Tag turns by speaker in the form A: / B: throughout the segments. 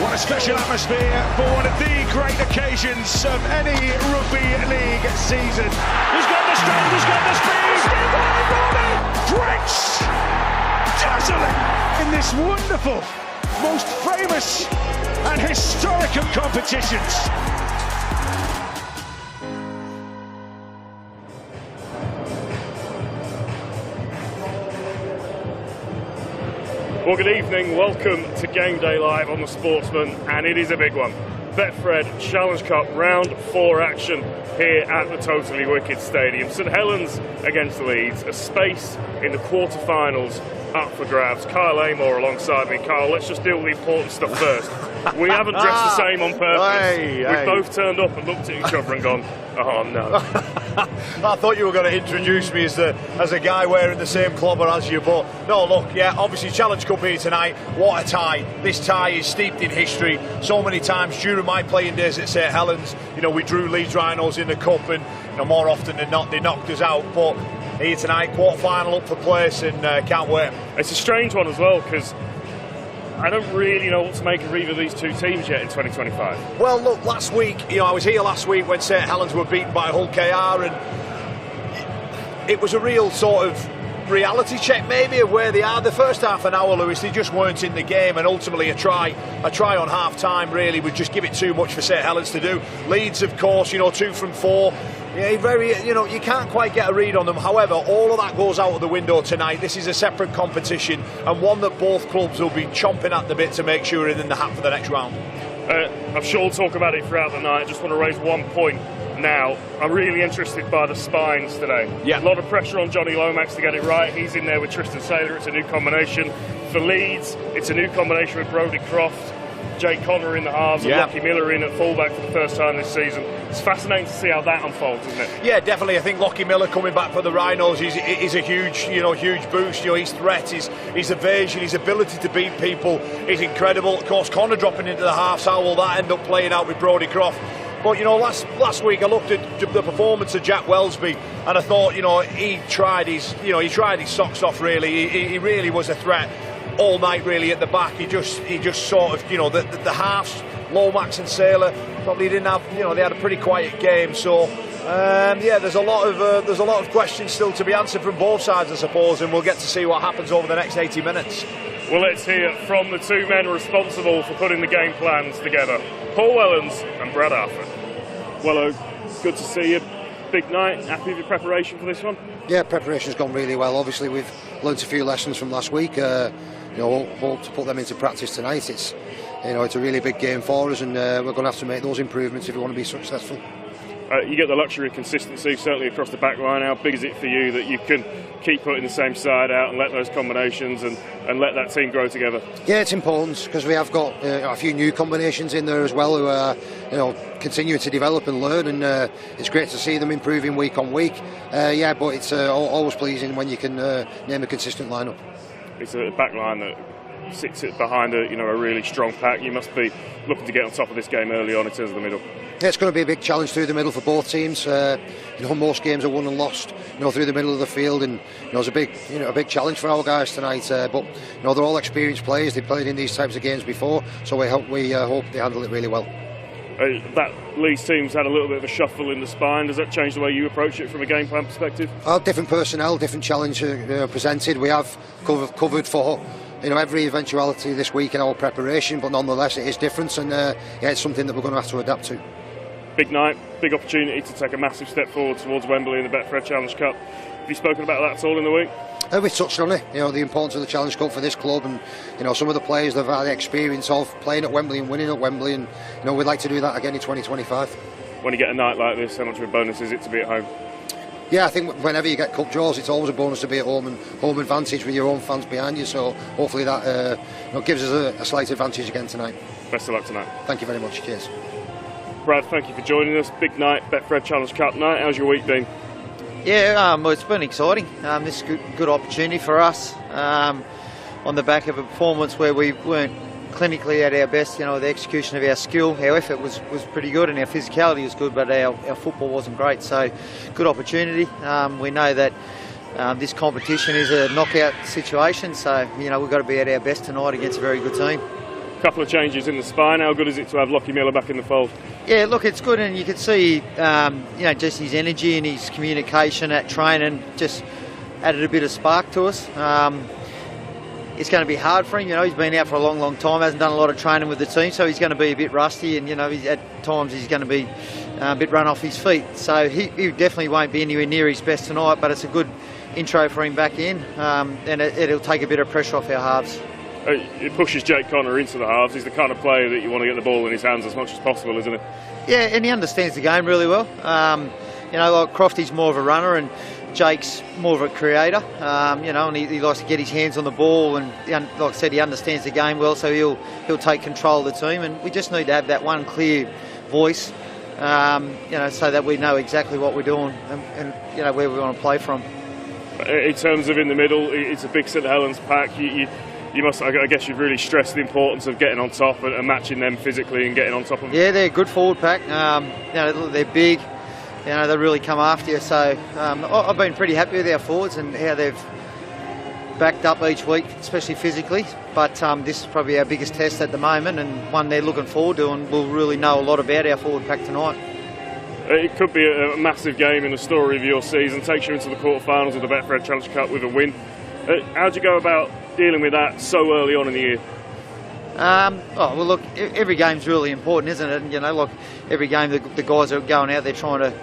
A: What a special atmosphere for one of the great occasions of any rugby league season. He's got the strength, he's got the speed, drenched, dazzling in this wonderful, most famous and historic of competitions.
B: Well, good evening, welcome to Game Day Live on the Sportsman, and it is a big one. Betfred Challenge Cup Round 4 action here at the Totally Wicked Stadium. St Helens against Leeds, a space in the quarter-finals up for grabs. Kyle Amor alongside me. Kyle, let's just deal with the important stuff first. We haven't dressed the same on purpose. We've both turned up and looked at each other and gone, oh no.
C: I thought you were going to introduce me as a guy wearing the same clobber as you, but no, look, yeah, obviously Challenge Cup here tonight. What a tie. This tie is steeped in history. So many times during my playing days at St Helens, you know, we drew Leeds Rhinos in the cup, and you know, more often than not they knocked us out. But here tonight, quarter-final up for place, and can't wait.
B: It's a strange one as well, because I don't really know what to make of either of these two teams yet in 2025.
C: Well, look, last week, you know, I was here last week when St Helens were beaten by Hull KR, and it was a real sort of reality check maybe of where they are. The first half an hour, Lewis, they just weren't in the game, and ultimately a try on half time really would just give it too much for St Helens to do. Leeds, of course, you know, 2 from 4. Yeah, very, you know, you can't quite get a read on them. However, all of that goes out of the window tonight. This is a separate competition, and one that both clubs will be chomping at the bit to make sure they're in the hat for the next round.
B: I'm sure we'll talk about it throughout the night. I just want to raise one point now. I'm really interested by the spines today.
C: Yeah.
B: A lot of pressure on Johnny Lomax to get it right. He's in there with Tristan Saylor. It's a new combination. For Leeds, it's a new combination with Brodie Croft, Jake Connor in the halves, and Lockie Miller in at fullback for the first time this season. It's fascinating to see how that unfolds, isn't it? Yeah,
C: definitely. I think Lockie Miller coming back for the Rhinos is a huge boost. You know, his threat, his evasion, his ability to beat people is incredible. Of course, Connor dropping into the halves, how will that end up playing out with Brodie Croft? But you know, last week I looked at the performance of Jack Welsby, and I thought, you know, he tried his socks off. Really, he really was a threat all night, really, at the back. He just sort of, you know, the halves, Lomax and Saylor probably didn't have, you know, they had a pretty quiet game. So there's a lot of questions still to be answered from both sides, I suppose, and we'll get to see what happens over the next 80 minutes.
B: Well, let's hear from the two men responsible for putting the game plans together, Paul Wellens and Brad Arthur. Wello, good to see you. Big night. Happy with your preparation for this one?
D: Yeah, preparation's gone really well. Obviously, we've learnt a few lessons from last week. You know, hope to put them into practice tonight. It's a really big game for us, and we're going to have to make those improvements if we want to be successful.
B: You get the luxury of consistency, certainly across the back line. How big is it for you that you can keep putting the same side out and let those combinations and let that team grow together?
D: Yeah, it's important because we have got a few new combinations in there as well who are, you know, continuing to develop and learn, and it's great to see them improving week on week. But it's always pleasing when you can name a consistent lineup. It's
B: a back line that sits behind a really strong pack. You must be looking to get on top of this game early on in terms of the middle.
D: Yeah, it's going to be a big challenge through the middle for both teams. Most games are won and lost, through the middle of the field, and it's a big challenge for our guys tonight. But they're all experienced players. They've played in these types of games before, so we hope they handle it really well.
B: That Leeds team's had a little bit of a shuffle in the spine. Does that change the way you approach it from a game plan perspective?
D: Different personnel, different challenge presented. We have covered for every eventuality this week in our preparation, but nonetheless it is different, and it's something that we're going to have to adapt to.
B: Big night, big opportunity to take a massive step forward towards Wembley in the Betfred Challenge Cup. Have you spoken about that at all in the week?
D: We've touched on it, the importance of the Challenge Cup for this club, and some of the players that have had the experience of playing at Wembley and winning at Wembley, and we'd like to do that again in 2025
B: When you get a night like this, how much of a bonus is it to be at home?
D: Yeah, I think whenever you get cup draws, it's always a bonus to be at home, and home advantage with your own fans behind you, so hopefully that gives us a slight advantage again tonight.
B: Best of luck tonight.
D: Thank you very much, cheers.
B: Brad, thank you for joining us. Big night, Betfred Challenge Cup night. How's your week been?
E: Yeah, it's been exciting. This is a good opportunity for us on the back of a performance where we weren't clinically at our best. The execution of our skill, our effort was pretty good, and our physicality was good, but our football wasn't great. So, good opportunity. We know that this competition is a knockout situation, so we've got to be at our best tonight against a very good team.
B: A couple of changes in the spine. How good is it to have Lockie Miller back in the fold?
E: Yeah, look, it's good, and you can see, just his energy and his communication at training just added a bit of spark to us. It's going to be hard for him. He's been out for a long, long time, hasn't done a lot of training with the team, so he's going to be a bit rusty, and at times he's going to be a bit run off his feet. So he definitely won't be anywhere near his best tonight, but it's a good intro for him back in, and it'll take a bit of pressure off our halves.
B: It pushes Jake Connor into the halves. He's the kind of player that you want to get the ball in his hands as much as possible, isn't he?
E: Yeah, and he understands the game really well. Like Crofty's more of a runner, and Jake's more of a creator, and he likes to get his hands on the ball, and like I said, he understands the game well, so he'll take control of the team, and we just need to have that one clear voice, so that we know exactly what we're doing and where we want to play from.
B: In terms of in the middle, it's a big St Helens pack. You must, I guess, you've really stressed the importance of getting on top and matching them physically and getting on top of them.
E: Yeah, they're a good forward pack. They're big. They really come after you. So I've been pretty happy with our forwards and how they've backed up each week, especially physically. But this is probably our biggest test at the moment, and one they're looking forward to, and we'll really know a lot about our forward pack tonight.
B: It could be a massive game in the story of your season. Takes you into the quarterfinals of the Betfred Challenge Cup with a win. How do you go about dealing with that so early on in the year?
E: Look, every game's really important, isn't it? And, like every game, the guys are going out there trying to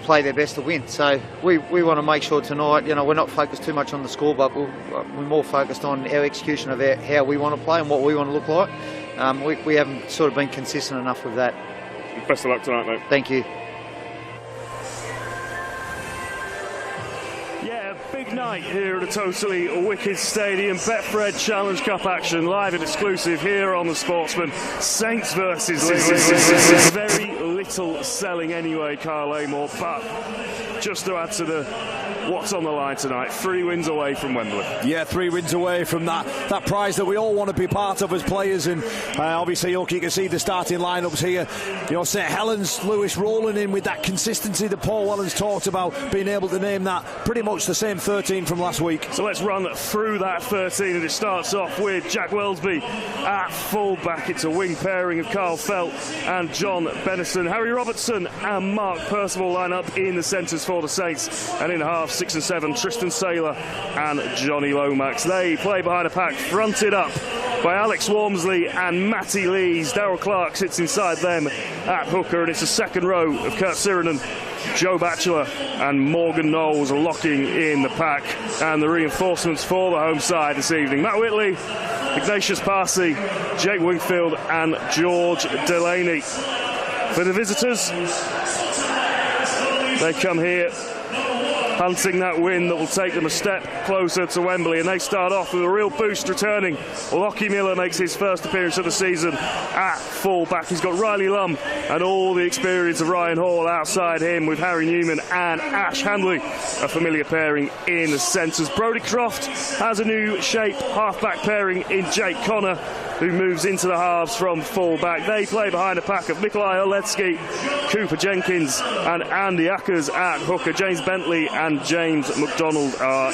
E: play their best to win. So we want to make sure tonight, we're not focused too much on the score, but we're more focused on our execution of how we want to play and what we want to look like. We haven't sort of been consistent enough with that.
B: Best of luck tonight, mate.
E: Thank you.
B: Big night here at the Totally Wicked Stadium. Betfred Challenge Cup action, live and exclusive here on the Sportsman. Saints versus Leeds. Very little selling anyway, Carl Amor, but just to add to what's on the line tonight, 3 wins away from Wembley.
C: Yeah, 3 wins away from that prize that we all want to be part of as players, and obviously you can see the starting lineups here. St Helens, Lewis rolling in with that consistency that Paul Wellens talked about, being able to name that pretty much the same 13 from last week.
B: So let's run through that 13, and it starts off with Jack Wellesby at full-back. It's a wing pairing of Carl Felt and John Bennison. Harry Robertson and Mark Percival line up in the centres for the Saints, and in half 6 and 7, Tristan Saylor and Johnny Lomax. They play behind a pack fronted up by Alex Walmsley and Matty Lees. Darryl Clark sits inside them at hooker, and it's a second row of Kurt Sirenen, Joe Batchelor and Morgan Knowles locking in the pack. And the reinforcements for the home side this evening: Matt Whitley, Ignatius Parsi, Jake Wingfield and George Delaney. For the visitors, they come here hunting that win that will take them a step closer to Wembley, and they start off with a real boost returning. Lockie Miller makes his first appearance of the season at full-back. He's got Riley Lum and all the experience of Ryan Hall outside him, with Harry Newman and Ash Handley, a familiar pairing in the centres. Brodie Croft has a new shape half-back pairing in Jake Connor, who moves into the halves from full-back. They play behind a pack of Nikolai Oletsky, Cooper Jenkins and Andy Ackers at hooker. James Bentley and James McDonald are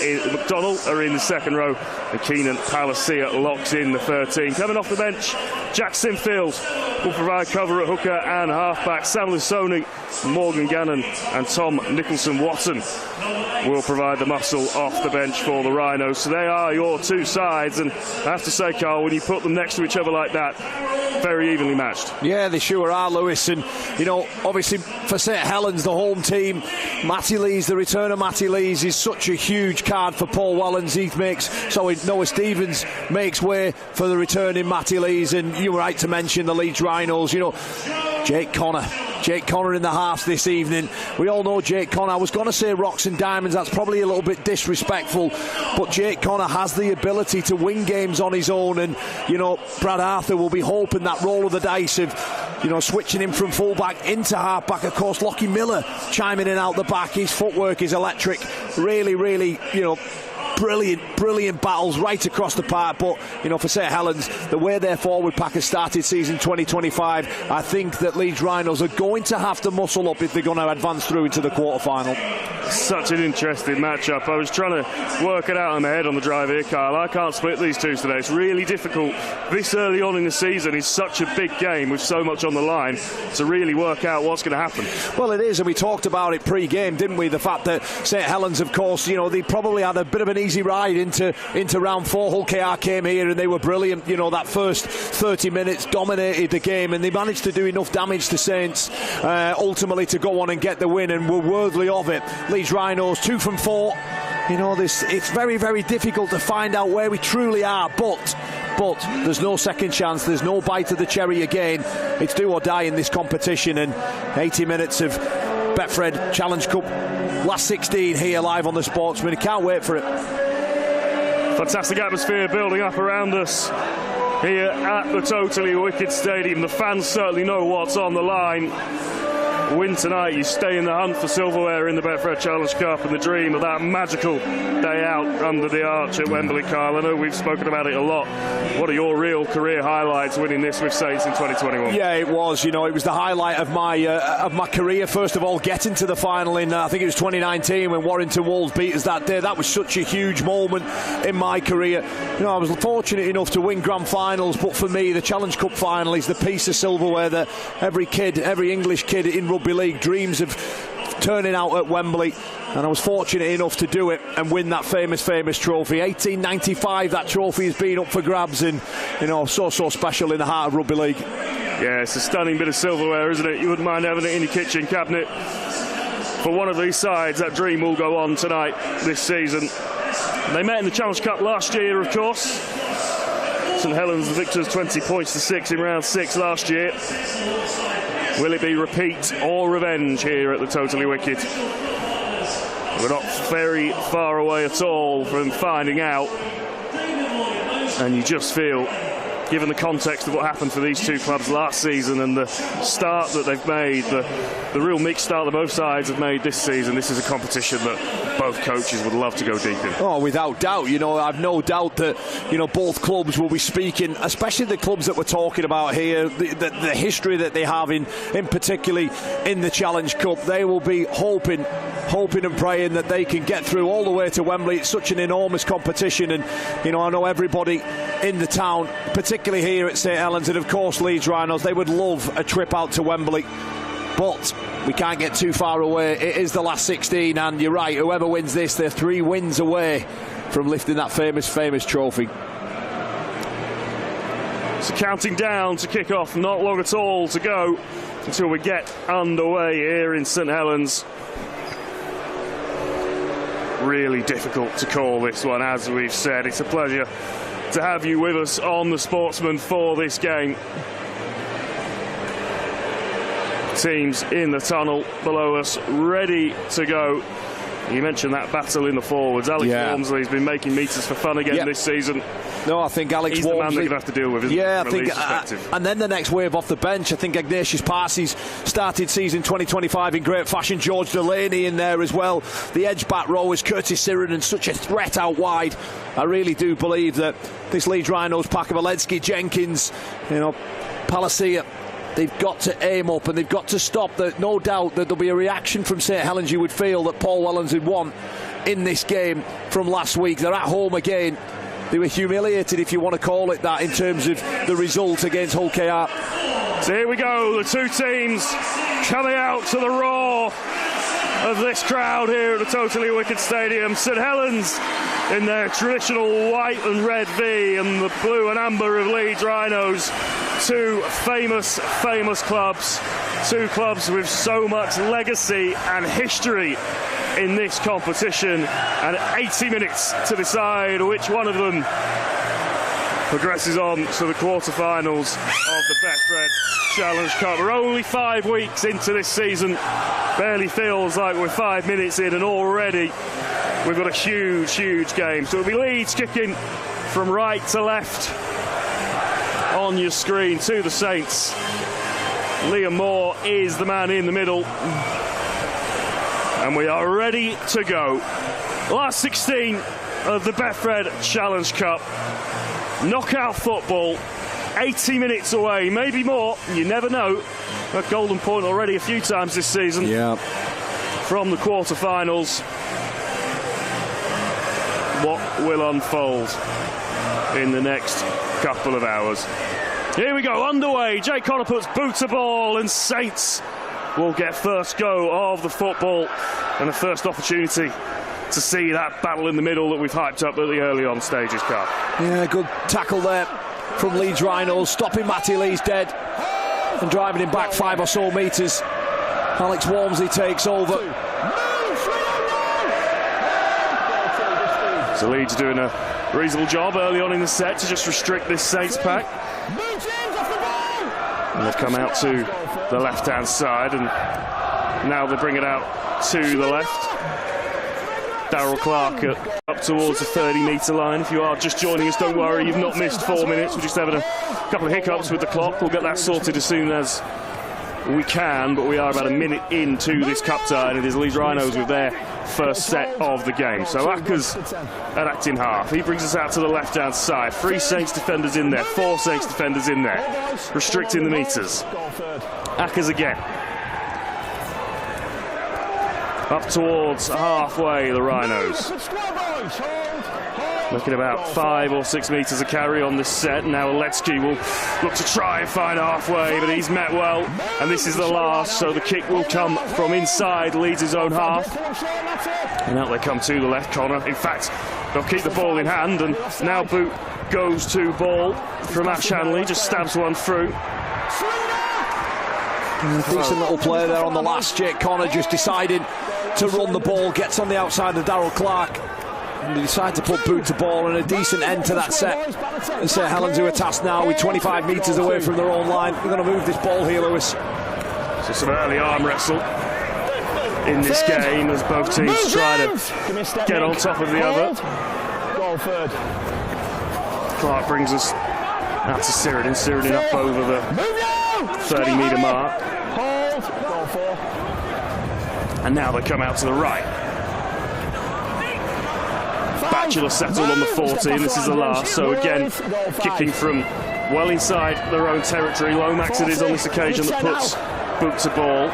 B: in the second row, and Keenan Palacia locks in the 13. Coming off the bench, Jack Sinfield will provide cover at hooker and halfback. Sam Lusoni, Morgan Gannon and Tom Nicholson-Watson will provide the muscle off the bench for the Rhinos. So they are your two sides, and I have to say, Carl, when you put them next to each other like that, very evenly matched.
C: Yeah, they sure are, Lewis. And obviously for St Helens, the home team, Matty Lees, the return of Matty Lees is such a huge card for Paul Wellens. Noah Stevens makes way for the returning Matty Lees, and you were right to mention the Leeds Rhinos. Jake Connor in the halves this evening. We all know Jake Connor. I was going to say rocks and diamonds. That's probably a little bit disrespectful, but Jake Connor has the ability to win games on his own, and Brad Arthur will be hoping that roll of the dice of switching him from fullback into halfback. Of course, Lockie Miller chiming in out the back. His footwork is electric. Really brilliant battles right across the park. But for St Helens, the way their forward pack has started season 2025, I think that Leeds Rhinos are going to have to muscle up if they're going to advance through into the quarter-final.
B: Such an interesting matchup. I was trying to work it out in my head on the drive here, Kyle. I can't split these two today. It's really difficult this early on in the season. It's such a big game with so much on the line to really work out what's going to happen.
C: Well, it is, and we talked about it pre-game, didn't we? The fact that St Helens, of course, they probably had a bit of an easy ride into round 4. Hull KR came here and they were brilliant. That first 30 minutes dominated the game, and they managed to do enough damage to Saints ultimately to go on and get the win, and were worthy of it. Leeds Rhinos 2 from 4. It's very, very difficult to find out where we truly are, but there's no second chance, there's no bite of the cherry again. It's do or die in this competition, and 80 minutes of Betfred Challenge Cup last 16 here live on the Sportsman. I can't wait for it.
B: Fantastic atmosphere building up around us here at the Totally Wicked Stadium. The fans certainly know what's on the line. Win tonight, you stay in the hunt for silverware in the Betfred Challenge Cup, and the dream of that magical day out under the arch at Wembley, Kyle. I know we've spoken about it a lot. What are your real career highlights winning this with Saints in 2021?
C: Yeah, it was. It was the highlight of my career. First of all, getting to the final in I think it was 2019 when Warrington Wolves beat us that day. That was such a huge moment in my career. I was fortunate enough to win grand finals, but for me, the Challenge Cup final is the piece of silverware that every English kid in Rugby League dreams of turning out at Wembley, and I was fortunate enough to do it and win that famous trophy. 1895, that trophy has been up for grabs, and so special in the heart of Rugby League.
B: Yeah, it's a stunning bit of silverware, isn't it? You wouldn't mind having it in your kitchen cabinet. For one of these sides, that dream will go on tonight this season. They met in the Challenge Cup last year, of course. St Helens, the victors, 20 points to 6 in round 6 last year. Will it be repeat or revenge here at the Totally Wicked? We're not very far away at all from finding out. And you just feel, given the context of what happened for these two clubs last season and the start that they've made, the real mixed start that both sides have made this season, this is a competition that both coaches would love to go deep in.
C: Oh, without doubt. I've no doubt that both clubs will be speaking, especially the clubs that we're talking about here, the history that they have in particularly in the Challenge Cup. They will be hoping and praying that they can get through all the way to Wembley. It's such an enormous competition, and I know everybody in the town, particularly here at St Helens, and of course Leeds Rhinos, they would love a trip out to Wembley. But we can't get too far away. It is the last 16, and you're right, whoever wins this, they're 3 wins away from lifting that famous trophy.
B: So counting down to kick off, not long at all to go until we get underway here in St Helens. Really difficult to call this one, as we've said. It's a pleasure to have you with us on the Sportsman for this game. Teams in the tunnel below us, ready to go. You mentioned that battle in the forwards. Alex Walmsley's been making meters for fun again this season.
C: No, I think Alex
B: He's
C: Walmsley,
B: the man that you have to deal with, isn't
C: yeah,
B: he,
C: I think, and then the next wave off the bench. I think Ignatius Parse's started season 2025 in great fashion. George Delaney in there as well. The edge back row is Curtis Siren, and such a threat out wide. I really do believe that this Leeds Rhinos pack of Aletsky, Jenkins, Palacia, they've got to aim up and they've got to stop. No doubt that there'll be a reaction from St Helens, you would feel, that Paul Wellens would want in this game from last week. They're at home again. They were humiliated, if you want to call it that, in terms of the result against Hull KR.
B: So here we go, the two teams coming out to the roar of this crowd here at the Totally Wicked Stadium. St Helens in their traditional white and red V, and the blue and amber of Leeds Rhinos. Two famous clubs. Two clubs with so much legacy and history in this competition, and 80 minutes to decide which one of them progresses on to the quarterfinals of the Betfred Challenge Cup. We're only 5 weeks into this season. Barely feels like we're 5 minutes in, and already we've got a huge game. So it'll be Leeds kicking from right to left on your screen to the Saints. Liam Moore is the man in the middle, and we are ready to go. Last 16 of the Betfred Challenge Cup. Knockout football, 80 minutes away, maybe more, you never know. A golden point already a few times this season.
F: Yeah.
B: From the quarterfinals. What will unfold in the next couple of hours? Here we go, underway. Jay Connor puts boot to ball, and Saints will get first go of the football and a first opportunity to see that battle in the middle that we've hyped up at the early on stages, Carl.
F: Yeah, good tackle there from Leeds Rhinos, stopping Matty Lees dead and driving him back 5 or so metres. Alex Walmsley takes over.
B: So Leeds doing a reasonable job early on in the set to just restrict this Saints pack. And they've come out to the left-hand side, and now they bring it out to the left. Darryl Clark up towards the 30-metre line. If you are just joining us, don't worry, you've not missed 4 minutes. We're just having a couple of hiccups with the clock. We'll get that sorted as soon as we can, but we are about a minute into this cup tie, and it is Leeds Rhinos with their first set of the game. So Acker's at acting half. He brings us out to the left-hand side. 3 Saints defenders in there, 4 Saints defenders in there, restricting the metres. Acker's again. Up towards halfway, the Rhinos. Looking about 5 or 6 metres of carry on this set. Now Aletsky will look to try and find halfway, but he's met well, and this is the last, so the kick will come from inside Leeds' own half. And out they come to the left. Connor, in fact, they'll keep the ball in hand, and now boot goes to ball from Ash Hanley, just stabs one through.
F: Decent little play there on the last. Jake Connor just deciding to run the ball, gets on the outside of Darryl Clark, and they decide to put boot to ball, and a decent end to that set. And St Helens, who are tasked now with 25 metres away from their own line. We're going to move this ball here, Lewis.
B: So some early arm wrestle in this game as both teams try to get on top of the other. Clark brings us out to Sirodin up over the 30-metre mark. And now they come out to the right. Batchelor settled on the 40, and this is the last. So again, kicking from well inside their own territory. Lomax it is on this occasion that puts boot to ball.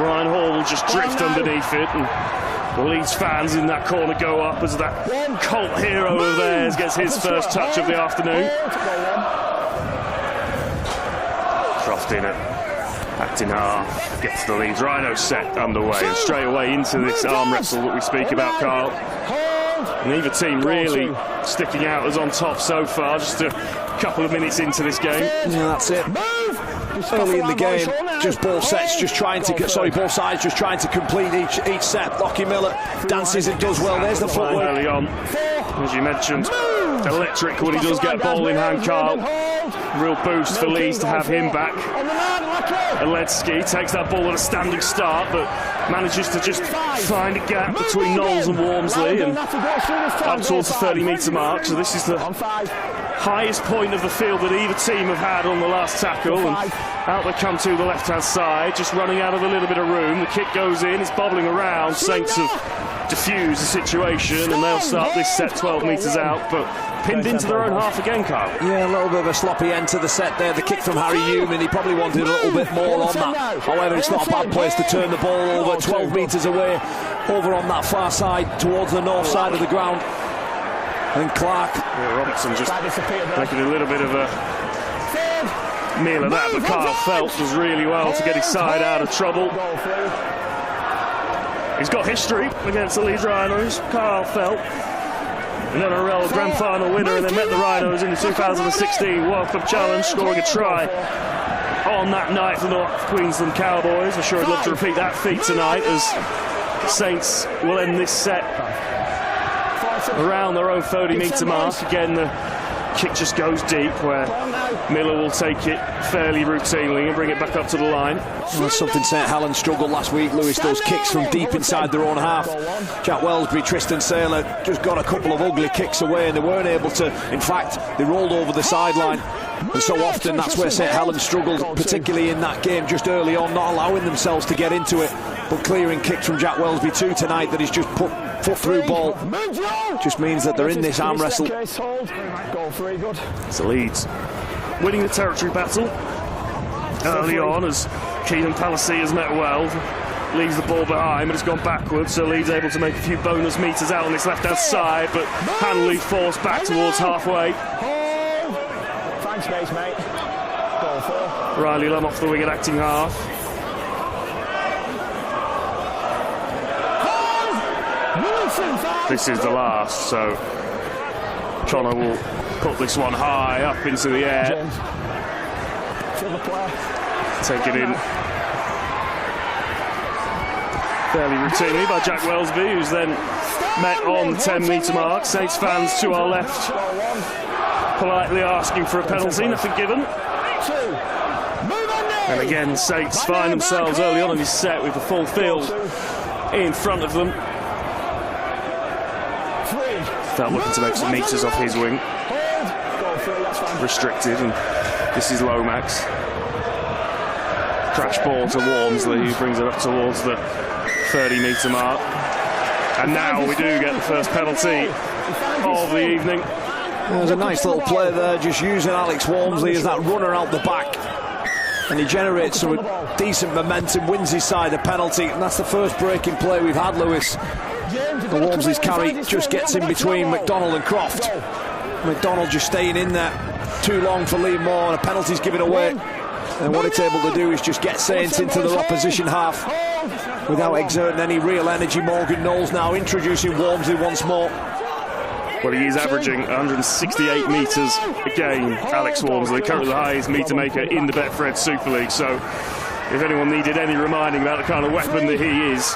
B: Ryan Hall will just drift underneath it, and the Leeds fans in that corner go up as that cult hero of theirs gets his first touch of the afternoon. Croft in it. Acting half, gets the Leeds Rhinos set underway, and straight away into this arm wrestle that we speak about, Carl. Neither team really sticking out as on top so far, just a couple of minutes into this game.
F: Yeah, that's it. Early in the game, just both sides just trying to complete each set. Lockie Miller dances and does well. There's the footwork.
B: Early on, as you mentioned, electric when he does get ball in hand, Carl. Real boost for Leeds to have him back. Aletsky takes that ball at a standing start, but manages to just find a gap between Knowles and Walmsley and up towards the 30-metre mark. So this is the highest point of the field that either team have had on the last tackle, and out they come to the left-hand side, just running out of a little bit of room. The kick goes in, it's bobbling around. Saints have diffused the situation, and they'll start this set 12 metres out, but pinned into their own half again, Carl.
F: Yeah, a little bit of a sloppy end to the set there. The kick from Harry Human, he probably wanted a little bit more on that. However, it's not a bad place to turn the ball over. 12 metres away, over on that far side, towards the north side of the ground. And Clark.
B: Yeah, Robertson just making a little bit of a meal of that, but Carl Felt does really well to get his side out of trouble. He's got history against the Leeds Rhinos, Carl Felt. An NRL Grand Final winner, and they met the Rhinos in the 2016 World Cup Challenge, scoring a try on that night for the North Queensland Cowboys. I'm sure I'd love to repeat that feat tonight, as Saints will end this set around their own 30-metre mark. Again, the kick just goes deep, where Miller will take it fairly routinely and bring it back up to the line.
F: Well, that's something St Helens struggled last week, Lewis, those kicks from deep inside their own half. Jack Wellsbury, Tristan Saylor just got a couple of ugly kicks away, and they weren't able to, in fact, they rolled over the sideline. And so often that's where St Helens struggled, particularly in that game just early on, not allowing themselves to get into it, but clearing kicks from Jack Wellsbury too tonight that he's just put foot through ball just means that they're in this arm wrestle.
B: So Leeds winning the territory battle early on as Keenan Palissy has met well. Leaves the ball behind, but it's gone backwards, so Leeds able to make a few bonus metres out on this left-hand side, but Hanley forced back towards halfway.
G: Find space, mate. Goal for.
B: Riley Lum off the wing at acting half. This is the last, so Connor will put this one high up into the air. Take it in fairly routinely by Jack Wellesby, who's then met on the 10-metre mark. Saints fans to our left politely asking for a penalty, nothing given. And again, Saints find themselves early on in this set with the full field in front of them. Felt looking to make some metres off his wing. Restricted, and this is Lomax. Crash ball to Walmsley, who brings it up towards the 30-metre mark. And now we do get the first penalty of the evening.
F: There's a nice little play there, just using Alex Walmsley as that runner out the back. And he generates some decent momentum, wins his side a penalty, and that's the first breaking play we've had, Lewis. The Walmsley's carry just gets in between McDonald and Croft. McDonald just staying in there too long for Liam Moore, and a penalty's given away. And what it's able to do is just get Saints into the opposition half without exerting any real energy. Morgan Knowles now introducing Walmsley once more.
B: Well, he is averaging 168 metres a game, Alex Walmsley, currently the highest metre maker in the Betfred Super League. So if anyone needed any reminding about the kind of weapon that he is.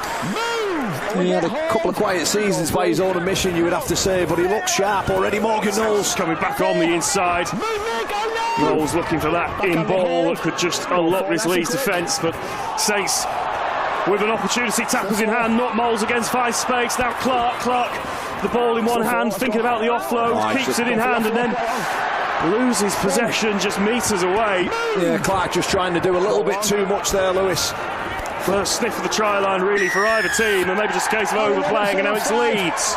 F: He had a couple of quiet seasons by his own admission, you would have to say, but he looks sharp already. Morgan Knowles
B: coming back on the inside. Knowles looking for that in ball that could just unlock this Leeds defence, but Saints with an opportunity, tackles in hand, not Moles against five space. Now Clark, the ball in one hand, thinking about the offload, keeps it in hand and then loses possession just metres away.
F: Yeah, Clark just trying to do a little bit too much there, Lewis.
B: First sniff of the try line really for either team, and maybe just a case of overplaying, and now it's Leeds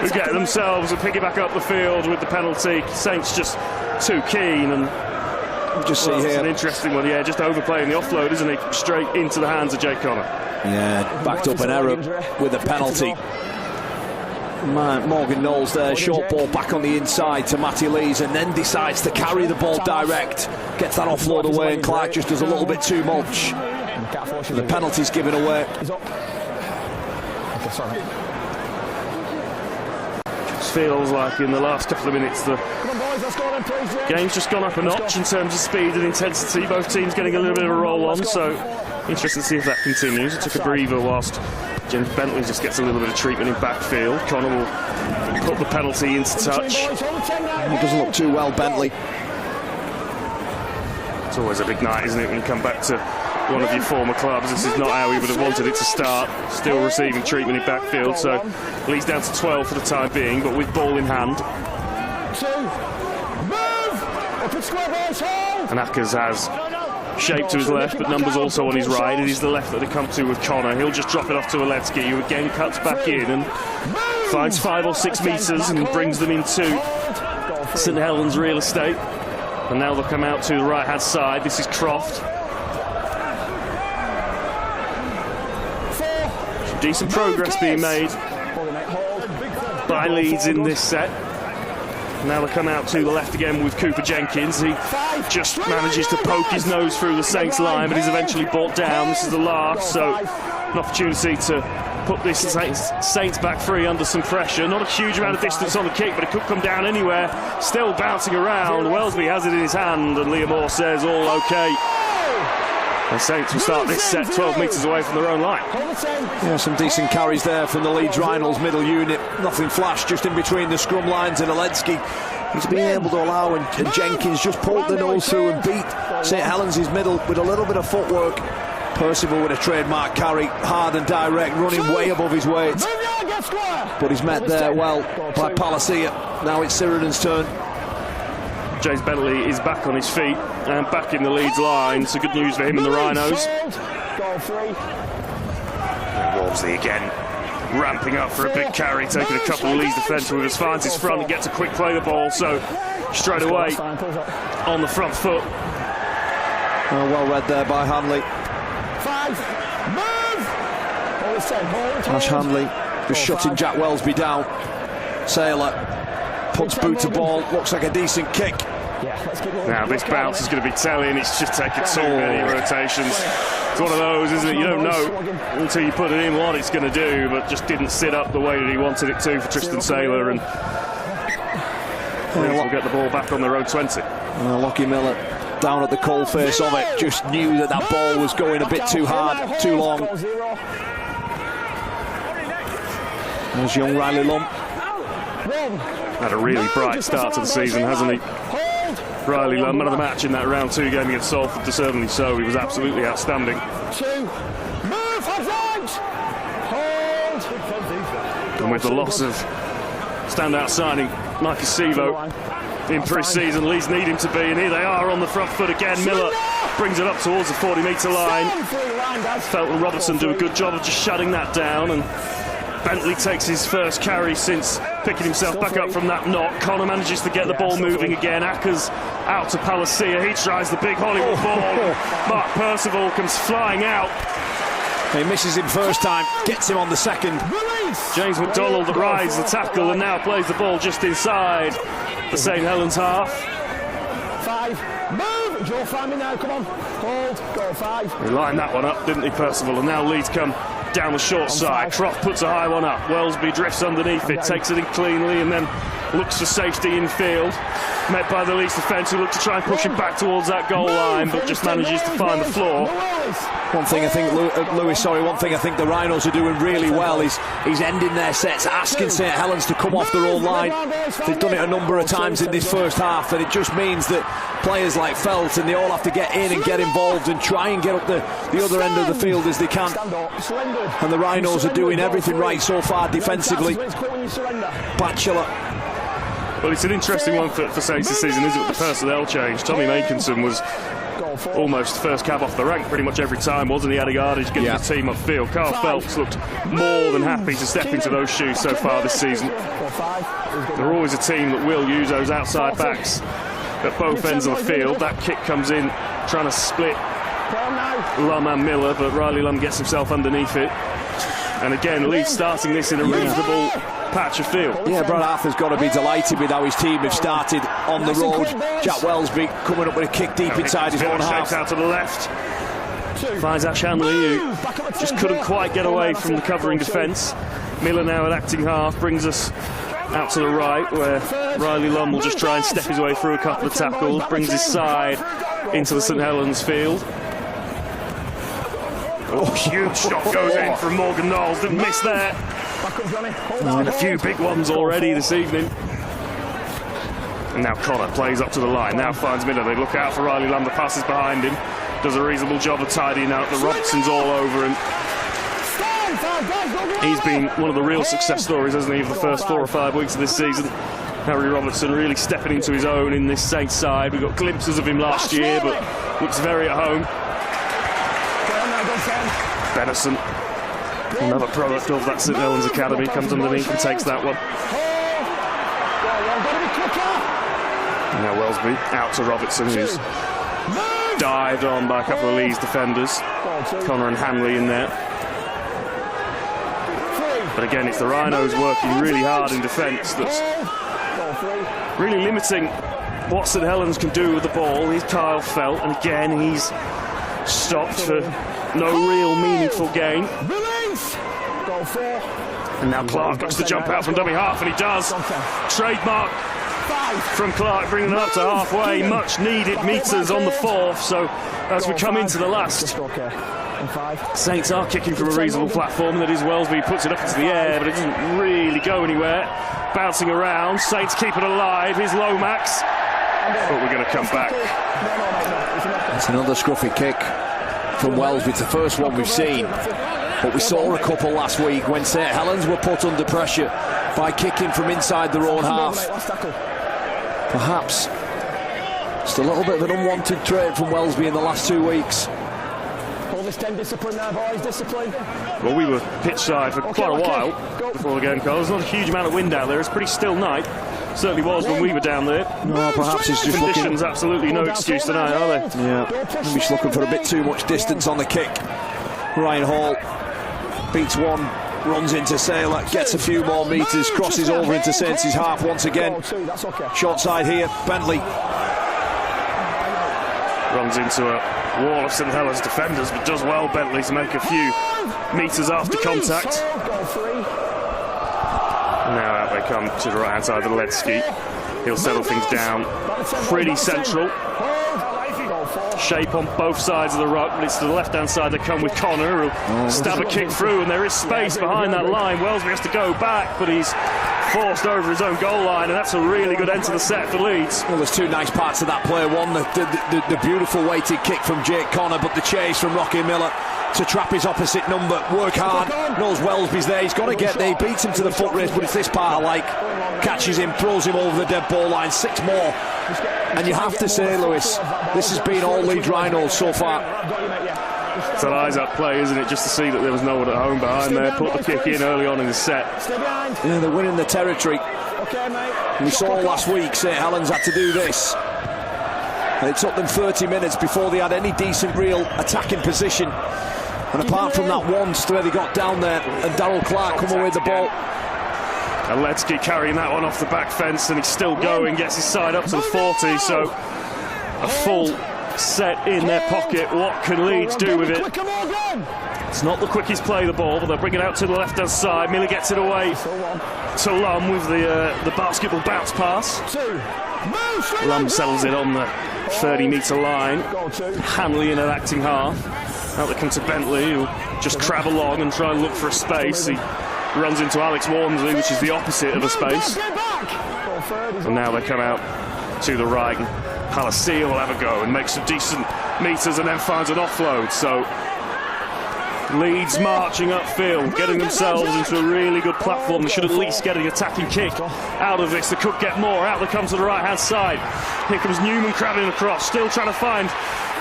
B: who get themselves and piggyback up the field with the penalty. Saints just too keen, and
F: just see here.
B: It's an interesting one, yeah, just overplaying the offload, isn't he? Straight into the hands of Jake Connor.
F: Yeah, backed up an error with a penalty. Morgan Knowles there, short ball back on the inside to Matty Lees, and then decides to carry the ball direct. Gets that offload away, and Clark just does a little bit too much. The penalty's given away.
B: Just feels like in the last couple of minutes the game's just gone up a notch in terms of speed and intensity. Both teams getting a little bit of a roll on, so interesting to see if that continues. It took a breather whilst James Bentley just gets a little bit of treatment in backfield. Connor will put the penalty into touch.
F: He doesn't look too well, Bentley.
B: It's always a big night, isn't it, when you come back to one of your former clubs. This is not how we would have wanted it to start. Still receiving treatment in backfield, so Leeds down to 12 for the time being, but with ball in hand. And Ackers has shape to his left, but numbers also on his right. It is the left that they come to with Connor. He'll just drop it off to Aletsky, who again cuts back in and finds 5 or 6 metres and brings them into St Helens real estate. And now they'll come out to the right hand side. This is Croft. Some decent progress being made by Leeds in this set. Now they come out to the left again with Cooper Jenkins. He just manages to poke his nose through the Saints line, but he's eventually brought down. This is the last, so an opportunity to put this Saints back free under some pressure. Not a huge amount of distance on the kick, but it could come down anywhere. Still bouncing around. Wellesby has it in his hand, and Liam Moore says all okay. The Saints will start this set 12 metres away from their own line.
F: Yeah, some decent carries there from the Leeds Rhinos middle unit. Nothing flash, just in between the scrum lines, and Aletsky he's been able to allow, and Jenkins just pulled the nose through and beat St Helens' middle with a little bit of footwork. Percival with a trademark carry, hard and direct, running way above his weight. But he's met there well by Palissy. Now it's Sheridan's turn.
B: James Bentley is back on his feet and back in the Leeds line, so good news for him and the Rhinos. And Walmsley again ramping up for a big carry, taking a couple of Leeds defenders, finds his front and gets a quick play the ball, so straight away on the front foot.
F: Well read there by Hanley.
G: 5, move!
F: Ash Hanley just shutting Jack Wellsby down. Sailor puts boot to ball, looks like a decent kick.
B: Now this bounce is going to be telling. It's just taken too many rotations. It's one of those, isn't it? You don't know until you put it in what it's going to do, but just didn't sit up the way that he wanted it to for Tristan Sailor, and Leeds will get the ball back on their own 20.
F: Lockie Miller down at the coal face of it, just knew that that ball was going a bit too hard, too long. There's young Riley Lump.
B: Had a really bright start to the season, hasn't he? Riley Lump, man of the match in that round 2 game against Salford, deservedly so. He was absolutely outstanding.
G: 2, move, hold,
B: and with the loss of standout signing Marcus Sevo in pre-season, Leeds need him to be, and here they are on the front foot again. Miller brings it up towards the 40-metre line. Felton Robertson do a good job of just shutting that down, and Bentley takes his first carry since picking himself back up from that knock. Connor manages to get the ball moving again. Ackers out to Palacia. He tries the big Hollywood ball. Mark Percival comes flying out.
F: He misses him first time, gets him on the second.
B: James McDonald rides the tackle and now plays the ball just inside the St Helens half.
G: 5, move, Joe, find me now, come on, hold, go 5.
B: He lined that one up, didn't he, Percival? And now Leeds come down the short side. Croft puts a high one up. Wellsby drifts underneath it, takes it in cleanly, and then looks for safety in field. Met by the Leeds defence, who look to try and push him back towards that goal line, but just manages to find the floor.
F: One thing I think the Rhinos are doing really well is ending their sets, asking St Helens to come off their own line. They've done it a number of times in this first half, and it just means that players like Felt and they all have to get in and get involved and try and get up the other end of the field as they can. And the Rhinos are doing everything right so far defensively. Batchelor.
B: Well, it's an interesting one for Saints this season, isn't it, with the personnel change? Tommy Makinson was almost first cab off the rank pretty much every time, wasn't he? Adding yardage, getting the team upfield. Carl Phelps looked more than happy to step into those shoes so far this season. They're always a team that will use those outside backs at both ends of the field. That kick comes in, trying to split Lum and Miller, but Riley Lum gets himself underneath it. And again, Leeds starting this in a reasonable patch of field.
F: Yeah, Brad Arthur's got to be delighted with how his team have started on the road. Jack Wellsby coming up with a kick deep inside his own half.
B: Out to the left. Finds Ash Hanley, who just couldn't quite get away from the covering defence. Miller now at acting half brings us out to the right, where Riley Lum will just try and step his way through a couple of tackles, brings his side into the St Helens field. Oh, huge shot goes in from Morgan Knowles, didn't miss there. And a few big ones already this evening. And now Connor plays up to the line, now finds Miller. They look out for Riley Lum, the pass is behind him. Does a reasonable job of tidying out. The Robertson's all over him. He's been one of the real success stories, hasn't he, of the first 4 or 5 weeks of this season. Harry Robertson really stepping into his own in this Saints side. We got glimpses of him last year, but looks very at home. Benison, another product of that St Helens Academy, comes underneath and takes that one. And now Wellsby out to Robertson, who's dived on by a couple of Leeds defenders. Connor and Hanley in there. But again, it's the Rhinos working really hard in defence that's really limiting what St Helens can do with the ball. Here's Kyle Felt, and again he's stopped for no real meaningful gain. And now Clark looks to jump out from dummy half, and he does. Trademark from Clark, bringing it up to halfway. Much needed metres on the 4th, so as we come into the last, Saints are kicking from a reasonable platform. That is, Wellsby puts it up into the air, but it doesn't really go anywhere. Bouncing around, Saints keep it alive. Here's Lomax, but we're going to come back.
F: It's another scruffy kick from Wellsby. It's the first one we've seen, but we saw a couple last week when St Helens were put under pressure by kicking from inside their own half. Perhaps just a little bit of an unwanted trait from Wellsby in the last 2 weeks.
G: Understand discipline now, boys, discipline.
B: Well, we were pitch side for quite a while before the game, Carl. There's not a huge amount of wind out there. It's a pretty still night. Certainly was when we were down there.
F: No, perhaps he's just
B: Conditions
F: looking...
B: absolutely no excuse tonight, are they?
F: Yeah, maybe he's looking for a bit too much distance on the kick. Ryan Hall beats one, runs into Saylor, gets a few more metres, crosses over into Saints' half once again. Short side here, Bentley.
B: Runs into a wall of St Helens defenders, but does well, Bentley, to make a few metres after contact. Now out they come to the right-hand side of the Ledsky. He'll settle things down pretty central. Shape on both sides of the ruck, but it's to the left-hand side they come with Connor, who'll stab a kick through, and there is space behind that line. Wellesby has to go back, but he's forced over his own goal line, and that's a really good end to the set for Leeds.
F: Well, there's two nice parts of that play. One, the beautiful weighted kick from Jake Connor, but the chase from Rocky Miller to trap his opposite number. Work hard, knows Wellesby's there, he's got to get there. He beats him to the foot race, but it's this part I like. Catches him, throws him over the dead ball line. 6 more. And you have to say, Lewis, this has been all Leeds Rhinos so far.
B: It's an eyes-up play, isn't it, just to see that there was no one at home behind there. Put the kick in early on in the set.
F: Yeah, they're winning the territory. We saw last week St Helens had to do this. And it took them 30 minutes before they had any decent real attacking position. And apart from that once where they got down there and Darryl Clark come away with the ball.
B: And Ledsky carrying that one off the back fence, and he's still going, gets his side up to the 40, so a full set in their pocket. What can Leeds do with it? It's not the quickest play the ball, but they'll bring it out to the left-hand side. Miller gets it away to Lum with the basketball bounce pass. Lum settles it on the 30-metre line. Hanley in an acting half. Now they come to Bentley, who'll just crab along and try and look for a space. He runs into Alex Walmsley, which is the opposite of a space. And now they come out to the right, and Palacia will have a go and make some decent metres and then finds an offload. So Leeds marching upfield, getting themselves into a really good platform. They should at least get an attacking kick out of this. They could get more. Out they come to the right-hand side. Here comes Newman crabbing across, still trying to find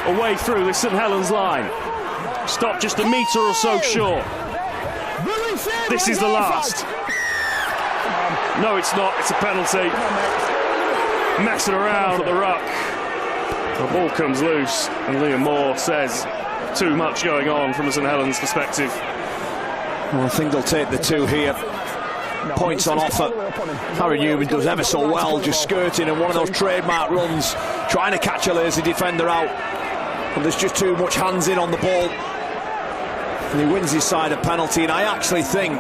B: a way through this St Helens line. Stop just a metre or so short. This is the last. No, it's not. It's a penalty. Messing around at the ruck. The ball comes loose, and Liam Moore says too much going on from a St Helens perspective.
F: Well, I think they'll take the 2 here. Points on offer. Harry Newman does ever so well, just skirting and one of those trademark runs, trying to catch a lazy defender out. And there's just too much hands in on the ball. And he wins his side a penalty, and I actually think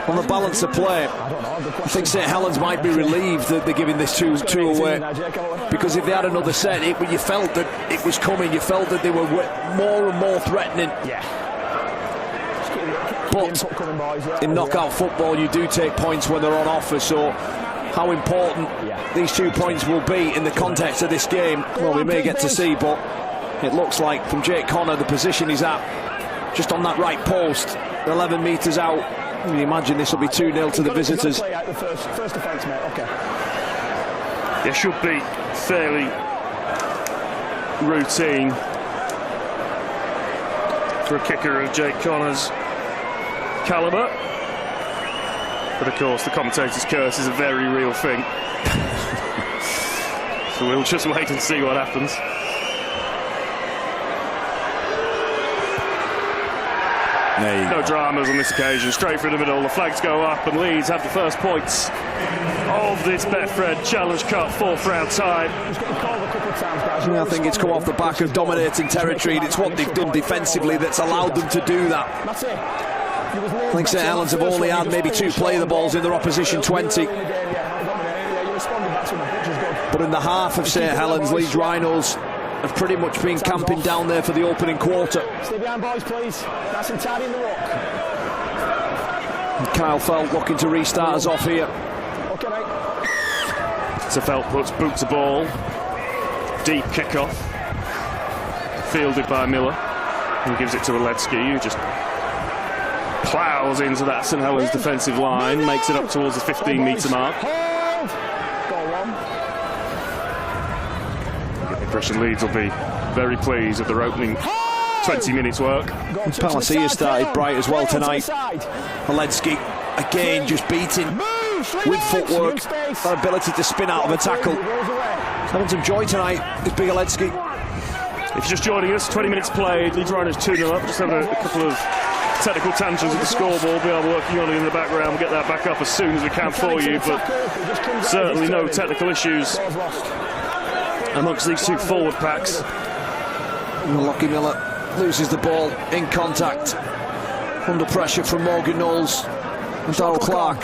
F: on the balance of play, I think St Helens might be relieved that they're giving this 2 away, because if they had another set, you felt that it was coming, you felt that they were more and more threatening. But in knockout football you do take points when they're on offer, so how important these 2 points will be in the context of this game, well, we may get to see. But it looks like from Jake Connor, the position he's at just on that right post, 11 metres out. Can you imagine this will be 2-0 to the visitors?
B: It should be fairly routine for a kicker of Jake Connor's calibre. But of course the commentator's curse is a very real thing. So we'll just wait and see what happens. No dramas on this occasion, straight through the middle, the flags go up, and Leeds have the first points of this Betfred Challenge Cup 4th round tie.
F: I think it's come off the back of dominating territory, and it's what they've done defensively that's allowed them to do that. I think St Helens have only had maybe 2 play the balls in their opposition 20. But in the half of St Helens, Leeds Rhinos have pretty much been camping down there for the opening quarter.
G: Stay behind, boys, please. Nice and tidy in the ruck.
F: And Kyle Felt looking to restart us off here.
G: Okay, mate.
B: So Felt puts boot to ball. Deep kick-off. Fielded by Miller. And gives it to Ledsky, who just ploughs into that St Helens defensive line, makes it up towards the 15-metre mark. Impression Leeds will be very pleased with their opening 20 minutes work.
F: Palacia started bright as well tonight. Helensky again just beating with footwork, that ability to spin out of a tackle. He's having some joy tonight, is big Helensky.
B: If you're just joining us, 20 minutes played, Leeds Rhinos 2-0 up. Just have a couple of technical tantrums with the scoreboard. We'll be working on it in the background. We'll get that back up as soon as we can for you, but certainly no technical issues amongst these two forward packs.
F: Lockie Miller loses the ball in contact, under pressure from Morgan Knowles and Darrell Clark.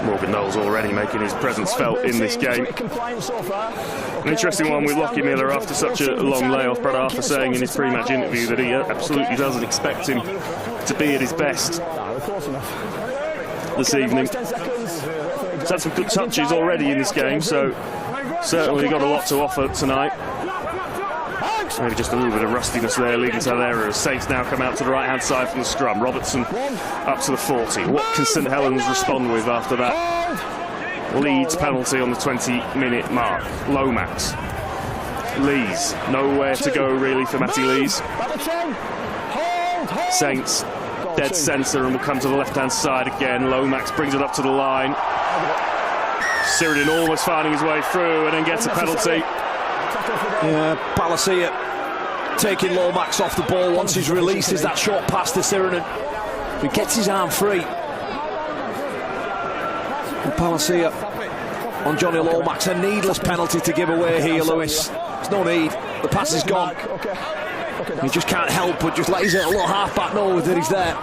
B: Morgan Knowles already making his presence felt in this game. An interesting one with Lockie Miller after such a long layoff. Brad Arthur saying in his pre-match interview that he absolutely doesn't expect him to be at his best this evening. He's had some good touches already in this game, so certainly got a lot to offer tonight. Maybe just a little bit of rustiness there, leading to that error. Saints now come out to the right-hand side from the scrum. Robertson up to the 40. What can St Helens respond with after that Leeds penalty on the 20-minute mark? Lomax. Lees. Nowhere to go, really, for Matty Lees. Saints dead centre and will come to the left-hand side again. Lomax brings it up to the line. Sheridan almost finding his way through and then gets a penalty.
F: Yeah, Palacia taking Lomax off the ball once he's releases that short pass to Sheridan. He gets his arm free. And Palacia on Johnny Lomax, a needless penalty to give away here, Lewis. There's no need. The pass is gone. He just can't help but just let his little half-back know that he's there.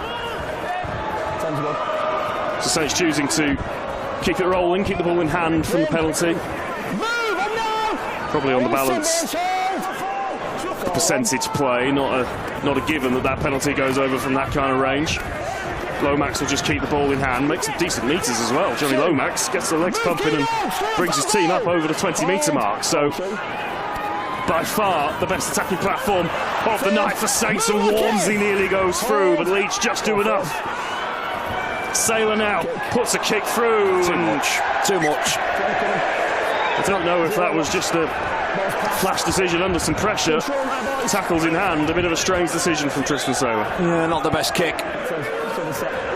B: So Saints choosing to keep it rolling, keep the ball in hand from the penalty. Probably on the balance, the percentage play, not a given that penalty goes over from that kind of range. Lomax will just keep the ball in hand, makes some decent meters as well. Johnny Lomax gets the legs pumping and brings his team up over the 20-metre mark. So, by far, the best attacking platform of the night for Saints, and Walmsley nearly goes through, but Leeds just do enough. Sailor now puts a kick through.
F: Too much.
B: I don't know if that was just a flash decision under some pressure. Tackles in hand, a bit of a strange decision from Tristan Sailor.
F: Yeah, not the best kick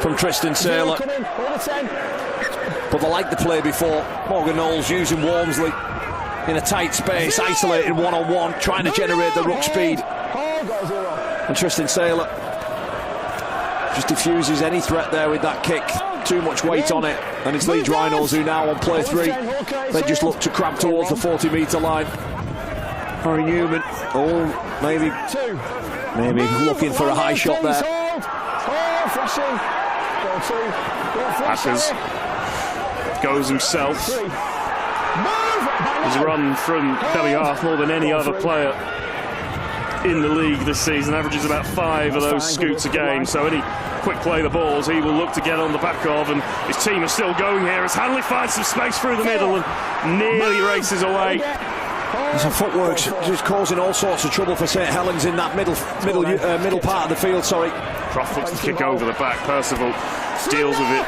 F: from Tristan Sailor. But they like the play before. Morgan Knowles using Walmsley in a tight space, isolated one-on-one, trying to generate the ruck speed. And Tristan Sailor just diffuses any threat there with that kick. Too much weight on it, and it's Leeds Rhinos who now on play 3, they just look to crab towards the 40-metre line. Harry Newman, maybe looking for a high shot there.
B: Ackers goes himself. He's run from belly half more than any other player in the league this season, averages about 5 of those scoots a game, so any quick play the balls he will look to get on the back of, and his team is still going here as Hanley finds some space through the middle and nearly races away.
F: There's a footwork just causing all sorts of trouble for St Helens in that middle part of the field.
B: Croft looks to kick over the back. Percival deals with it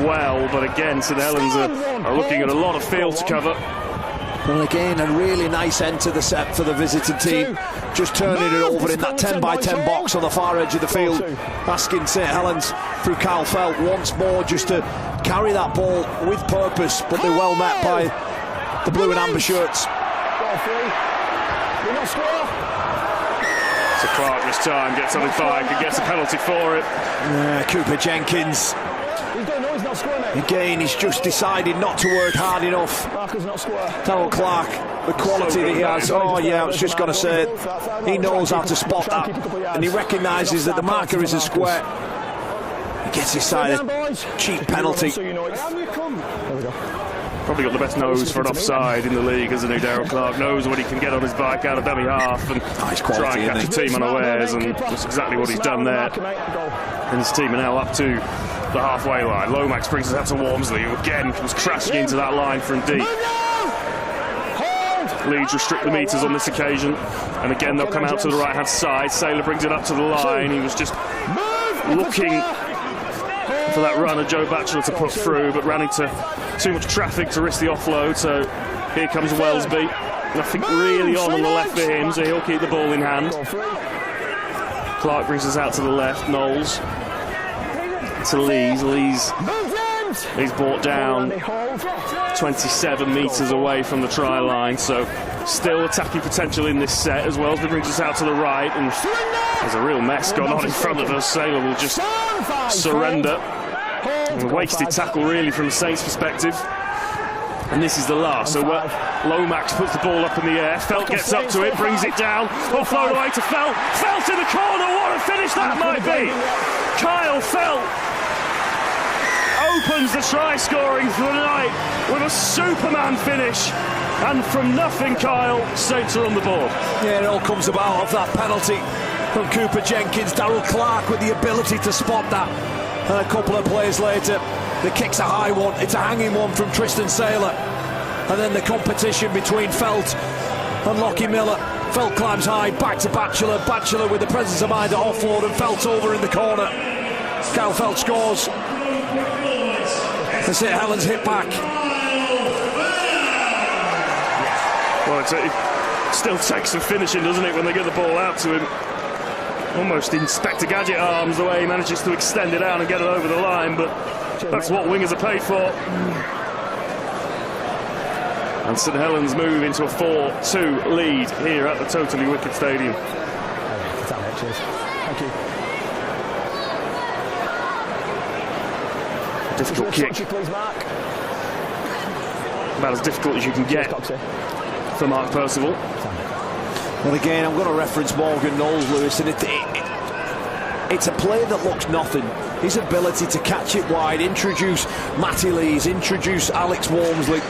B: well, but again St Helens are looking at a lot of field to cover.
F: Well, again, a really nice end to the set for the visiting team. Just turning it over in that 10-by-10 box on the far edge of the field, asking St Helens through Kyle Felt once more just to carry that ball with purpose, but they're well met by the blue and amber shirts.
B: So Clark this time gets on his bike and gets a penalty for it.
F: Cooper Jenkins. Again, he's just decided not to work hard enough. Darrell Clark, the quality that he has. Oh yeah, I was just going to say, he knows how to spot that, and he recognises that the marker is a square. He gets his side a cheap penalty.
B: Probably got the best nose for an offside in the league, hasn't he? Darrell Clark knows when he can get on his bike out of dummy half and try and catch a team unawares, and that's exactly what he's done there. And his team are now up to the halfway line. Lomax brings it out to Walmsley, who again comes crashing into that line from deep. Leeds restrict the metres on this occasion, and again they'll come out to the right hand side. Sailor brings it up to the line. He was just looking for that runner, Joe Batchelor, to put through, but ran into too much traffic to risk the offload. So here comes Wellesby. Nothing really on the left for him, so he'll keep the ball in hand. Clark brings us out to the left. Knowles to Leeds. He's brought down 27 metres away from the try line, so still attacking potential in this set as well. As he brings us out to the right, and there's a real mess going on in front of us. Sailor will just surrender. A wasted tackle really from the Saints' perspective. And this is the last. So Lomax puts the ball up in the air. Felt gets up to it, brings it down. Offload away to Felt. Felt in the corner. What a finish that might be. Kyle Felt opens the try scoring for the night with a Superman finish. And from nothing, Kyle, Saints are on the board.
F: Yeah, it all comes about of that penalty from Cooper Jenkins. Darryl Clark with the ability to spot that. And a couple of plays later, the kick's a high one. It's a hanging one from Tristan Saylor. And then the competition between Felt and Lockie Miller. Felt climbs high, back to Batchelor. Batchelor with the presence of mind at offload, and Felt over in the corner. Kyle Felt scores. The St Helens hit back.
B: Well, it still takes some finishing, doesn't it, when they get the ball out to him? Almost Inspector Gadget arms, the way he manages to extend it out and get it over the line, but that's what wingers are paid for. And St Helens move into a 4-2 lead here at the Totally Wicked Stadium.
G: Thank you.
B: Difficult kick. About as difficult as you can get for Mark Percival.
F: Well, again, I'm going to reference Morgan Knowles, Lewis, and it's a player that looks nothing. His ability to catch it wide, introduce Matty Lees, introduce Alex Walmsley,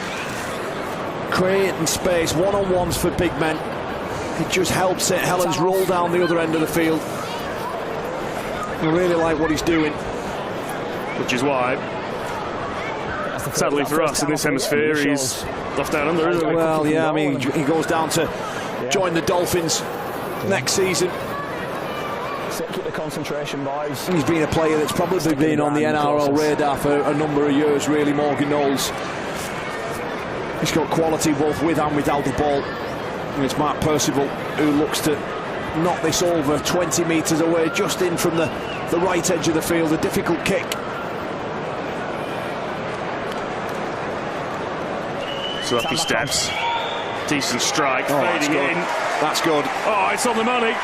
F: creating space, one-on-ones for big men. It just helps St Helens roll down the other end of the field. I really like what he's doing.
B: Which is why, sadly for us in this hemisphere, he's left down under, isn't he?
F: Well, yeah, I mean, he goes down to join the Dolphins next season.
G: Keep the concentration, boys.
F: He's been a player that's probably been on the NRL radar for a number of years, really, Morgan Knowles. He's got quality both with and without the ball. And it's Mark Percival who looks to knock this over 20 metres away, just in from the right edge of the field. A difficult kick.
B: So up he steps. Decent strike, fading in.
F: That's good.
B: Oh, it's on the money.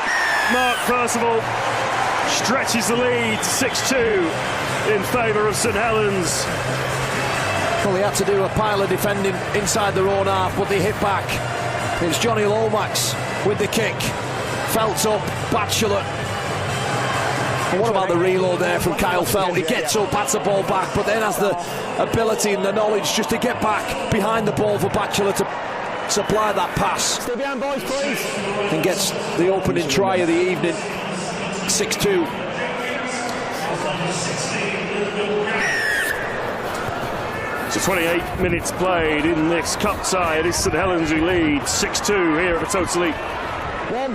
B: Mark Percival stretches the lead to 6-2 in favour of St Helens.
F: Well, they had to do a pile of defending inside their own half, but they hit back. It's Johnny Lomax with the kick. Felt up, Batchelor. And what about the reload there from Kyle Felt? He gets up, pats the ball back, but then has the ability and the knowledge just to get back behind the ball for Batchelor to supply that pass.
G: Stay behind, boys, please.
F: And gets the opening try of the evening. 6-2.
B: So 28 minutes played in this cup tie. It is St Helens who lead 6-2 here at the Totally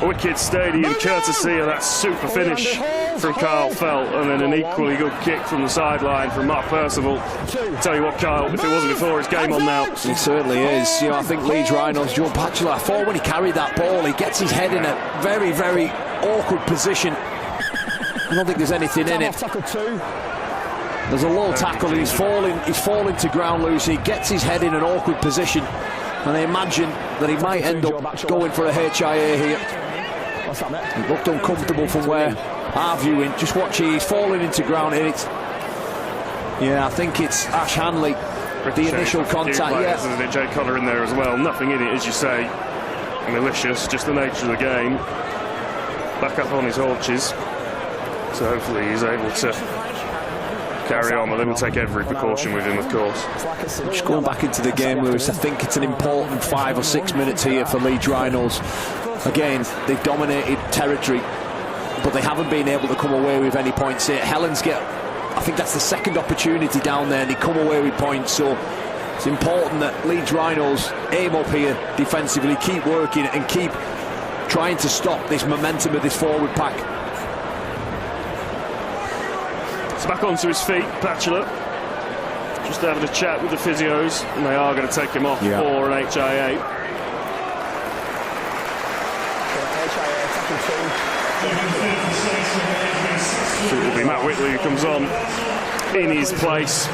B: Wicked Stadium, courtesy of that super finish from Kyle Felt, and then an equally good kick from the sideline from Mark Percival. Tell you what, Kyle, if it wasn't before, it's game on now.
F: It certainly is. You know, I think Leeds Rhinos, Joe Batchelor, I thought when he carried that ball, he gets his head in a very, very awkward position. I don't think there's anything in it. There's a low tackle and he's falling to ground loose. He gets his head in an awkward position, and I imagine that he might end up going for a HIA here. He looked uncomfortable from where our viewing. Just watching, he's falling into ground, and it's, yeah, I think it's Ash Hanley, the initial contact.
B: Yeah, there's a Jay Connor in there as well. Nothing in it, as you say. Malicious, just the nature of the game. Back up on his haunches, so hopefully he's able to carry on, but then we'll take every precaution with him, of course.
F: Just going back into the game, Lewis, I think it's an important 5 or 6 minutes here for Leeds Rhinos. Again, they've dominated territory, but they haven't been able to come away with any points here. Helens get, I think that's the second opportunity down there, and they come away with points, so it's important that Leeds Rhinos aim up here defensively, keep working and keep trying to stop this momentum of this forward pack.
B: So back onto his feet, Batchelor. Just having a chat with the physios, and they are going to take him off for an HIA. So it will be Matt Whitley who comes on in his place.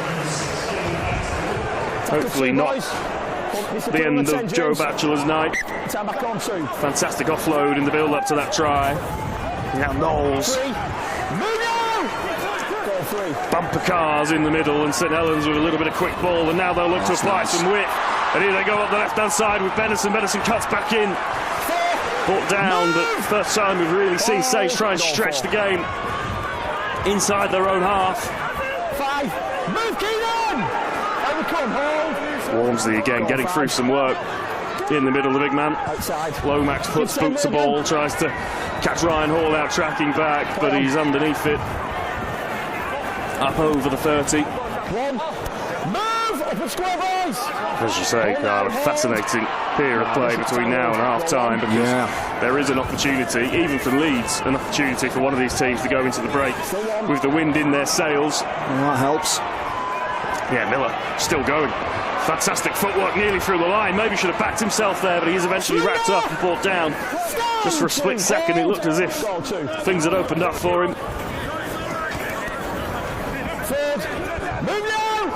B: Hopefully not the end of Joe Batchelor's night. Fantastic offload in the build-up to that try. Now Knowles. Bumper cars in the middle, and St Helens with a little bit of quick ball, and now they'll look to apply some width. And here they go up the left-hand side with Benison. Benison cuts back in. Brought down, but first time we've really seen Sage try and stretch the game inside their own half.
G: 5, move Keenan! Overcome, hold.
B: Walmsley again getting through some work in the middle, the big man.
G: Outside.
B: Lomax puts boots the ball, tries to catch Ryan Hall out tracking back, but he's underneath it. Up over the 30.
G: One. Move! Up and square boys!
B: As you say, Carl, a fascinating period of play between now and half-time, because there is an opportunity, even for Leeds, an opportunity for one of these teams to go into the break with the wind in their sails.
F: Well, that helps.
B: Yeah, Miller still going. Fantastic footwork nearly through the line. Maybe should have backed himself there, but he's eventually wrapped up and brought down. Just for a split second, it looked as if things had opened up for him.
G: Third. Move now!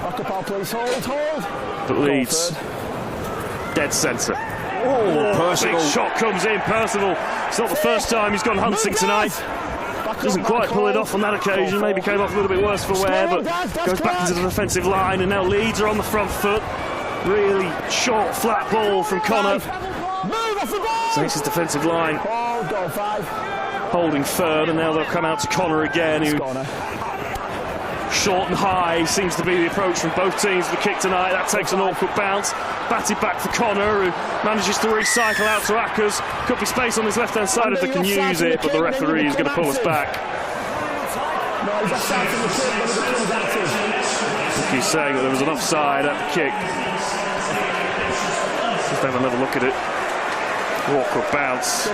G: Occupy, please. Hold.
B: But Leeds, dead centre. Oh,
F: Percival.
B: big shot comes in. Percival. It's not the first time he's gone hunting tonight. Doesn't quite pull it off on that occasion. Maybe came off a little bit worse for wear, but goes back into the defensive line, and now Leeds are on the front foot. Really short, flat ball from Connor. So it's his defensive line holding firm, and now they'll come out to Connor again, who short and high seems to be the approach from both teams for the kick tonight. That takes an awkward bounce. Batted back for Connor, who manages to recycle out to Ackers. Could be space on his left-hand side if they can use it, but the referee is going to pull us back. I think he's saying that there was an offside at the kick. Just have another look at it. Awkward bounce.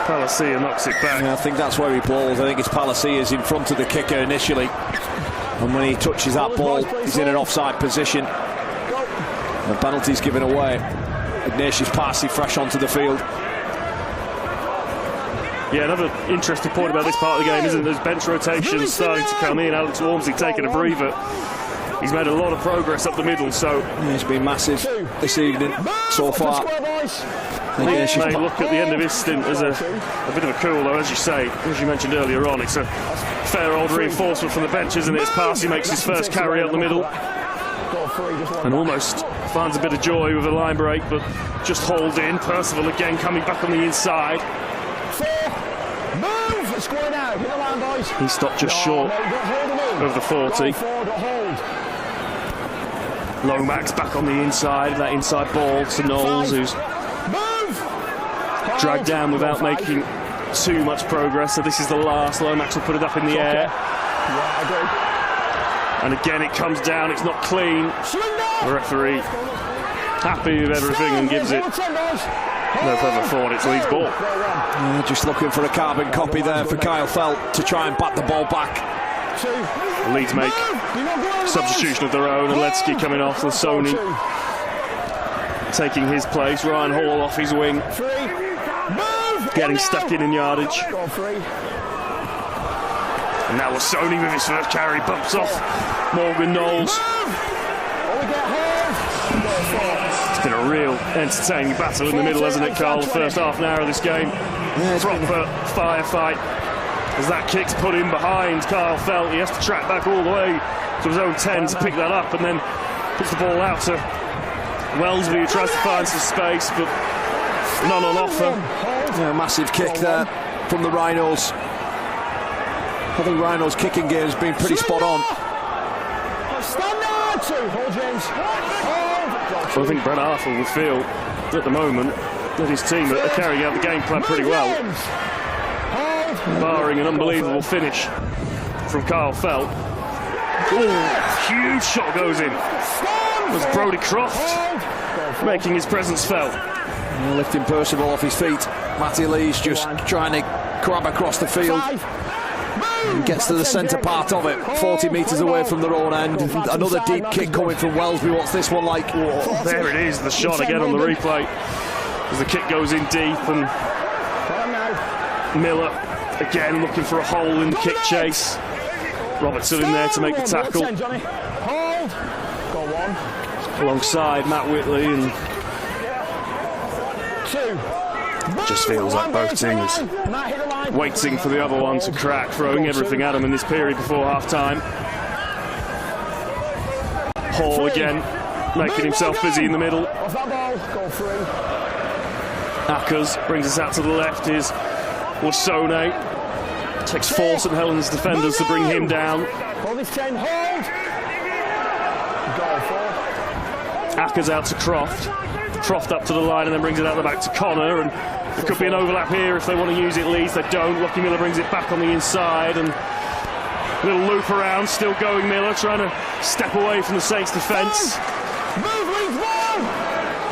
B: Palacia knocks it back.
F: Yeah, I think that's where he balls. I think it's Palacia's in front of the kicker initially. And when he touches that ball, he's in an offside position. The penalty's given away. Ignatius Parsi fresh onto the field.
B: Yeah, another interesting point about this part of the game isn't there's bench rotations starting to come in. Alex Walmsley taking a breather. He's made a lot of progress up the middle, so
F: it's been massive this evening so far.
B: He may look at the end of his stint as a bit of a cool, though, as you say, as you mentioned earlier on. It's a fair old reinforcement from the bench, isn't it? As Parsi makes his first carry up the middle and almost finds a bit of joy with a line break, but just hauled in. Percival again coming back on the inside. He stopped just short of the 40. Lomax back on the inside, that inside ball to Knowles, who's dragged down without making too much progress. So this is the last. Lomax will put it up in the air. And again it comes down, it's not clean. The referee happy with everything and gives it no further thought. It's Leeds' ball.
F: Just looking for a carbon copy there for Kyle Felt to try and bat the ball back.
B: Leeds make substitution of their own, and Ledsky coming off with Sony taking his place. Ryan Hall off his wing, getting stuck in yardage. And now was Sony with his first carry, bumps off Morgan Knowles. It's been a real entertaining battle in the middle, hasn't it, Carl? The first half an hour of this game. Proper firefight. As that kick's put in behind Kyle Felt, he has to track back all the way to his own 10 to pick that up, and then puts the ball out to Wellesby, who tries to find some space, but none on offer.
F: Yeah, massive kick there from the Rhinos. I think Rhinos' kicking game has been pretty spot on.
B: Well, I think Brett Arthur will feel at the moment that his team are carrying out the game plan pretty well, barring an unbelievable finish from Kyle Felt. Ooh, huge shot goes in. It was Brodie Croft making his presence felt.
F: Lifting Percival off his feet. Matty Lee's just trying to grab across the field. He gets to the centre part of it, 40 metres away from their own end. Another deep kick coming from Wellesby. What's this one like?
B: Whoa, there it is, the shot again on the replay. As the kick goes in deep, and Miller again looking for a hole in the kick chase. Robertson in there to make the tackle.
G: Hold. Go on.
B: Alongside Matt Whitley, and
G: 2.
B: just feels like both teams waiting for the other one to crack, throwing everything at them in this period before half-time. Hall again, making himself busy in the middle.
G: Off that ball. Go through.
B: Ackers brings us out to the left. Is Wasone. Takes 4 St Helens defenders to bring him down.
G: Hold this 10. Hold. Go 4.
B: Ackers out to Croft. Croft up to the line and then brings it out the back to Connor. And there could be an overlap here if they want to use it. Leeds, they don't. Lockie Miller brings it back on the inside, and little loop around. Still going Miller, trying to step away from the Saints defence.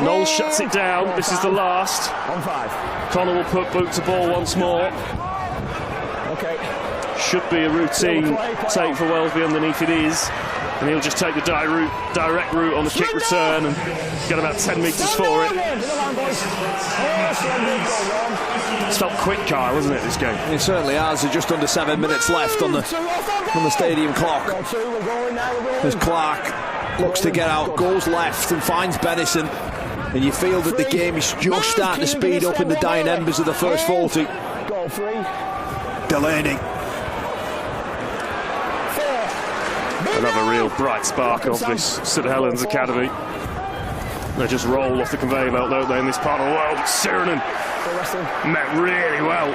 B: Knowles shuts it down. This is the last.
G: On 5.
B: Connor will put boot to ball once more.
G: Okay.
B: Should be a routine take for Wellesby underneath. It is. And he'll just take the direct route on the kick return and get about 10 metres for it. It's felt quick, Kyle, hasn't it, this game?
F: It certainly has. There's just under 7 minutes left on the stadium clock. As Clark looks to get out, goes left and finds Bennison. And you feel that the game is just starting to speed up in the dying embers of the first 40.
G: Goal 3.
F: Delaney.
B: Another real bright spark of this St Helens Academy. They just roll off the conveyor belt, don't they, in this part of the world. Sirenen met really well.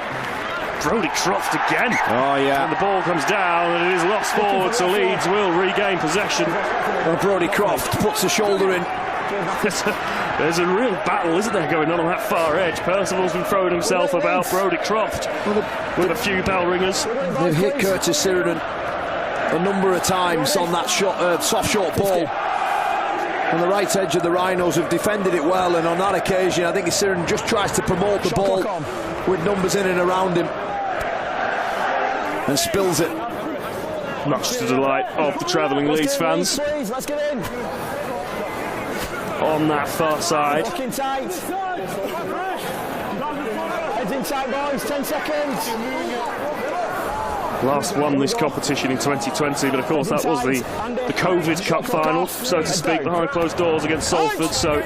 B: Brody Croft again.
F: Oh, yeah.
B: And the ball comes down and it is lost forward, so Leeds will regain possession.
F: Well, Brody Croft puts the shoulder in.
B: There's a real battle, isn't there, going on that far edge. Percival's been throwing himself about Brody Croft with a few bell ringers.
F: They've hit Curtis Sirenen a number of times on that soft short ball. On the right edge of the Rhinos have defended it well, and on that occasion I think Sirenen just tries to promote the ball with numbers in and around him and spills it.
B: Much to the delight of the travelling Leeds fans.
G: Let's get in.
B: On that far side.
G: Looking tight. Heads in tight, boys. 10 seconds.
B: Last won this competition in 2020, but of course that was the COVID Cup final, so to speak, behind closed doors against Salford, so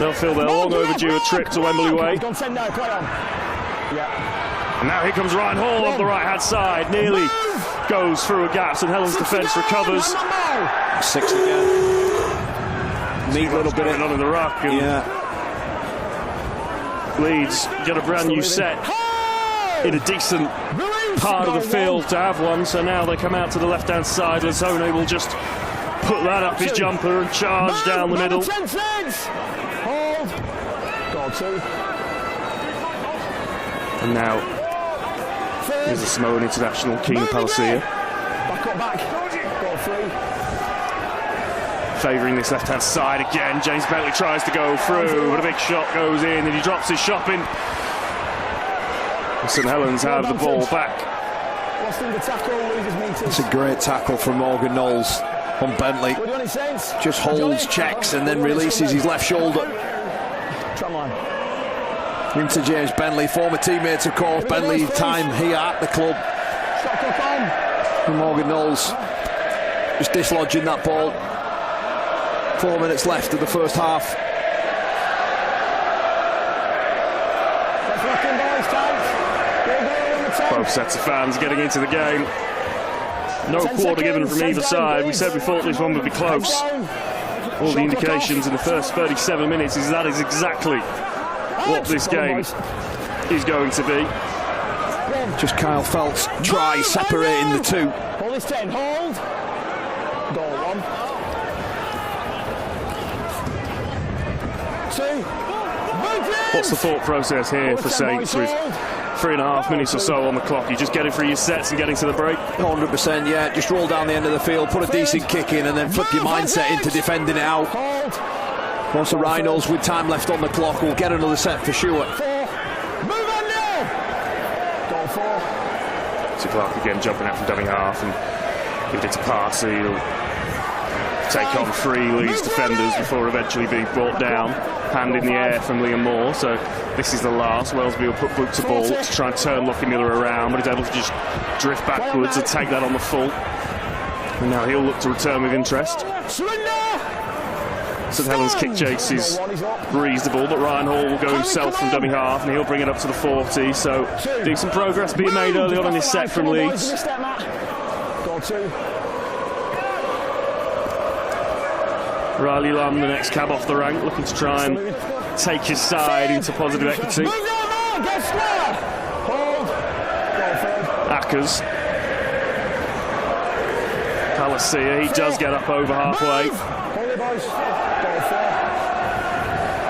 B: they'll feel their long overdue a trip to Wembley Way. And now here comes Ryan Hall on the right hand side, nearly goes through a gap, St Helens defence recovers.
F: 6 again. Neat little bit
B: on in the ruck, and Leeds get a brand new set in a decent part of the field to have one, so now they come out to the left hand side. Lazone will just put that up his jumper and charge down the middle.
G: Hold. Goal 2.
B: And now here's the Samoan international Keenan Palacia.
G: Back up, back. Goal 3.
B: Favouring this left hand side again. James Bentley tries to go through, but a big shot goes in and he drops his shopping. St Helens have the ball back.
F: It's a great tackle from Morgan Knowles on Bentley. Just holds, checks, and then releases his left shoulder into James Bentley, former teammate of course. Bentley time here at the club. And Morgan Knowles just dislodging that ball. 4 minutes left of the first half.
B: Both sets of fans getting into the game. No quarter given from either side. We said we thought this one would be close. All the indications in the first 37 minutes is that is exactly what this game is going to be.
F: Just Kyle Phelps try separating the two.
G: Hold this 10, hold. Goal 1. 2.
B: What's the thought process here for Saints with 3.5 minutes or so on the clock? You just getting through your sets and getting to the break?
F: 100%, yeah. Just roll down the end of the field, put a decent kick in, and then flip your mindset into defending it out. Once the Rhinos, with time left on the clock, will get another set for sure.
G: Move on now. Goal 4.
B: So Clark again jumping out from dummy half and give it to Parsi. He'll take on 3 Leeds defenders before eventually being brought down. Hand in the air from Liam Moore, so this is the last. Welsby will put boot to ball to try and turn Lockie Miller around, but he's able to just drift backwards and take that on the full. And now he'll look to return with interest. St Helens kick chase is reasonable, but Ryan Hall will go himself from dummy half and he'll bring it up to the 40, so decent progress being made early on in this set from Leeds. Riley Lamb, the next cab off the rank, looking to try and take his side into positive equity. Ackers. Palacia, he does get up over halfway.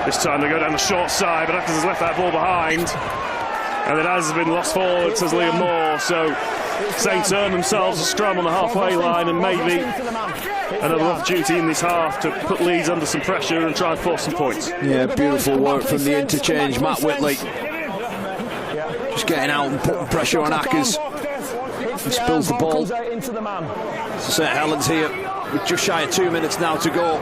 B: This time they go down the short side, but Ackers has left that ball behind. And it has been lost forward, says Liam Moore, so Saints earn themselves a scrum on the halfway line and maybe another opportunity in this half to put Leeds under some pressure and try and force some points.
F: Yeah, beautiful work from the interchange. Matt Whitley just getting out and putting pressure on Ackers. He spills the ball. So St Helens here with just shy of 2 minutes now to go.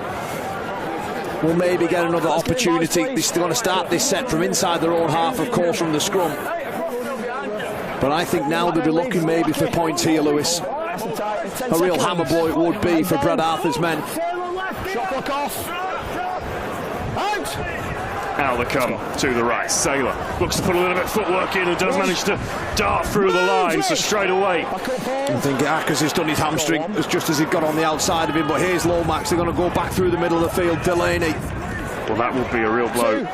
F: We'll maybe get another opportunity. They're still going to start this set from inside their own half, of course, from the scrum. But I think now they'll be looking maybe for points here, Lewis. A real hammer blow it would be for Brad Arthur's men.
B: Out they come to the right. Saylor looks to put a little bit of footwork in and does manage to dart through the line, so straight away.
F: I think Ackers has done his hamstring just as he got on the outside of him, but here's Lomax. They're going to go back through the middle of the field. Delaney.
B: Well, that would be a real blow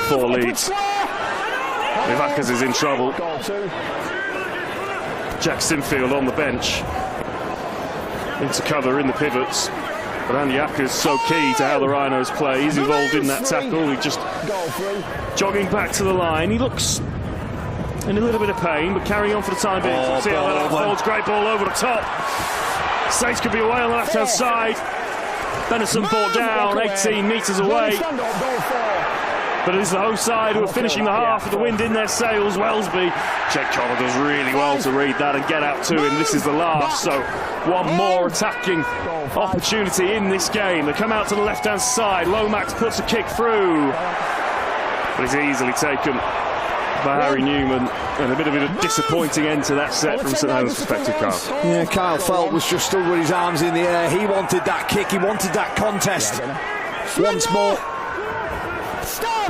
B: for Leeds if Ackers is in trouble. Jack Sinfield on the bench into cover in the pivots. But Andy Ackers so key to how the Rhinos play. He's involved in that tackle. He's just jogging back to the line. He looks in a little bit of pain, but carrying on for the time being. See how that unfolds. Great ball over the top. Saints could be away on the left-hand side. Benison brought down 18 metres away. But it is the host side who are finishing the half with the wind in their sails. Welsby. Jake Connor does really well to read that and get out to him. This is the last, so one more attacking opportunity in this game. They come out to the left-hand side. Lomax puts a kick through, but it's easily taken by Harry Newman, and a bit of a disappointing end to that set from St Helens' perspective, Carl.
F: Yeah, Kyle Felt was just stood with his arms in the air. He wanted that kick, he wanted that contest once more.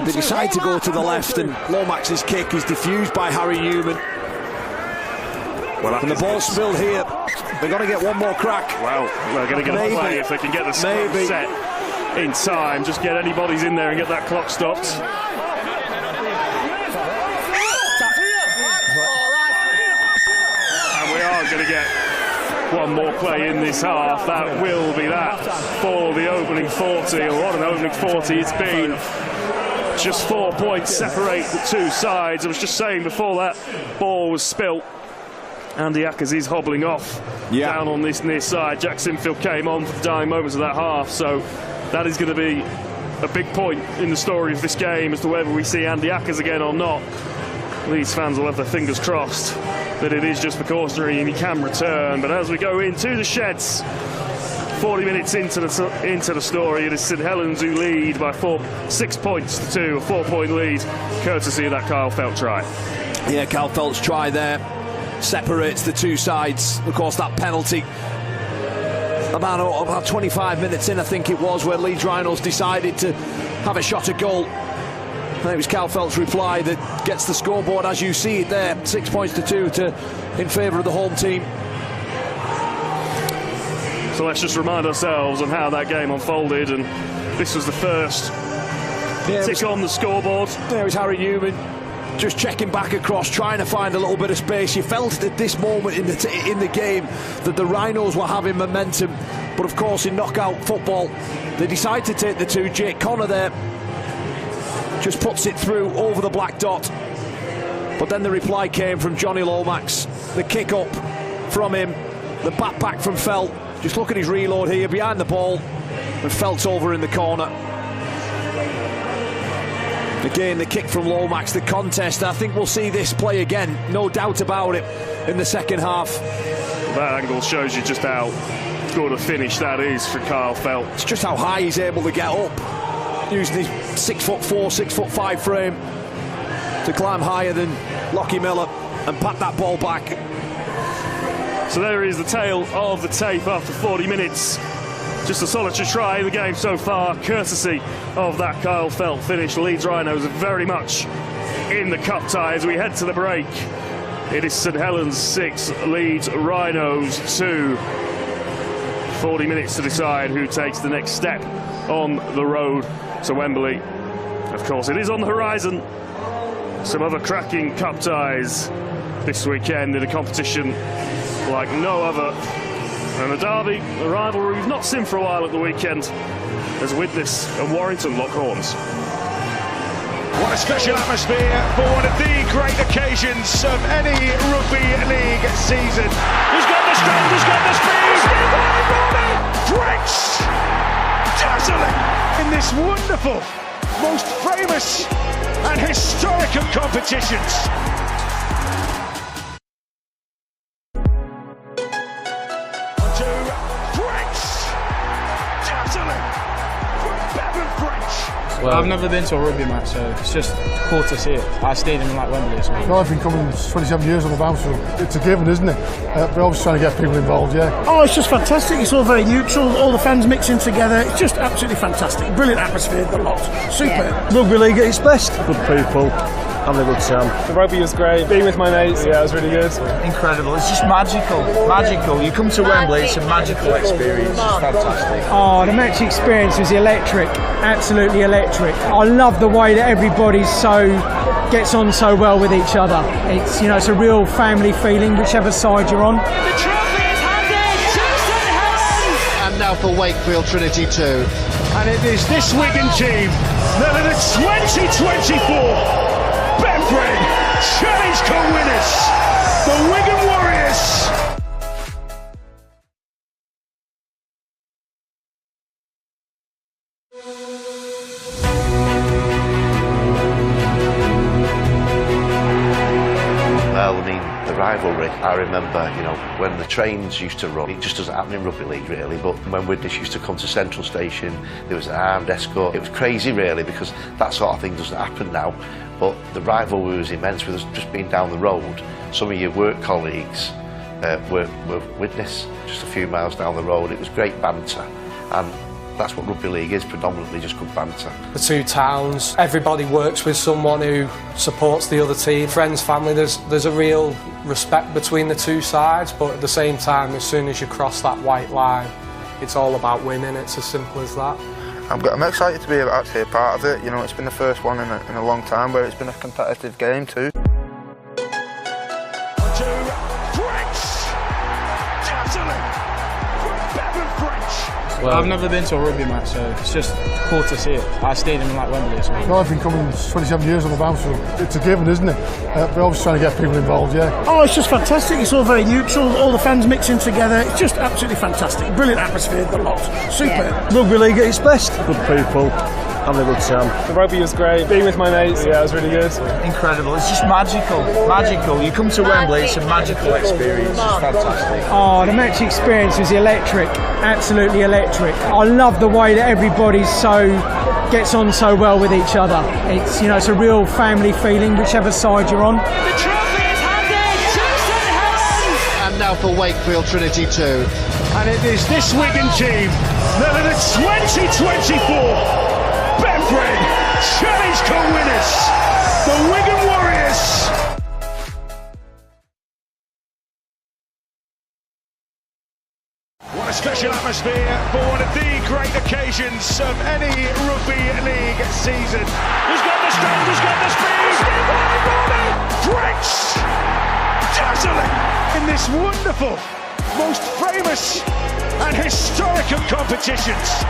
F: They decide to go to the left, and Lomax's kick is diffused by Harry Newman.
B: Well,
F: and the ball spilled here. They're going to get one more crack.
B: Well, they're going to get a play if they can get the set in time. Just get any bodies in there and get that clock stopped. And we are going to get one more play in this half. That will be that for the opening 40. Or what an opening 40 it's been. Just 4 points separate the two sides. I was just saying before that ball was spilt, Andy Ackers is hobbling off down on this near side. Jack Sinfield came on for the dying moments of that half, so that is going to be a big point in the story of this game as to whether we see Andy Ackers again or not. Leeds fans will have their fingers crossed that it is just precautionary and he can return. But as we go into the sheds, 40 minutes into the story, it is St Helens who lead by 6 points to 2, a 4-point lead, courtesy of that Kyle Felt try.
F: Yeah, Kyle Felt's try there separates the two sides. Of course, that penalty about 25 minutes in, I think it was, where Leeds Rhinos decided to have a shot at goal. I think it was Kyle Felt's reply that gets the scoreboard as you see it there, 6 points to 2 in favour of the home team.
B: So let's just remind ourselves on how that game unfolded, and this was the first tick on the scoreboard.
F: There was Harry Newman just checking back across, trying to find a little bit of space. You felt at this moment in the game that the Rhinos were having momentum, but of course in knockout football they decide to take the two. Jake Connor there just puts it through over the black dot, but then the reply came from Johnny Lomax, the kick up from him, the back from Felt. Just look at his reload here behind the ball, and Felt's over in the corner. Again, the kick from Lomax, the contest. I think we'll see this play again, no doubt about it, in the second half.
B: That angle shows you just how good a finish that is for Kyle Felt.
F: It's just how high he's able to get up, using his 6'4", 6'5" frame to climb higher than Lockie Miller and pat that ball back.
B: So there is the tale of the tape after 40 minutes. Just a solitary try in the game so far, courtesy of that Kyle Felt finish. Leeds Rhinos are very much in the cup tie as we head to the break. It is St Helens 6, Leeds Rhinos 2. 40 minutes to decide who takes the next step on the road to Wembley. Of course, it is on the horizon. Some other cracking cup ties this weekend in a competition like no other. And the derby, a rivalry we've not seen for a while at the weekend, as Widnes and Warrington lock horns.
A: What a special atmosphere for one of the great occasions of any rugby league season. He's got the strength, he's got the speed. French, dazzling in this wonderful, most famous and historic of competitions.
H: Well, I've never been to a rugby match, so it's just cool to see it. I stayed in like Wembley. So.
I: Well, I've been coming 27 years on the bounce, so it's a given, isn't it? We're always trying to get people involved, yeah.
G: Oh, it's just fantastic. It's all very neutral. All the fans mixing together. It's just absolutely fantastic. Brilliant atmosphere, the lot. Super.
I: Yeah. Rugby league at its best. Good people. Having a good time.
H: The rugby was great. Being with my mates, yeah, it was really good.
J: Incredible. It's just magical. Magical. You come to Wembley, it's a magical experience. It's fantastic.
K: Oh, the match experience was electric. Absolutely electric. I love the way that everybody gets on so well with each other. It's, it's a real family feeling, whichever side you're on.
A: The trophy is handed to St Helens!
J: And now for Wakefield Trinity 2.
A: And it is this Wigan team that are the 2024 Betfred Challenge Cup winners, the Wigan Warriors.
L: Well, I mean, the rivalry, I remember, when the trains used to run, it just doesn't happen in rugby league really, but when Widnes used to come to Central Station, there was an armed escort. It was crazy really, because that sort of thing doesn't happen now, but the rivalry was immense with us just being down the road. Some of your work colleagues were Widnes, just a few miles down the road. It was great banter, and that's what rugby league is, predominantly just good banter.
H: The two towns, everybody works with someone who supports the other team. Friends, family, there's a real respect between the two sides, but at the same time, as soon as you cross that white line, it's all about winning. It's as simple as that.
M: I'm excited to be actually a part of it. It's been the first one in a long time where it's been a competitive game too.
H: Well, I've never been to a rugby match, so it's just cool to see it. I stayed in like Wembley. So.
I: Well, I've been coming 27 years on the bounce, so it's a given, isn't it? We're always trying to get people involved, yeah.
G: Oh, it's just fantastic. It's all very neutral. All the fans mixing together. It's just absolutely fantastic. Brilliant atmosphere, the lot. Super.
J: Yeah.
I: Rugby league at its best. Good people. Having a good time.
H: The rugby was great. Being with my mates, yeah, it was really good.
J: Incredible. It's just magical. Magical. You come to Wembley, it's a magical experience. It's fantastic.
K: Oh, the match experience was electric. Absolutely electric. I love the way that everybody gets on so well with each other. It's, it's a real family feeling, whichever side you're on.
A: The trophy is handed to St Helens!
J: And now for Wakefield Trinity 2.
A: And it is this Wigan team that are the 2024 Betfred Challenge Cup winners, the Wigan Warriors. What a special atmosphere for one of the great occasions of any rugby league season. He's got the strength, he's got the speed. French, dazzling in this wonderful, most famous and historic of competitions.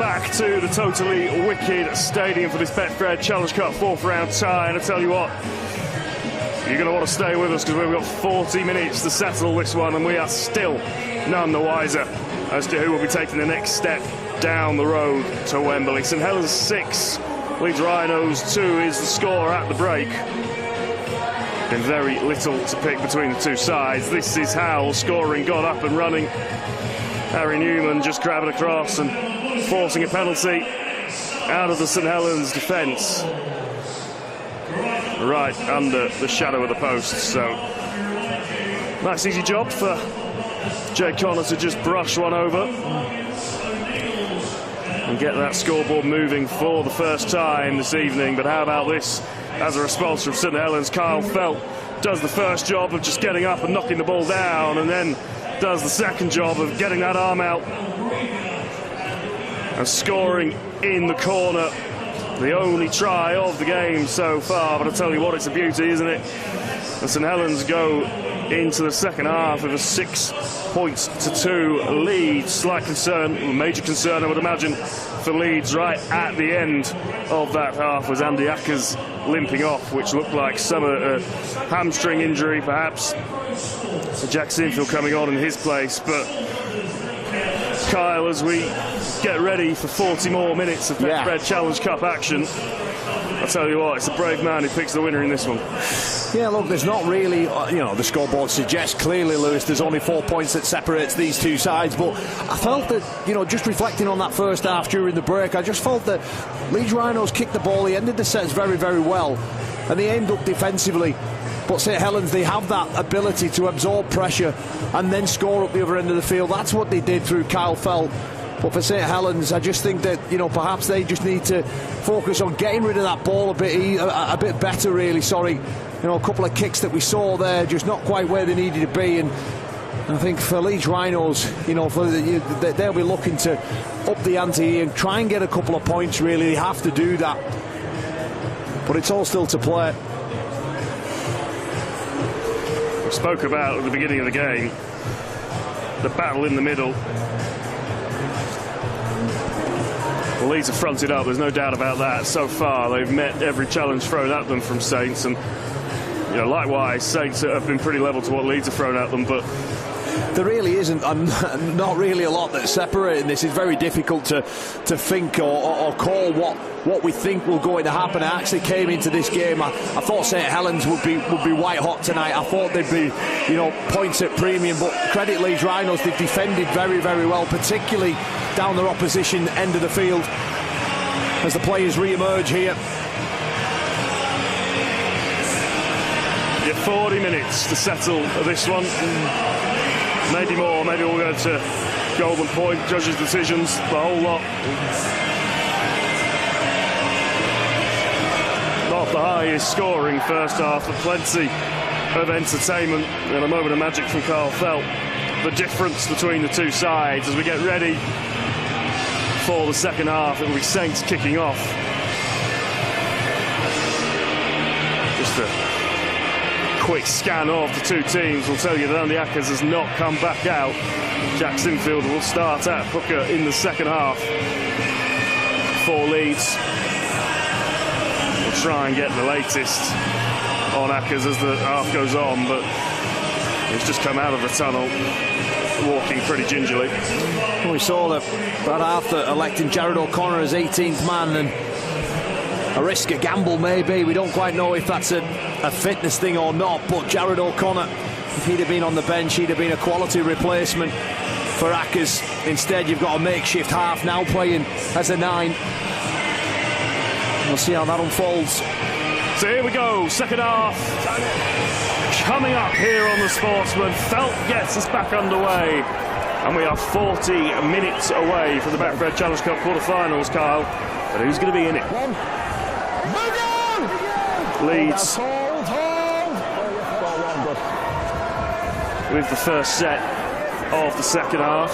B: back to the Totally Wicked Stadium for this Betfred Challenge Cup 4th round tie, and I tell you what, you're going to want to stay with us because we've got 40 minutes to settle this one, and we are still none the wiser as to who will be taking the next step down the road to Wembley. St Helens 6, Leeds Rhinos 2 is the score at the break. Been very little to pick between the two sides. This is how scoring got up and running. Harry Newman just grabbing across and forcing a penalty out of the St Helens defence, right under the shadow of the post. So nice easy job for Jay Connor to just brush one over and get that scoreboard moving for the first time this evening. But how about this? As a response from St Helens, Kyle Felt does the first job of just getting up and knocking the ball down, and then does the second job of getting that arm out and scoring in the corner. The only try of the game so far, but I tell you what, it's a beauty, isn't it? And St Helens go into the second half with a 6-2 lead. Slight concern, major concern I would imagine, for Leeds right at the end of that half was Andy Ackers limping off, which looked like some hamstring injury perhaps. Jack Sinfield coming on in his place. But Kyle, as we get ready for 40 more minutes of Betfred Challenge Cup action, I tell you what, it's a brave man who picks the winner in this one.
F: Yeah, look, there's not really, the scoreboard suggests clearly, Lewis, there's only 4 points that separates these two sides, but I felt that, just reflecting on that first half during the break, I just felt that Leeds Rhinos kicked the ball, they ended the sets very, very well, and they aimed up defensively. But St Helens, they have that ability to absorb pressure and then score up the other end of the field. That's what they did through Kyle Felt. But for St Helens, I just think that, perhaps they just need to focus on getting rid of that ball a bit better, really. Sorry. A couple of kicks that we saw there, just not quite where they needed to be. And I think for Leeds Rhinos, they'll be looking to up the ante and try and get a couple of points, really. They have to do that. But it's all still to play.
B: We spoke about at the beginning of the game, the battle in the middle. The Leeds have fronted up, there's no doubt about that. So far, they've met every challenge thrown at them from Saints, and likewise, Saints have been pretty level to what Leeds have thrown at them. But
F: there really isn't, not really a lot that's separating this. It's very difficult to think or call what we think will going to happen. I actually came into this game, I thought St Helens would be white hot tonight. I thought they'd be, points at premium, but credit Leeds Rhinos, they've defended very, very well, particularly down their opposition end of the field as the players re-emerge here.
B: 40 minutes to settle this one. Maybe more, maybe we'll go to golden point, judges' decisions, the whole lot. Not the highest scoring first half, but plenty of entertainment and a moment of magic from Kyle Felt. The difference between the two sides as we get ready for the second half, it will be Saints kicking off. Just a quick scan of the two teams will tell you that Andy Ackers has not come back out. Jack Sinfield will start at hooker in the second half for Leeds. We'll try and get the latest on Ackers as the half goes on, but he's just come out of the tunnel walking pretty gingerly.
F: We saw that after electing Jared O'Connor as 18th man, and a risk, a gamble maybe. We don't quite know if that's a fitness thing or not, but Jared O'Connor, if he'd have been on the bench, he'd have been a quality replacement for Ackers. Instead, you've got a makeshift half now playing as a 9. We'll see how that unfolds.
B: So here we go, second half coming up here on the Sportsman. Felt gets us back underway, and we are 40 minutes away from the Betfred Challenge Cup quarter-finals, Kyle. But who's going to be in it? Leeds with the first set of the second half.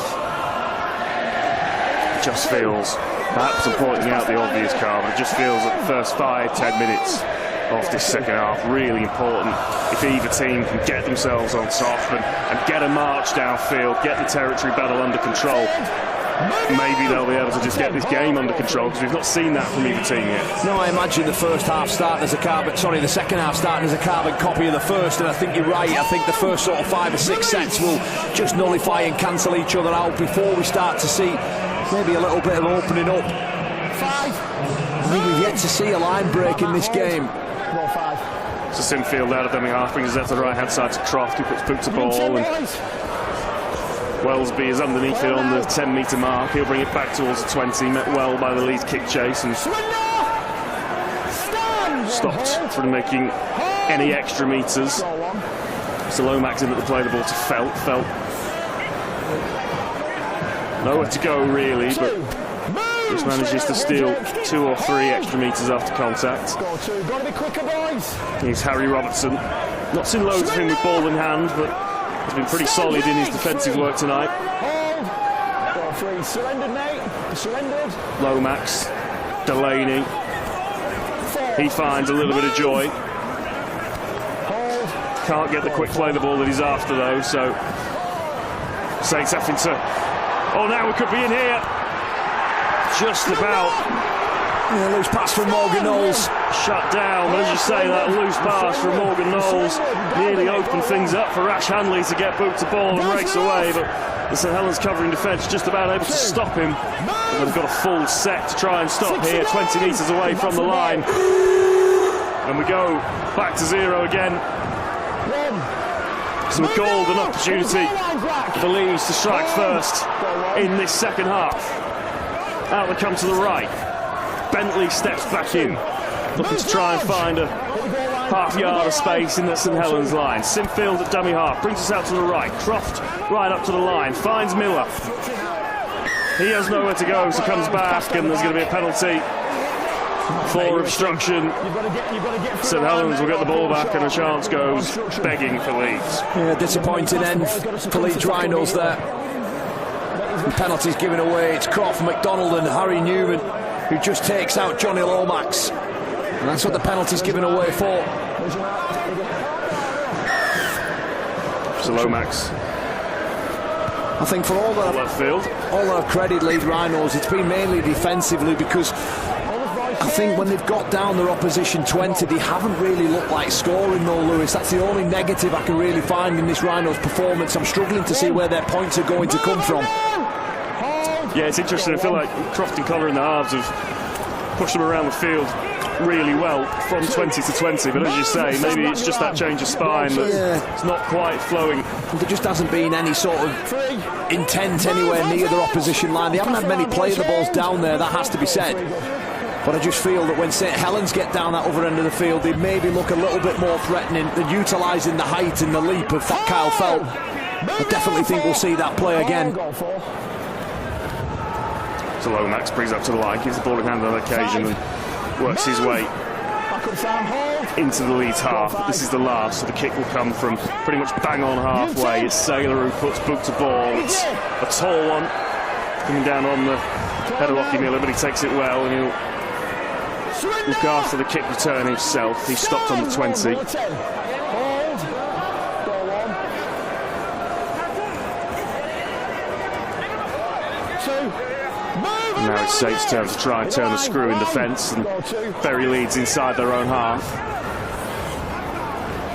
B: It just feels, perhaps I'm pointing out the obvious, Carl, but it just feels that the first 5-10 minutes of this second half. Really important if either team can get themselves on top and get a march downfield, get the territory battle under control. Maybe they'll be able to just get this game under control, because we've not seen that from either team yet.
F: No, I imagine the second half starting as a carbon copy of the first, and I think you're right. I think the first sort of 5 or 6 sets will just nullify and cancel each other out before we start to see maybe a little bit of opening up. I think we've yet to see a line break in this game.
B: So Sinfield out of dummy half, brings us out to the right hand side to Croft, who puts boot to ball, and Wellesby is underneath it on the 10-metre mark. He'll bring it back towards the 20, met well by the Leeds kick chase and stopped from making any extra metres. So Lomax in at the play, the ball to Felt. Nowhere to go really, but just manages to steal 2 or 3 extra metres after contact. He's Harry Robertson. Not seen loads of him with ball in hand, but he's been pretty solid in his defensive work tonight. Lomax, Delaney. He finds a little bit of joy. Can't get the quick play the ball that he's after though, so Saints having to... Oh, now we could be in here. Just about.
F: Yeah, loose pass from Morgan Knowles.
B: Shut down, but as you say, that loose pass from Morgan Knowles nearly opened things up for Rash Hanley to get boot to ball and race away, but the St Helens covering defence just about able to stop him. But they've got a full set to try and stop here, 20 metres away from the line. And we go back to 0 again. Some golden opportunity for Leeds to strike first in this second half. Out they come to the right. Bentley steps back in, looking to try and find a half-yard of space in the St Helens line. Sinfield at dummy half, brings us out to the right. Croft right up to the line, finds Miller. He has nowhere to go, so comes back, and there's going to be a penalty for obstruction. St Helens will get the ball back, and a chance goes begging for Leeds.
F: Yeah, disappointing end for Leeds Rhinos there. The penalty's given away. It's Croft, McDonald and Harry Newman who just takes out Johnny Lomax, and that's what the penalty's given away for.
B: So Lomax,
F: I think for all their credit, Leeds Rhinos, it's been mainly defensively, because I think when they've got down their opposition 20, they haven't really looked like scoring though, Lewis. That's the only negative I can really find in this Rhinos performance. I'm struggling to see where their points are going to come from.
B: Yeah, it's interesting. I feel like Croft and Connor in the halves have pushed them around the field really well from 20 to 20, but as you say, maybe it's just that change of spine that's not quite flowing.
F: There just hasn't been any sort of intent anywhere near their opposition line. They haven't had many play the balls down there, that has to be said. But I just feel that when St Helens get down that other end of the field, they maybe look a little bit more threatening. They're utilising the height and the leap of Kyle Felt. I definitely think we'll see that play again.
B: So Lomax brings up to the line, gives the ball in hand on occasion and works his way into the Leeds half. But this is the last, so the kick will come from pretty much bang on halfway. It's Saylor who puts boot to ball. It's a tall one coming down on the head of Lockie Miller, but he takes it well, and he'll look after the kick return himself. He's stopped on the 20. Now it's Saints' turn to try and turn the screw in defence and bury Leeds inside their own half.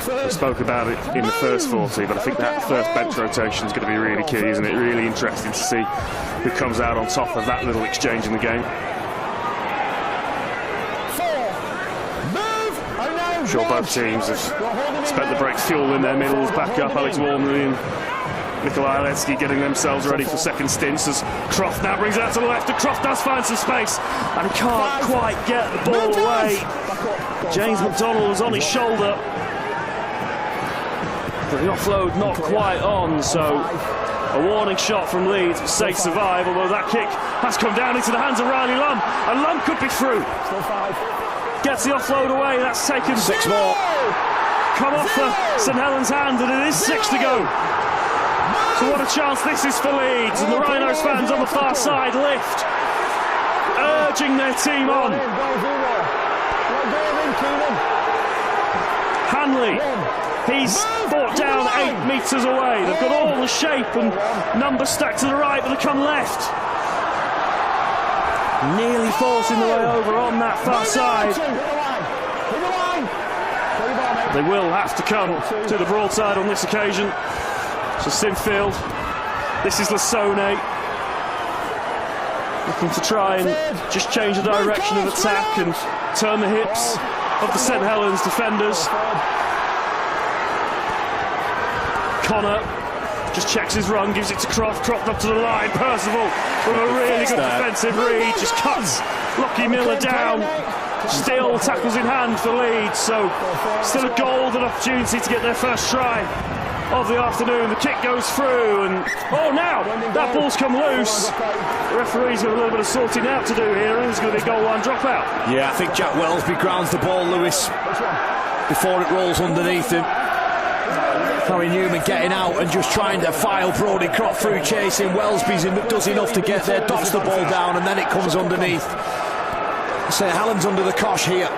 B: We spoke about it in the first 40, but I think that first bench rotation is going to be really key, isn't it? Really interesting to see who comes out on top of that little exchange in the game. I'm sure both teams have spent the break fueling their middles back up. Alex Warmley and Nikolai Aletsky getting themselves ready for second stints as Croft now brings it out to the left, and Croft does find some space and he can't quite get the ball away. James McDonald was on his shoulder, but the offload not quite on, so a warning shot from Leeds, but safe survive, although that kick has come down into the hands of Riley Lumb, and Lumb could be through. Gets the offload away, that's taken
F: 6 more.
B: Come off the St Helens hand, and it is 6 to go. So what a chance this is for Leeds, and the Rhinos fans on the far side lift, urging their team on. Stanley. He's fought down 8 metres away. They've got all the shape and numbers stacked to the right, but they come left. Nearly forcing the way over on that far side. They will have to come to the broadside on this occasion. So Sinfield, this is Lasone, looking to try and just change the direction of attack and turn the hips of the St Helens defenders. Connor just checks his run, gives it to Croft up to the line. Percival with a really good defensive read, just cuts Lockie Miller down. Still tackles in hand for Leeds, so still a golden opportunity to get their first try of the afternoon. The kick goes through, and now that ball's come loose. The referee's got a little bit of sorting out to do here, and there's going to be a goal line dropout.
F: Yeah, I think Jack Welsby grounds the ball, Lewis, before it rolls underneath him. Harry Newman getting out and just trying to file Brodie Croft through, chasing. Welsby's does enough to get there, ducks the ball down, and then it comes underneath. St Helens under the cosh here.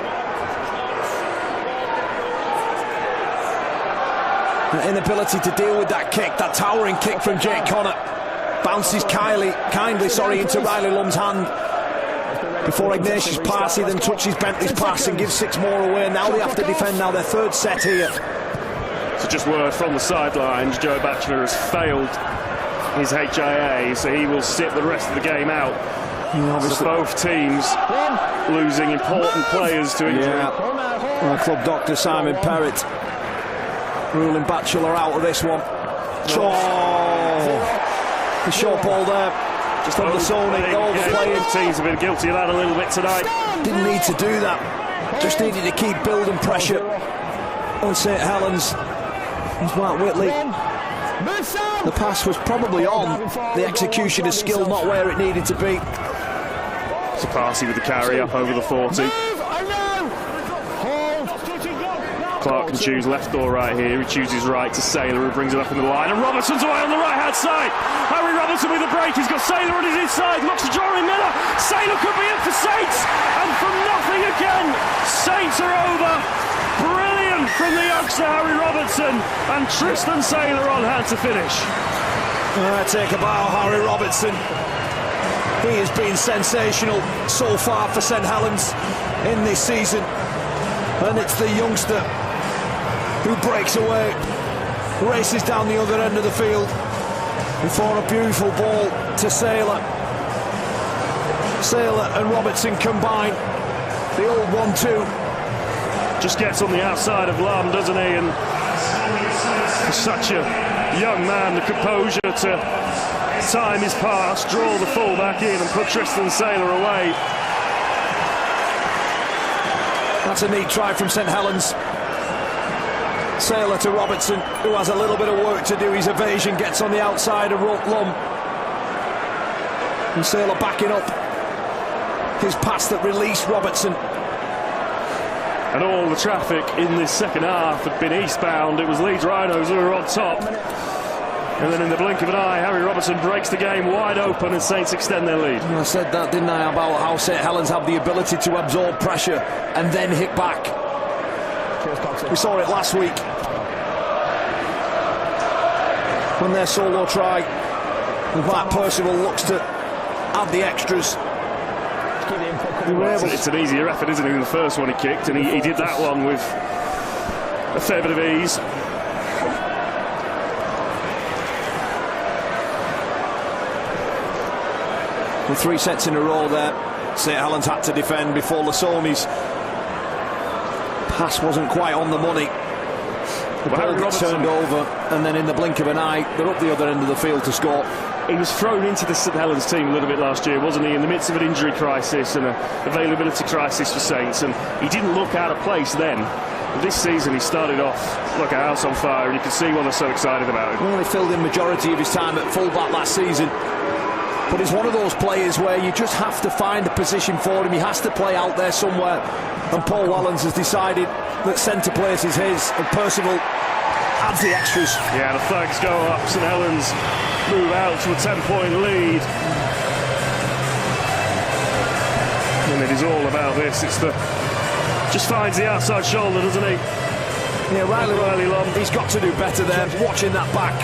F: An inability to deal with that kick, that towering kick from Jake Connor. Bounces kindly into Riley Lum's hand before Ignatius Parsi then touches Bentley's pass and gives 6 more away. Now they have to defend now their third set here.
B: So just word from the sidelines, Joe Batchelor has failed his HIA, so he will sit the rest of the game out. So both teams losing important players to injury.
F: Our club doctor Simon Perrott ruling Batchelor out of this one. The short ball there, just on the Sony, overplaying.
B: Teams have been guilty of that a little bit tonight.
F: Didn't need to do that, just needed to keep building pressure on St Helens. It's Mark Whitley. The pass was probably on, the execution of skill not where it needed to be.
B: So Parsi with the carry up over the 40. Clark can choose left or right here. He chooses right to Saylor, who brings it up in the line, and Robertson's away on the right hand side. Harry Robertson with the break. He's got Saylor on his inside, looks to Jory Miller. Saylor could be in for Saints, and from nothing again, Saints are over. Brilliant from the youngster Harry Robertson, and Tristan Saylor on hand to finish.
F: Take a bow, Harry Robertson. He has been sensational so far for St Helens in this season, and it's the youngster who breaks away, races down the other end of the field before a beautiful ball to Saylor. Saylor and Robertson combine, the old 1-2.
B: Just gets on the outside of Lum, doesn't he? And for such a young man, the composure to time his pass, draw the full back in and put Tristan Saylor away.
F: That's a neat try from St Helens. Saylor to Robertson, who has a little bit of work to do. His evasion gets on the outside of Lum. And Saylor backing up his pass that released Robertson.
B: And all the traffic in this second half had been eastbound. It was Leeds Rhinos who were on top. And then in the blink of an eye, Harry Robertson breaks the game wide open and Saints extend their lead.
F: I said that, didn't I, about how St Helens have the ability to absorb pressure and then hit back. We saw it last week when their solo try, and Mark Percival looks to add the extras.
B: It's an easier effort, isn't it, than the first one he kicked, and he did that one with a fair bit of ease.
F: With 3 sets in a row there, St Helens had to defend before Lasoni's pass wasn't quite on the money. The ball gets turned over, and then in the blink of an eye, they're up the other end of the field to score.
B: He was thrown into the St Helens team a little bit last year, wasn't he, in the midst of an injury crisis and an availability crisis for Saints, and he didn't look out of place then. This season he started off like a house on fire, and you can see why they're so excited about him.
F: Well, he filled in majority of his time at full-back last season, but he's one of those players where you just have to find a position for him. He has to play out there somewhere, and Paul Wellens has decided that centre place is his, and Percival adds the extras.
B: Yeah, the flags go up. St Helens move out to a 10-point lead, and it is all about this. It's the just finds the outside shoulder, doesn't he?
F: Yeah, Riley Lum, he's got to do better there, watching that back.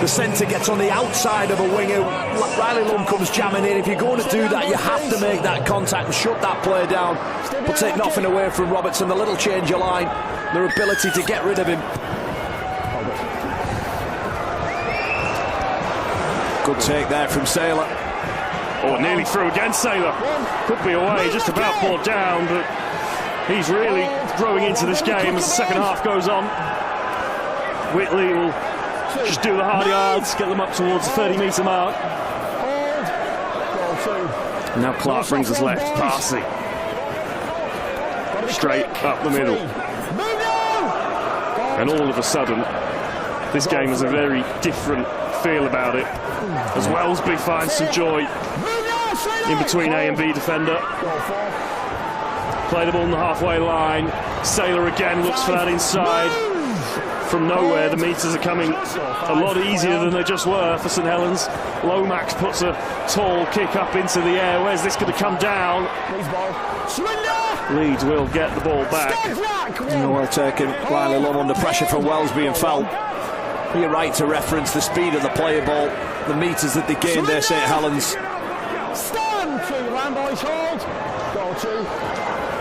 F: The centre gets on the outside of a winger. Riley Lum comes jamming in. If you're going to do that, you have to make that contact and shut that play down. But take nothing away from Robertson. The little change of line, their ability to get rid of him. Good take there from Saylor.
B: Oh, nearly through again, Saylor. Could be away, just about brought down, but he's really growing into this game as the second half goes on. Whitley will just do the hard yards, get them up towards the 30-metre mark. Now Clark brings us left, Parsi. Straight up the middle. And all of a sudden, this game has a very different feel about it. As Wellesby finds some joy in between A and B defender. Play the ball on the halfway line. Saylor again looks for that inside. From nowhere, the metres are coming a lot easier than they just were for St Helens. Lomax puts a tall kick up into the air. Where's this going to come down? Leeds will get the ball back.
F: Well taken. Riley Lum under pressure from Wellesby and foul. You're right to reference the speed of the play ball, the metres that they gained there, St Helens.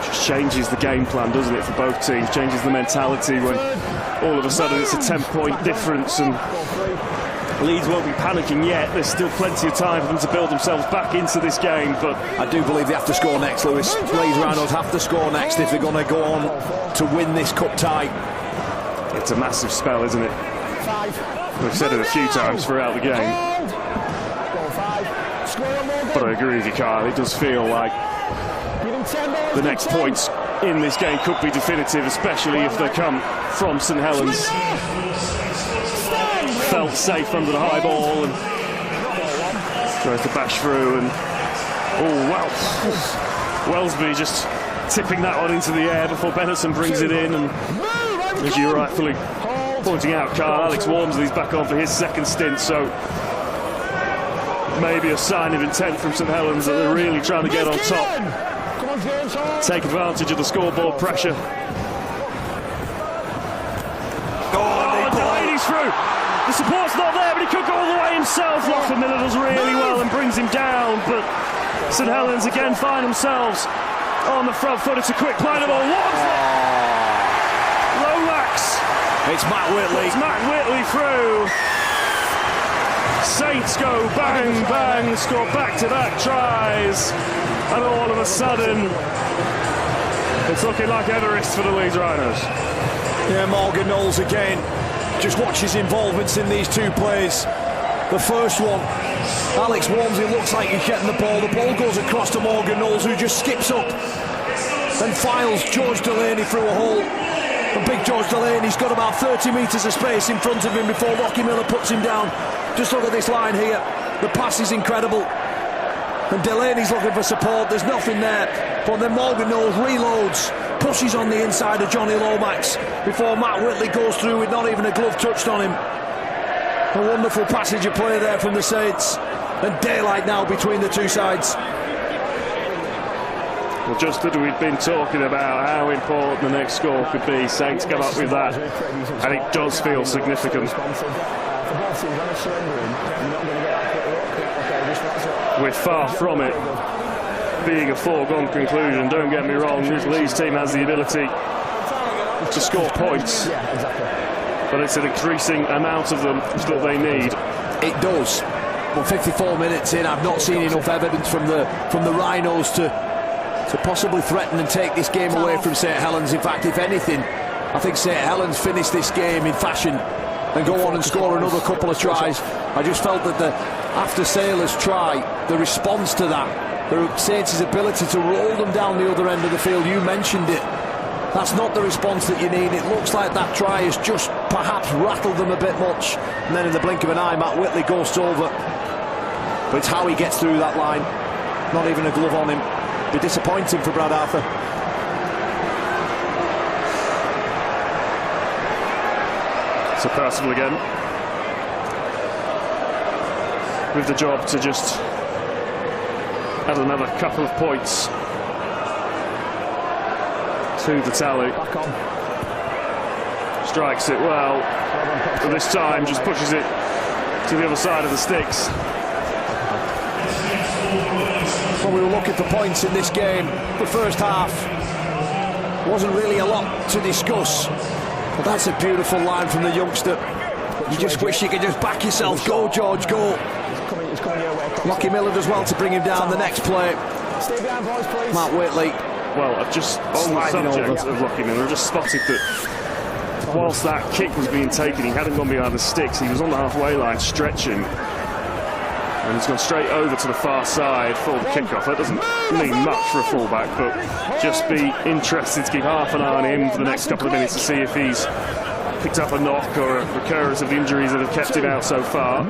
B: Just changes the game plan, doesn't it, for both teams? Changes the mentality when all of a sudden it's a 10-point difference and Leeds won't be panicking yet. There's still plenty of time for them to build themselves back into this game, but
F: I do believe they have to score next, Lewis. Leeds Rhinos have to score next if they're going to go on to win this cup tie.
B: It's a massive spell, isn't it? We've said it a few times throughout the game. But I agree with you, Kyle. It does feel like the next points in this game could be definitive, especially if they come from St Helens. Felt safe under the high ball and tries to bash through and Wellesby just tipping that one into the air before Benetton brings it in, and as you rightfully pointing out, Carl, Alex Walmsley's back on for his second stint, so maybe a sign of intent from St Helens that they're really trying to get on top, take advantage of the scoreboard pressure. Delaney's through. The support's not there, but he could go all the way himself. Lachlan Miller does really well and brings him down, but St Helens again find themselves on the front foot. It's a quick play to ball. Lomax.
F: It's Matt Whitley.
B: It's Matt Whitley through. Saints go bang, bang, score back-to-back tries, and all of a sudden, it's looking like Everest for the Leeds Rhinos.
F: Yeah, Morgan Knowles again. Just watch his involvements in these two plays. The first one, Alex Walmsley looks like he's getting the ball. The ball goes across to Morgan Knowles, who just skips up and files George Delaney through a hole. And big George Delaney's got about 30 metres of space in front of him before Rocky Miller puts him down. Just look at this line here. The pass is incredible. And Delaney's looking for support. There's nothing there. But then Morgan Knowles reloads, pushes on the inside of Johnny Lomax before Matt Whitley goes through with not even a glove touched on him. A wonderful passage of play there from the Saints. And daylight now between the two sides.
B: Well, just that we've been talking about how important the next score could be. Saints come up with that, and it does feel significant. We're far from it being a foregone conclusion. Don't get me wrong, this Leeds team has the ability to score points, but it's an increasing amount of them that they need.
F: It does. Well, 54 minutes in, I've not seen enough evidence from the Rhinos to possibly threaten and take this game away from St Helens. In fact, if anything, I think St Helens finish this game in fashion and go on and score another couple of tries. I just felt that after Saylor's try, the response to that, the Saints' ability to roll them down the other end of the field, you mentioned it, that's not the response that you need. It looks like that try has just perhaps rattled them a bit much, and then in the blink of an eye Matt Whitley goes over. But it's how he gets through that line. Not even a glove on him. Be disappointing for Brad Arthur.
B: So Percival again, with the job to just add another couple of points to the tally. strikes it well, but this time just pushes it to the other side of the sticks.
F: Well, we were looking for points in this game. The first half wasn't really a lot to discuss, but that's a beautiful line from the youngster. You just wish you could just back yourself. Go, George, go. Lockie Miller does well to bring him down the next play. Matt Whitley.
B: Well, I've just, on the subject of Lockie Miller, I've just spotted that whilst that kick was being taken, he hadn't gone behind the sticks. He was on the halfway line stretching, and he's gone straight over to the far side for the kickoff. That doesn't mean much for a fullback, but just be interested to keep half an eye on him for the next couple of minutes to see if he's picked up a knock or a recurrence of the injuries that have kept him out so far.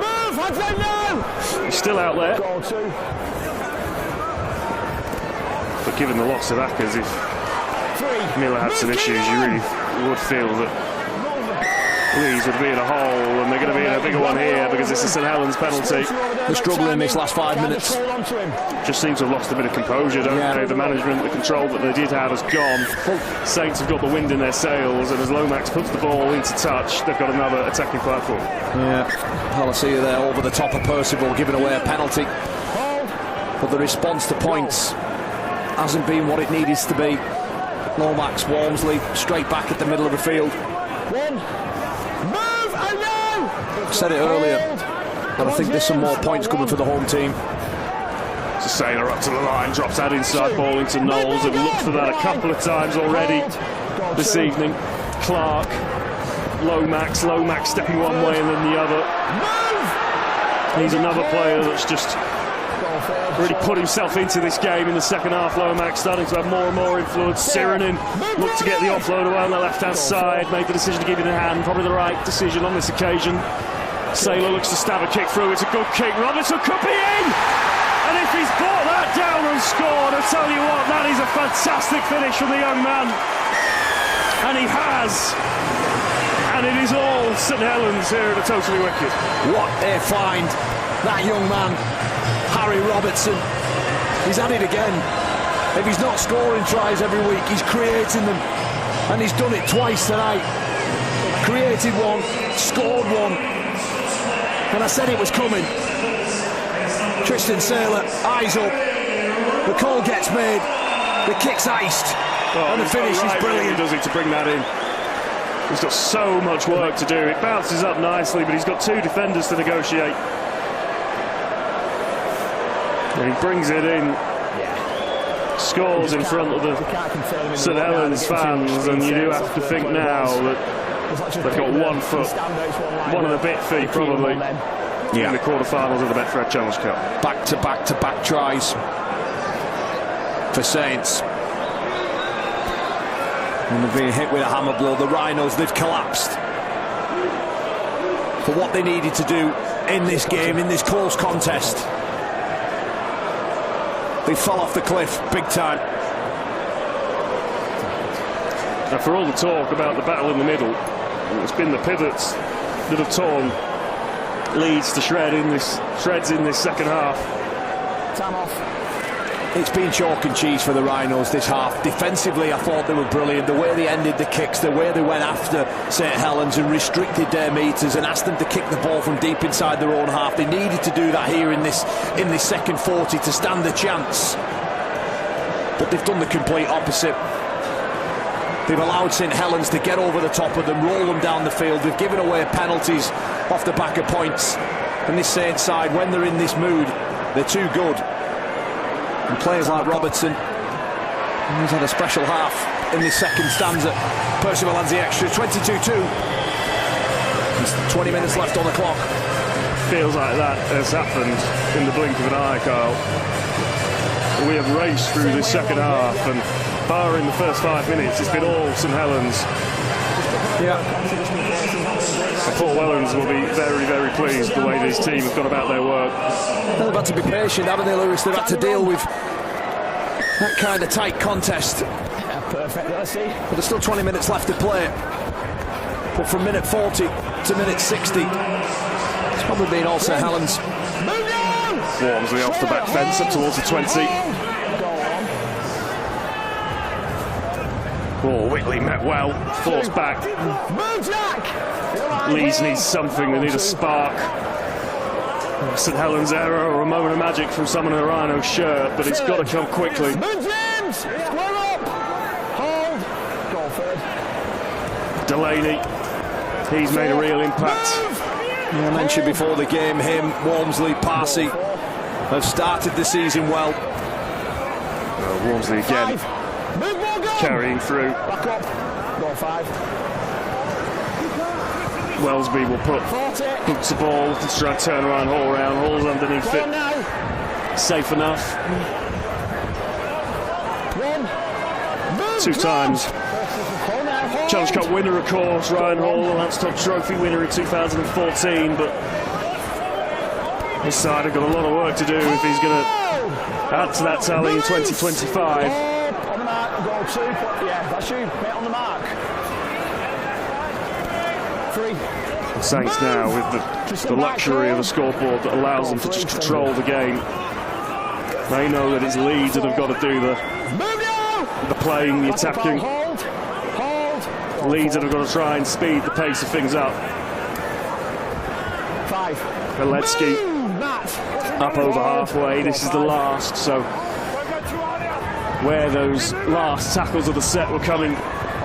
B: He's still out there. But given the loss of Ackers, if Miller had some issues, you really would feel that Leeds would be in a hole, and they're going to be in a bigger one here because it's a St Helens penalty.
F: They're struggling in this last 5 minutes.
B: Just seem to have lost a bit of composure, don't they? The management, the control that they did have has gone. Saints have got the wind in their sails, and as Lomax puts the ball into touch, they've got another attacking platform.
F: Yeah, Palacia there over the top of Percival, giving away a penalty. But the response to points hasn't been what it needed to be. Lomax, Walmsley, straight back at the middle of the field. I said it earlier, and I think there's some more points coming for the home team.
B: So Saylor up to the line, drops that inside ball into Knowles, and looked for that a couple of times already this evening. Clark, Lomax stepping one way and then the other. He's another player that's just really put himself into this game in the second half. Lomax starting to have more and more influence. Siranin looked to get the offload away on the left-hand side, made the decision to give it a hand, probably the right decision on this occasion. Saylor looks to stab a kick through, it's a good kick, Robertson could be in! And if he's brought that down and scored, I tell you what, that is a fantastic finish from the young man. And he has. And it is all St Helens here at the Totally Wicked.
F: What a find, that young man. Harry Robertson, he's at it again. If he's not scoring tries every week, he's creating them, and he's done it twice tonight. Created one, scored one, and I said it was coming. Tristan Saylor, eyes up, the call gets made, the kick's iced, and the finish is brilliant.
B: Does it to bring that in? He's got so much work to do. It bounces up nicely, but he's got two defenders to negotiate. And he brings it in, scores in front of the St Helens fans, and you do have to think now that they've got 1 foot, one and a bit feet probably, in the quarterfinals of the Betfred Challenge Cup.
F: Back-to-back tries for Saints. And they've been hit with a hammer blow. The Rhinos, they've collapsed for what they needed to do in this game, in this close contest. They fell off the cliff big time.
B: Now, for all the talk about the battle in the middle, it's been the pivots that have torn Leeds to shreds in this second half.
F: Time off. It's been chalk and cheese for the Rhinos this half. Defensively, I thought they were brilliant. The way they ended the kicks, the way they went after St Helens and restricted their meters and asked them to kick the ball from deep inside their own half. They needed to do that here in this second 40 to stand a chance. But they've done the complete opposite. They've allowed St Helens to get over the top of them, roll them down the field. They've given away penalties off the back of points. And this Saints side, when they're in this mood, they're too good. And players like Robertson, he's had a special half in this second stanza. Percival adds the extra, 22-2. There's 20 minutes left on the clock.
B: Feels like that has happened in the blink of an eye, Carl. We have raced through this second half, and bar in the first 5 minutes, it's been all St Helens.
F: Yeah.
B: And Paul Wellens will be very, very pleased with the way this team has gone about their work.
F: They've had to be patient, haven't they, Lewis? They've had to deal with that kind of tight contest.
J: Perfect, let's see.
F: But there's still 20 minutes left to play. But from minute 40 to minute 60, it's probably been all St Helens.
B: Walmsley off the back fence up towards the 20. Oh, Whitley met well, forced back. Leeds needs something, they need a spark. St Helens error or a moment of magic from someone in a Rhino shirt, but it's got to come quickly. Delaney, he's made a real impact.
F: I mentioned before the game, him, Walmsley, Parsi have started the season well.
B: Walmsley again, carrying through. Wellesby will hooks the ball to try and turn around, Hall around. Hall's underneath it. Safe enough. 2 times. Challenge Cup winner, of course, Ryan Hall, Lance Top Trophy winner in 2014, but his side have got a lot of work to do if he's going to add to that tally in 2025.
J: On the mark, goal 2, yeah, that's you, get on the mark. 3.
B: Saints now with the luxury of a scoreboard that allows them to just control the game. They know that it's Leeds that have got to do the playing, the attacking. Leeds that have got to try and speed the pace of things up.
J: 5.
B: Beletsky up over halfway. This is the last, so where those last tackles of the set were coming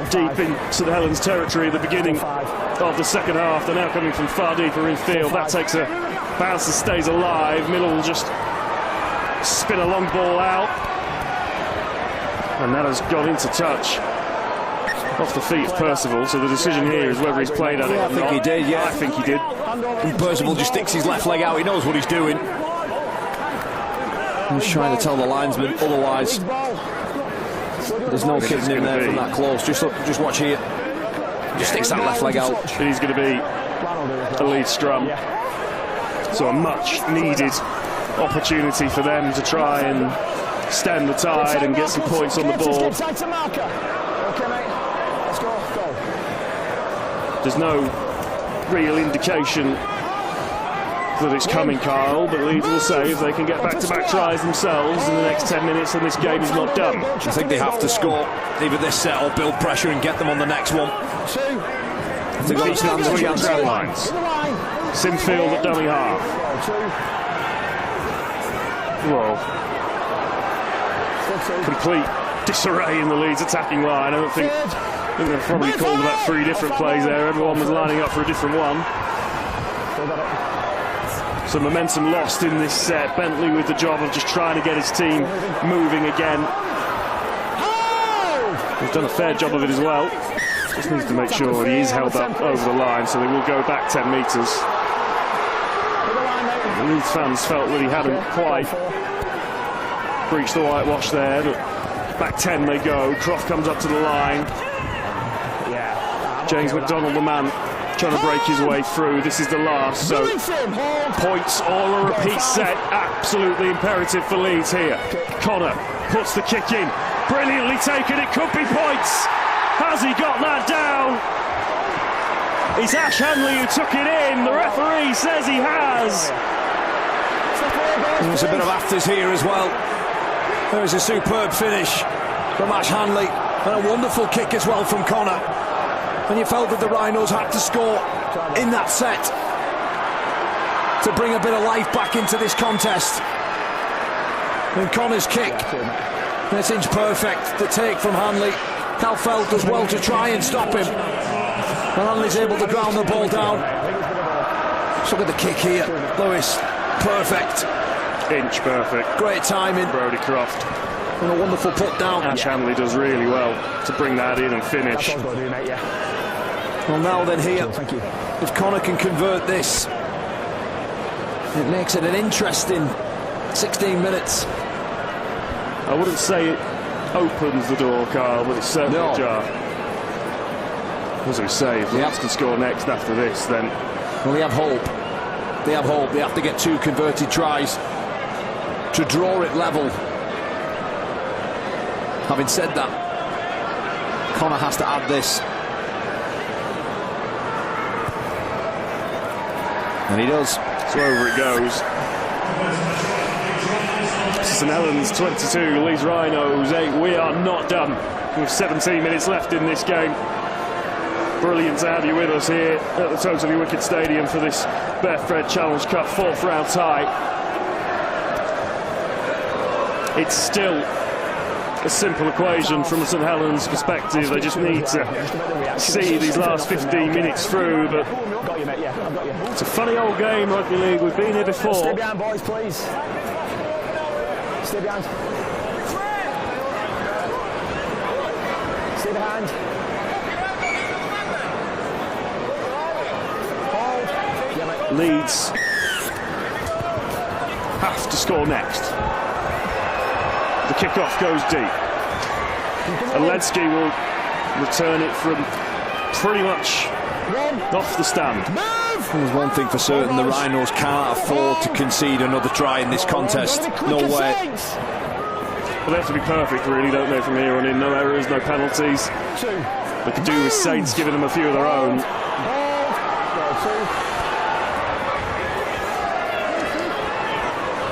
B: deep into the Helens territory at the beginning of the second half, they're now coming from far deeper infield. That takes a bounce and stays alive. Miller will just spin a long ball out, and that has got into touch off the feet of Percival, so the decision here is whether he's played at it or not.
F: I think he did, yeah.
B: I think he did.
F: And Percival just sticks his left leg out, he knows what he's doing. He's trying to tell the linesman, otherwise there's no kicking in there from that close. Just watch here. Just sticks that left leg out.
B: He's going to be a lead scrum. So a much needed opportunity for them to try and stem the tide and get some points on the board. There's no real indication that it's coming, Kyle, but Leeds will say if they can get back-to-back tries themselves in the next 10 minutes, then this game is not done.
F: I think they have to score either this set or build pressure and get them on the next one.
B: They've got to stand the chance at lines. Simfield at dummy half. Well, complete disarray in the Leeds attacking line. I think they've probably called about 3 different plays there. Everyone was lining up for a different one. Some momentum lost in this set. Bentley with the job of just trying to get his team moving again. He's done a fair job of it as well. Just needs to make sure he is held up over the line, so they will go back 10 metres. The Leeds fans felt that he hadn't quite breached the whitewash there, but back 10 they go. Croft comes up to the line. James McDonald, the man, trying to break his way through. This is the last, so points or a repeat set. Absolutely imperative for Leeds here. Connor puts the kick in. Brilliantly taken, it could be points. Has he got that down? It's Ash Hanley who took it in. The referee says he has.
F: There's a bit of afters here as well. There's a superb finish from Ash Hanley and a wonderful kick as well from Connor. And you felt that the Rhinos had to score in that set to bring a bit of life back into this contest. And Connor's kick, that's inch perfect. The take from Hanley. Cal Felt does well to try and stop him. And Hanley's able to ground the ball down. Let's look at the kick here. Lewis, perfect.
B: Inch perfect.
F: Great timing.
B: Brodie Croft.
F: And a wonderful put down.
B: Ash Hanley does really well to bring that in and finish.
F: Well, now then here, if Connor can convert this, it makes it an interesting 16 minutes.
B: I wouldn't say it opens the door, Carl, but it's certainly ajar. As we say, if Leeds can score next after this, then...
F: Well, they have hope. They have hope. They have to get 2 converted tries to draw it level. Having said that, Connor has to add this. And he does.
B: So over it goes. St Helens 22, Leeds Rhinos 8. We are not done with 17 minutes left in this game. Brilliant to have you with us here at the Totally Wicked Stadium for this Betfred Challenge Cup 4th round tie. It's still a simple equation from the St Helens perspective. They just need to see these last 15 minutes through, but it's a funny old game, Rugby League. We've been here before.
N: Stay behind, boys, please. Stay behind. Stay behind.
B: Leeds have to score next. The kick-off goes deep. And Ledsky will return it from pretty much off the stand.
F: There's one thing for certain, the Rhinos can't afford to concede another try in this contest. No way.
B: Well, they have to be perfect, really, don't they, from here on in? No errors, no penalties. They could do with Saints giving them a few of their own.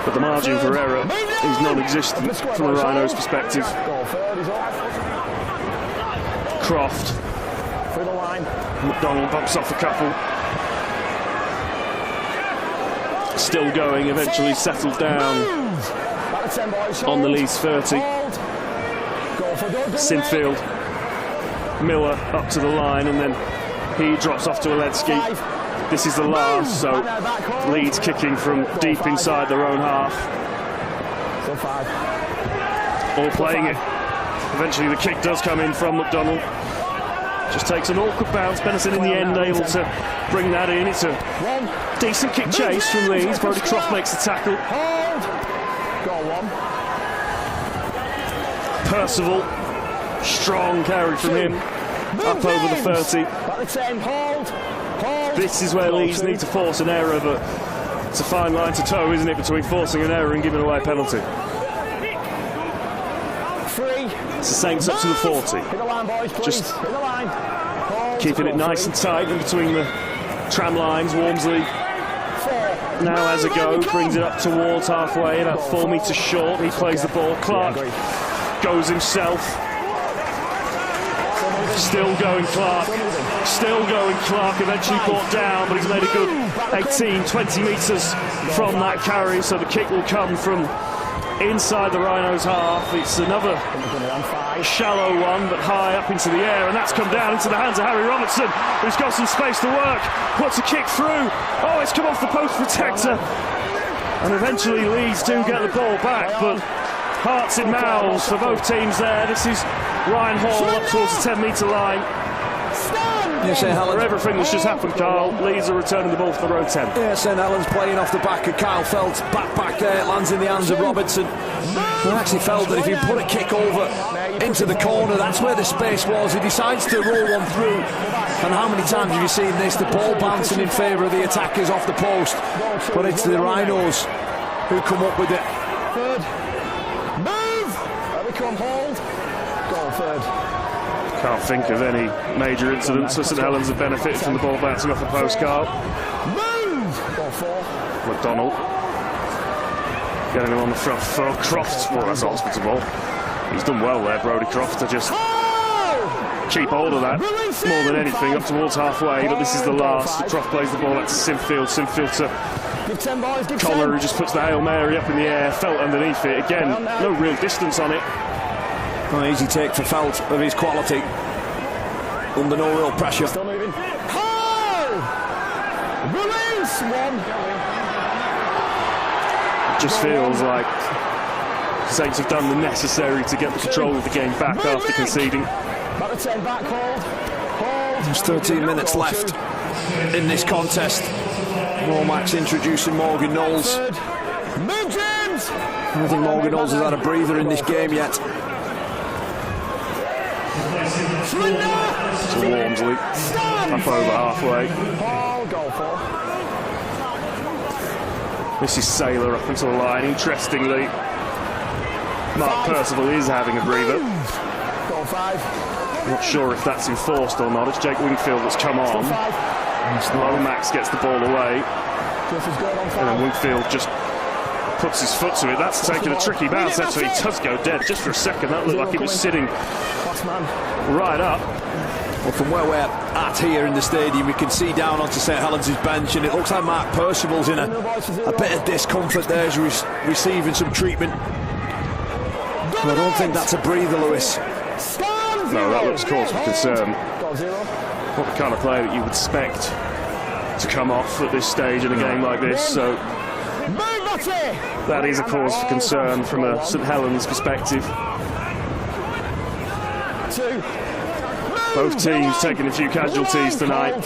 B: But the margin for error is non-existent from the Rhinos' perspective. Croft. McDonald bumps off a couple. Still going, eventually settled down on the Leeds 30. Sinfield. Miller up to the line, and then he drops off to Ledsky. This is the last, so Leeds kicking from deep inside their own half. All playing it. Eventually the kick does come in from McDonald. Just takes an awkward bounce. Benison in the end able to bring that in. It's a decent kick chase from Leeds. Brody Croft makes the tackle. Percival, strong carry from him. Up over the 30. This is where Leeds need to force an error, but it's a fine line to toe, isn't it, between forcing an error and giving away a penalty. It's the Saints up to the 40. Just keeping it nice and tight in between the tram lines. Walmsley now has a go, brings it up towards halfway, about 4 metres short. He plays the ball. Clark goes himself. Still going Clark, eventually brought down, but he's made a good 18-20 metres from that carry, so the kick will come from inside the Rhinos' half. It's another shallow one, but high up into the air, and that's come down into the hands of Harry Robertson, who's got some space to work, puts a kick through. Oh, it's come off the post protector, and eventually Leeds do get the ball back, but hearts in mouths for both teams there. This is Ryan Hall up towards the 10-metre line. For everything that's just happened, Carl, Leeds are returning the ball for the road 10.
F: Yeah, St Helens playing off the back of Kyle Felt's back there. It lands in the hands of Robertson. I actually felt that if he put a kick over into the corner, that's where the space was. He decides to roll one through. And how many times have you seen this? The ball bouncing in favour of the attackers off the post. But it's the Rhinos who come up with it.
N: Third. Move! There we come, hold. Goal third.
B: Can't think of any major incidents for St Helens have benefited from the ball bouncing off the post, Carl.
N: Move! Goal four.
B: McDonald getting him on the front foot. Croft, well, that's a hospital ball. He's done well there, Brody Croft, to just keep hold of that more than anything up towards halfway, but this is the last. Croft plays the ball back to Sinfield. Sinfield to Collar, who just puts the Hail Mary up in the air. Felt underneath it. Again, no real distance on it.
F: An easy take for Felt of his quality. Under no real pressure.
N: Still moving. Release one.
B: It just feels like Saints have done the necessary to get the control of the game back after conceding.
N: Back to 10, back, hold.
F: There's 13 minutes left in this contest. Womack's introducing Morgan Knowles.
N: Move, James!
F: I don't think Morgan Knowles has had a breather in this game yet.
B: To Walmsley, up over halfway. This is Saylor up into the line. Interestingly, Mark Percival is having a breather. Not sure if that's enforced or not. It's Jake Wingfield that's come on. Lomax gets the ball away. And then Wingfield just puts his foot to it. That's taken a tricky bounce. Actually, it does go dead just for a second. That looked like it was sitting right up.
F: Well, from where we're at here in the stadium, we can see down onto St Helens' bench, and it looks like Mark Percival's in a bit of discomfort there as he's receiving some treatment. But I don't think that's a breather, Lewis.
B: No, that looks cause for concern. Not the kind of play that you would expect to come off at this stage in a game like this, so that is a cause for concern from a St Helens perspective. Both teams taking a few casualties tonight.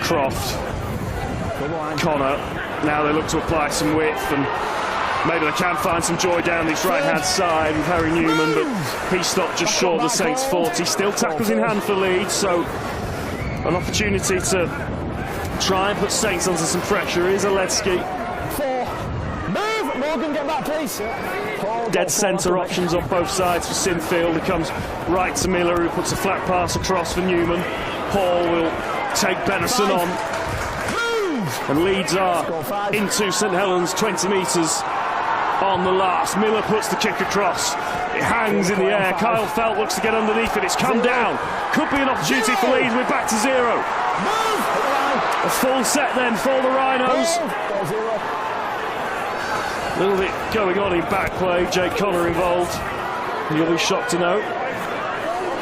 B: Croft, Connor, now they look to apply some width, and maybe they can find some joy down this right-hand side with Harry Newman, but he stopped just short of the Saints 40. Still tackles in hand for Leeds, so an opportunity to try and put Saints under some pressure is Aletsky.
N: Move! Morgan, get back, please.
B: Dead centre options on both sides for Sinfield. It comes right to Miller, who puts a flat pass across for Newman. Hall will take Benison on. And Leeds are into St Helens, 20 metres on the last. Miller puts the kick across. It hangs in the air. Kyle Felt looks to get underneath it. It's come down. Could be an opportunity for Leeds. We're back to 0. A full set then for the Rhinos. A little bit going on in back play. Jake Connor involved. You'll be shocked to know.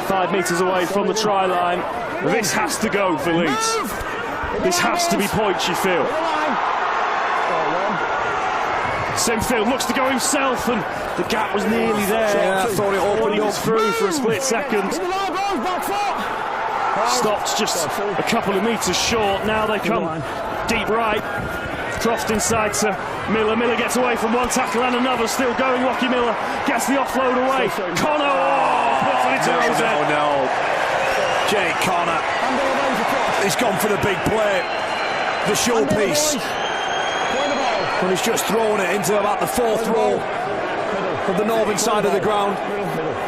B: 5 metres away from the try line. This has to go for Leeds. This has to be points, you feel. Sinfield looks to go himself, and the gap was nearly there.
F: Yeah, I thought it opened
B: up through for a split second. Stopped just a couple of metres short. Now they come deep right. Croft inside to Miller. Miller gets away from one tackle and another. Still going. Lockie Miller gets the offload away. Connor puts it into Rose.
F: No. Jake Connor. He's gone for the big play. The showpiece. And he's just thrown it into about the 4th row of the northern side of the ground.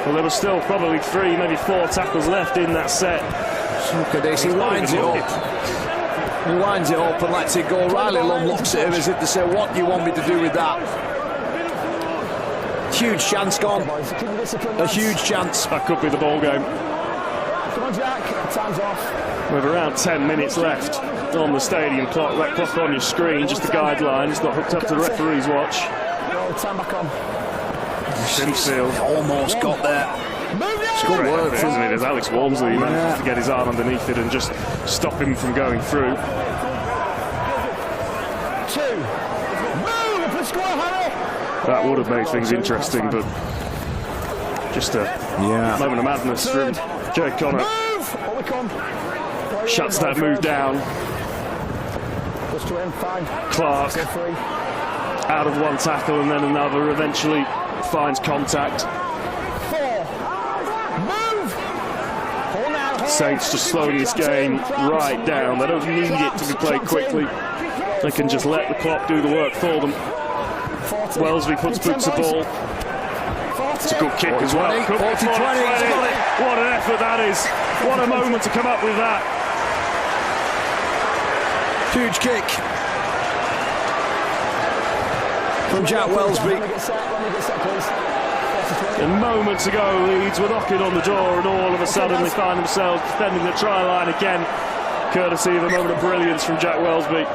B: Well, there was still probably 3, maybe 4 tackles left in that set.
F: Look at this, he winds it up. He winds it up and lets it go. Riley Lum looks at him as if to say, what do you want me to do with that? Huge chance gone. A huge chance.
B: That could be the ball game.
N: Come on, Jack. Time's off.
B: With around 10 minutes left on the stadium clock. That clock on your screen, just a guideline. It's not hooked up to the referee's watch.
N: Time back on.
B: Sinfield
F: almost got there.
B: It's good work, isn't it? As Alex Walmsley managed to get his arm underneath it and just stop him from going through.
N: 2. Move! Let's go, Harry!
B: That would have made things interesting, but just a moment of madness from Jake Connor. Shuts that move down. Clark out of one tackle and then another, eventually finds contact. Saints just slowing this game right down. They don't need it to be played quickly. They can just let the clock do the work for them. Welsby puts boots to ball. It's a good kick as well.
F: 40-20.
B: What an effort that is. What a moment to come up with that.
F: Huge kick from Jack Welsby.
B: And moments ago, Leeds were knocking on the door, and all of a sudden they find themselves defending the try line again, courtesy of a moment of brilliance from Jack Welsby.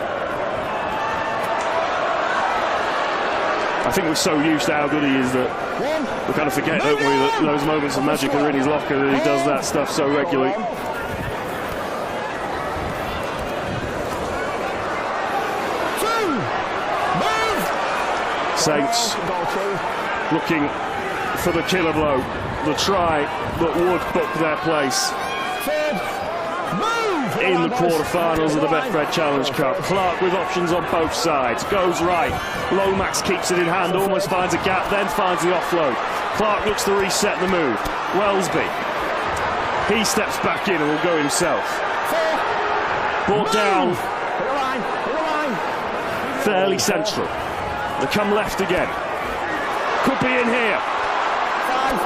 B: I think we're so used to how good he is that we kind of forget, don't we, that those moments of magic are in his locker, that he does that stuff so regularly. Saints looking for the killer blow, the try that would book their place in the quarterfinals of the Betfred Challenge Cup. Clark with options on both sides, goes right. Lomax keeps it in hand, almost finds a gap, then finds the offload. Clark looks to reset the move. Welsby, he steps back in and will go himself. Brought down fairly central. They come left again. Could be in here.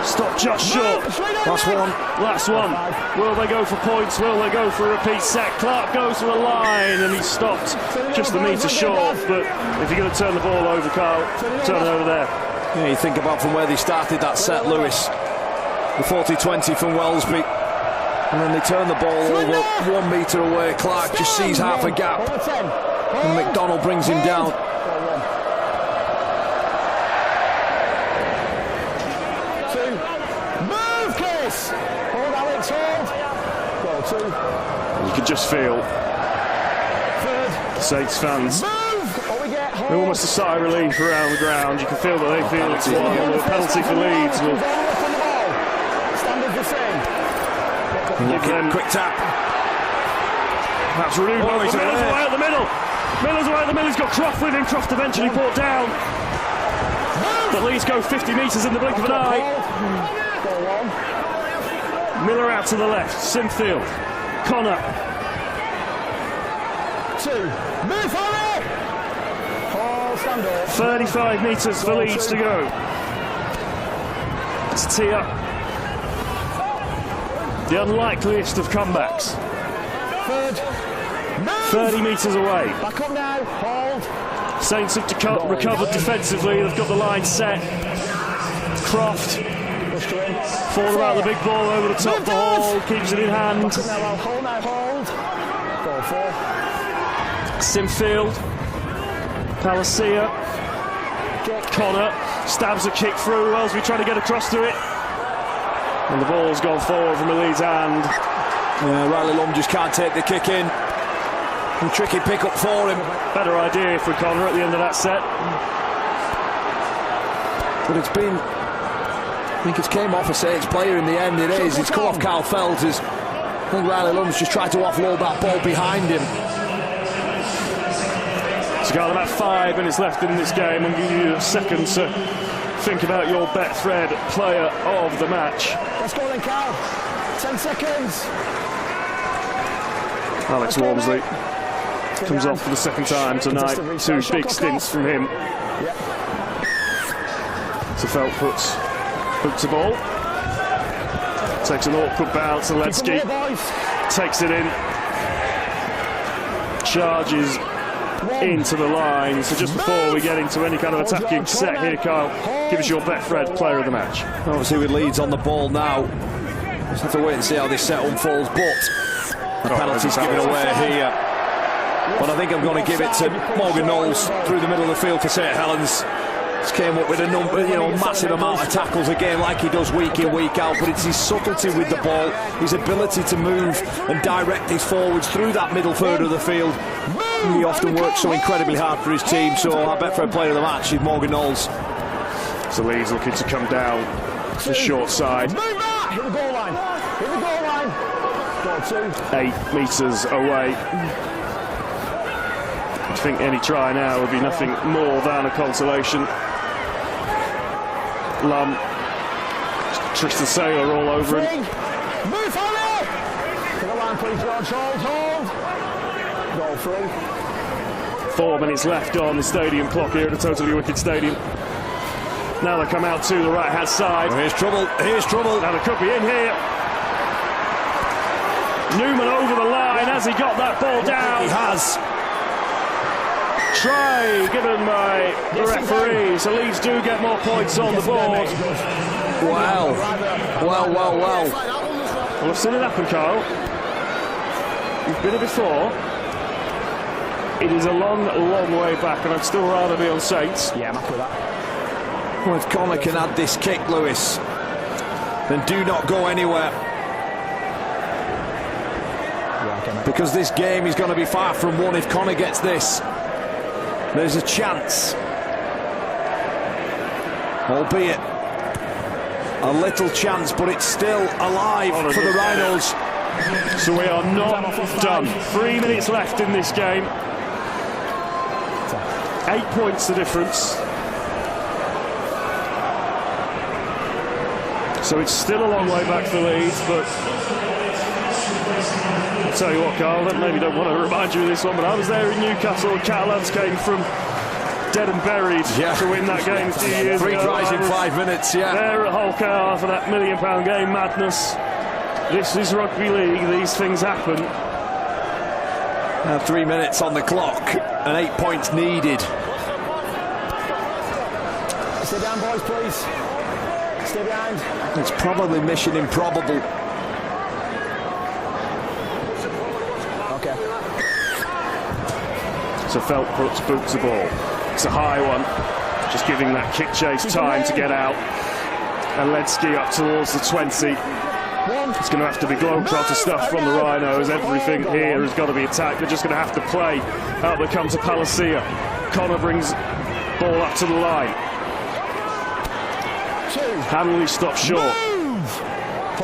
B: Stop just short. Last one. Will they go for points? Will they go for a repeat set? Clark goes for a line and he stopped just a metre short. But if you're going to turn the ball over, Carl, turn it over there.
F: Yeah, you think about from where they started that set, Lewis. The 40-20 from Wellesby. And then they turn the ball over 1 metre away. Clark just sees half a gap. And McDonald brings him down.
B: You can just feel the Saints fans. They're almost a sigh of relief around the ground. You can feel that they feel it's one. The penalty for Leeds will give them
F: quick tap.
B: That's Rude. Miller's away at the middle. Miller's away at the middle. He's got Croft with him. Croft eventually brought down. But Leeds go 50 metres in the blink of an eye. Miller out to the left. Sinfield. Connor.
N: 2. Move on it!
B: 35 metres for Leeds to go. It's tee up. The unlikeliest of comebacks. 30 metres away.
N: Back up now. Hold.
B: Saints have recovered defensively. They've got the line set. Croft. Fall about the big ball over the top of the hall. Keeps it in hand.
N: Hold. Go for.
B: Sinfield. Palacia. Connor stabs a kick through. Wellesby trying to get across to it. And the ball's gone forward from a Leeds hand.
F: Yeah, Riley Lum just can't take the kick in. A tricky pick up for him.
B: Better idea for Connor at the end of that set.
F: But it's been... I think it's came off a Saints player in the end. It is. It's come off Carl Felters. I think Riley Lum's just tried to offload that ball behind him.
B: So Carl, about 5 minutes left in this game. I'll give you a second to think about your Betfred player of the match.
N: Let's go then, Carl. 10 seconds.
B: Alex Walmsley comes off for the second time tonight. 2 big stints from him. So Felt hooks a ball. Takes an awkward bounce. Zalewski takes it in. Charges into the line. So just before we get into any kind of attacking set here, Kyle, give us your Betfred player of the match.
F: Obviously with Leeds on the ball now, just have to wait and see how this set unfolds, but the penalty's given away here. But I think I'm going to give it to Morgan Knowles through the middle of the field for St Helens. He's came up with a number, massive amount of tackles again, like he does week in, week out. But it's his subtlety with the ball, his ability to move and direct his forwards through that middle third of the field. He often works so incredibly hard for his team. So our Betfred player of the match is Morgan Knowles.
B: So Leeds looking to come down the short side.
N: Hit the goal line.
B: 8 metres away. I think any try now would be nothing more than a consolation. Lum, Tristan Saylor all over him.
N: Move on it! To the line, please, George. Hold. Goal free.
B: 4 minutes left on the stadium clock here at the Totally Wicked Stadium. Now they come out to the right-hand side.
F: Here's trouble.
B: Now they could be in here. Newman over the line. Has he got that ball down?
F: He has.
B: Try given by the referee, so Leeds do get more points on the board.
F: Wow.
B: Well, I've seen it happen, Carl. You've been here before. It is a long way back, and I'd still rather be on Saints.
N: Yeah, I'm happy with that.
F: Well, if Connor can add this kick, Lewis, then do not go anywhere. Because this game is going to be far from won if Connor gets this. There's a chance, albeit a little chance, but it's still alive for the Rhinos.
B: So we are not done. 3 minutes left in this game. 8 points the difference. So it's still a long way back for Leeds, but I'll tell you what, Carl, I maybe don't want to remind you of this one, but I was there in Newcastle. Catalans came from dead and buried to win that game a few years ago.
F: 3 tries in 5 minutes,
B: There at Hull Car for that £1 million game madness. This is rugby league, these things happen.
F: 3 minutes on the clock and 8 points needed.
N: Stay down, boys, please. Stay behind.
F: It's probably mission improbable.
N: Okay.
B: So Felt puts boots the ball. It's a high one. Just giving that kick chase time to get out. And Ledsky up towards the 20. It's going to have to be globetrotter stuff from the Rhinos. Everything here has got to be attacked. They're just going to have to play. Out they come to Palacia. Connor brings ball up to the line. Hanley stops short.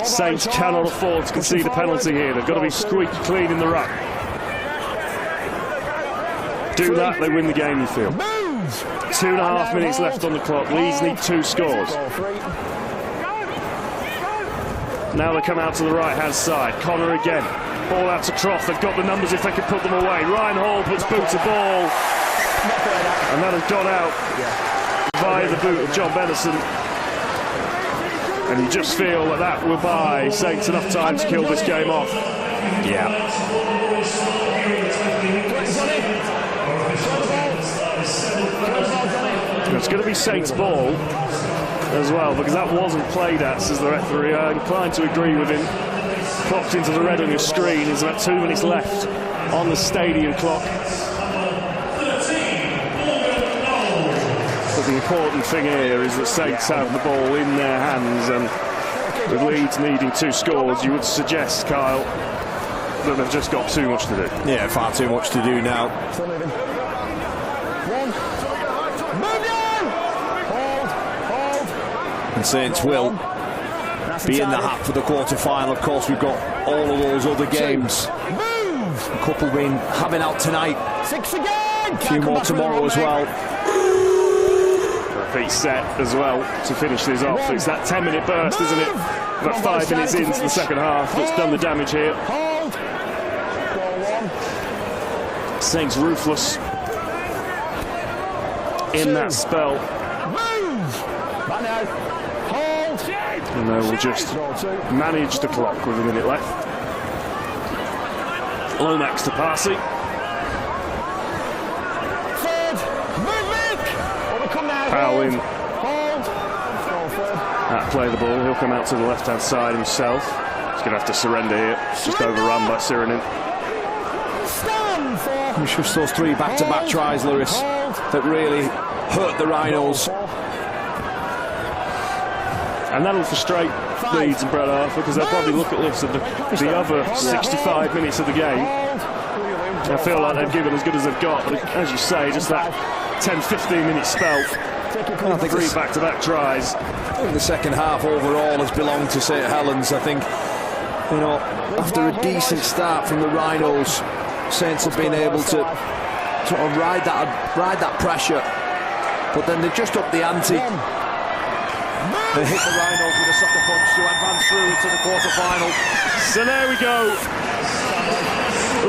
B: Saints cannot afford to concede a penalty here. They've got to be squeaky clean in the ruck. Do that, they win the game, you feel. 2.5 minutes left on the clock. Leeds need 2 scores. Now they come out to the right-hand side. Connor again. Ball out to Croft. They've got the numbers if they can put them away. Ryan Hall puts boot to ball. And that has gone out via the boot of John Benison. And you just feel that that will buy Saints enough time to kill this game off. It's going to be Saints ball as well, because that wasn't played at, says the referee. I'm inclined to agree with him. Clocked into the red on your screen. There's about 2 minutes left on the stadium clock. But the important thing here is that Saints have the ball in their hands, and with Leeds needing 2 scores, you would suggest, Kyle, that they've just got too much to do.
F: Yeah, far too much to do now.
N: Still moving. 1. Move down! Hold.
F: And Saints will be in the hat for the quarter-final. Of course, we've got all of those other games.
N: Move!
F: A couple been having out tonight.
N: 6 again!
F: A few more tomorrow as well.
B: Repeat set as well to finish this off. It's that 10-minute burst, isn't it? About 5 minutes into the second half that's done the damage here.
N: Hold.
B: Saints ruthless in that spell.
N: Move! Back now. Hold.
B: And they will just manage the clock with a minute left. Lomax to Parsi.
N: Third. Move, Mick! Come now.
B: Powell in.
N: Hold.
B: Play the ball. He'll come out to the left-hand side himself. He's going to have to surrender here. Just overrun by Sirinin.
F: It's just those 3 back-to-back tries, Lewis, that really hurt the Rhinos.
B: And that'll frustrate Leeds and Brett Arthur, because they'll probably look at this and the other 65 minutes of the game. I feel like they've given as good as they've got, but as you say, just that 10-15 minute spell. I think 3 back-to-back tries.
F: I think the second half overall has belonged to St Helens. I think, you know, after a decent start from the Rhinos, Saints have been able to sort of ride that pressure, but then they just upped the ante. They hit the Rhinos with a sucker punch to advance through into the quarter-final.
B: So there we go.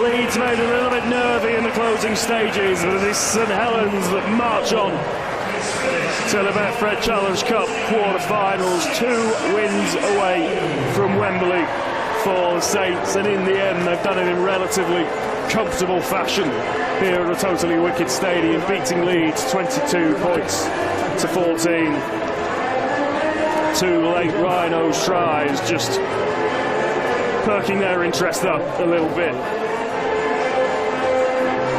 B: Leeds made a little bit nervy in the closing stages, but it's St Helens that march on to the Betfred Challenge Cup quarter-finals. 2 wins away from Wembley for the Saints, and in the end they've done it in relatively comfortable fashion here at the Totally Wicked Stadium, beating Leeds 22 points to 14. 2 late Rhinos tries just perking their interest up a little bit.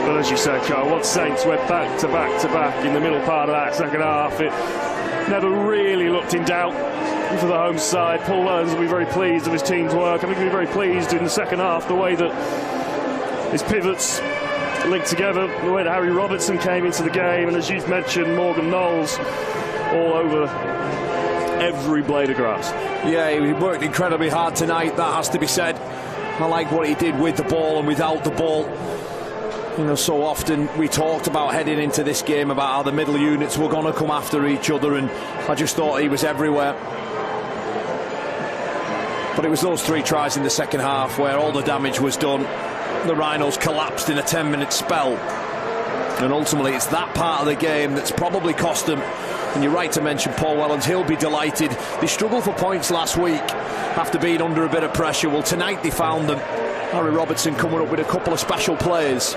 B: But as you said, Carl, once Saints went back to back to back in the middle part of that second half, it never really looked in doubt for the home side. Paul Learns will be very pleased with his team's work. I think he'll be very pleased in the second half, the way that his pivots linked together, the way that Harry Robertson came into the game, and as you've mentioned, Morgan Knowles all over every blade of grass.
F: Yeah, he worked incredibly hard tonight, that has to be said. I like what he did with the ball and without the ball. You know, so often we talked about heading into this game about how the middle units were going to come after each other, and I just thought he was everywhere. But it was those 3 tries in the second half where all the damage was done. The Rhinos collapsed in a 10-minute spell. And ultimately it's that part of the game that's probably cost them. And you're right to mention Paul Wellens, he'll be delighted. They struggled for points last week after being under a bit of pressure. Well, tonight they found them. Harry Robertson coming up with a couple of special plays.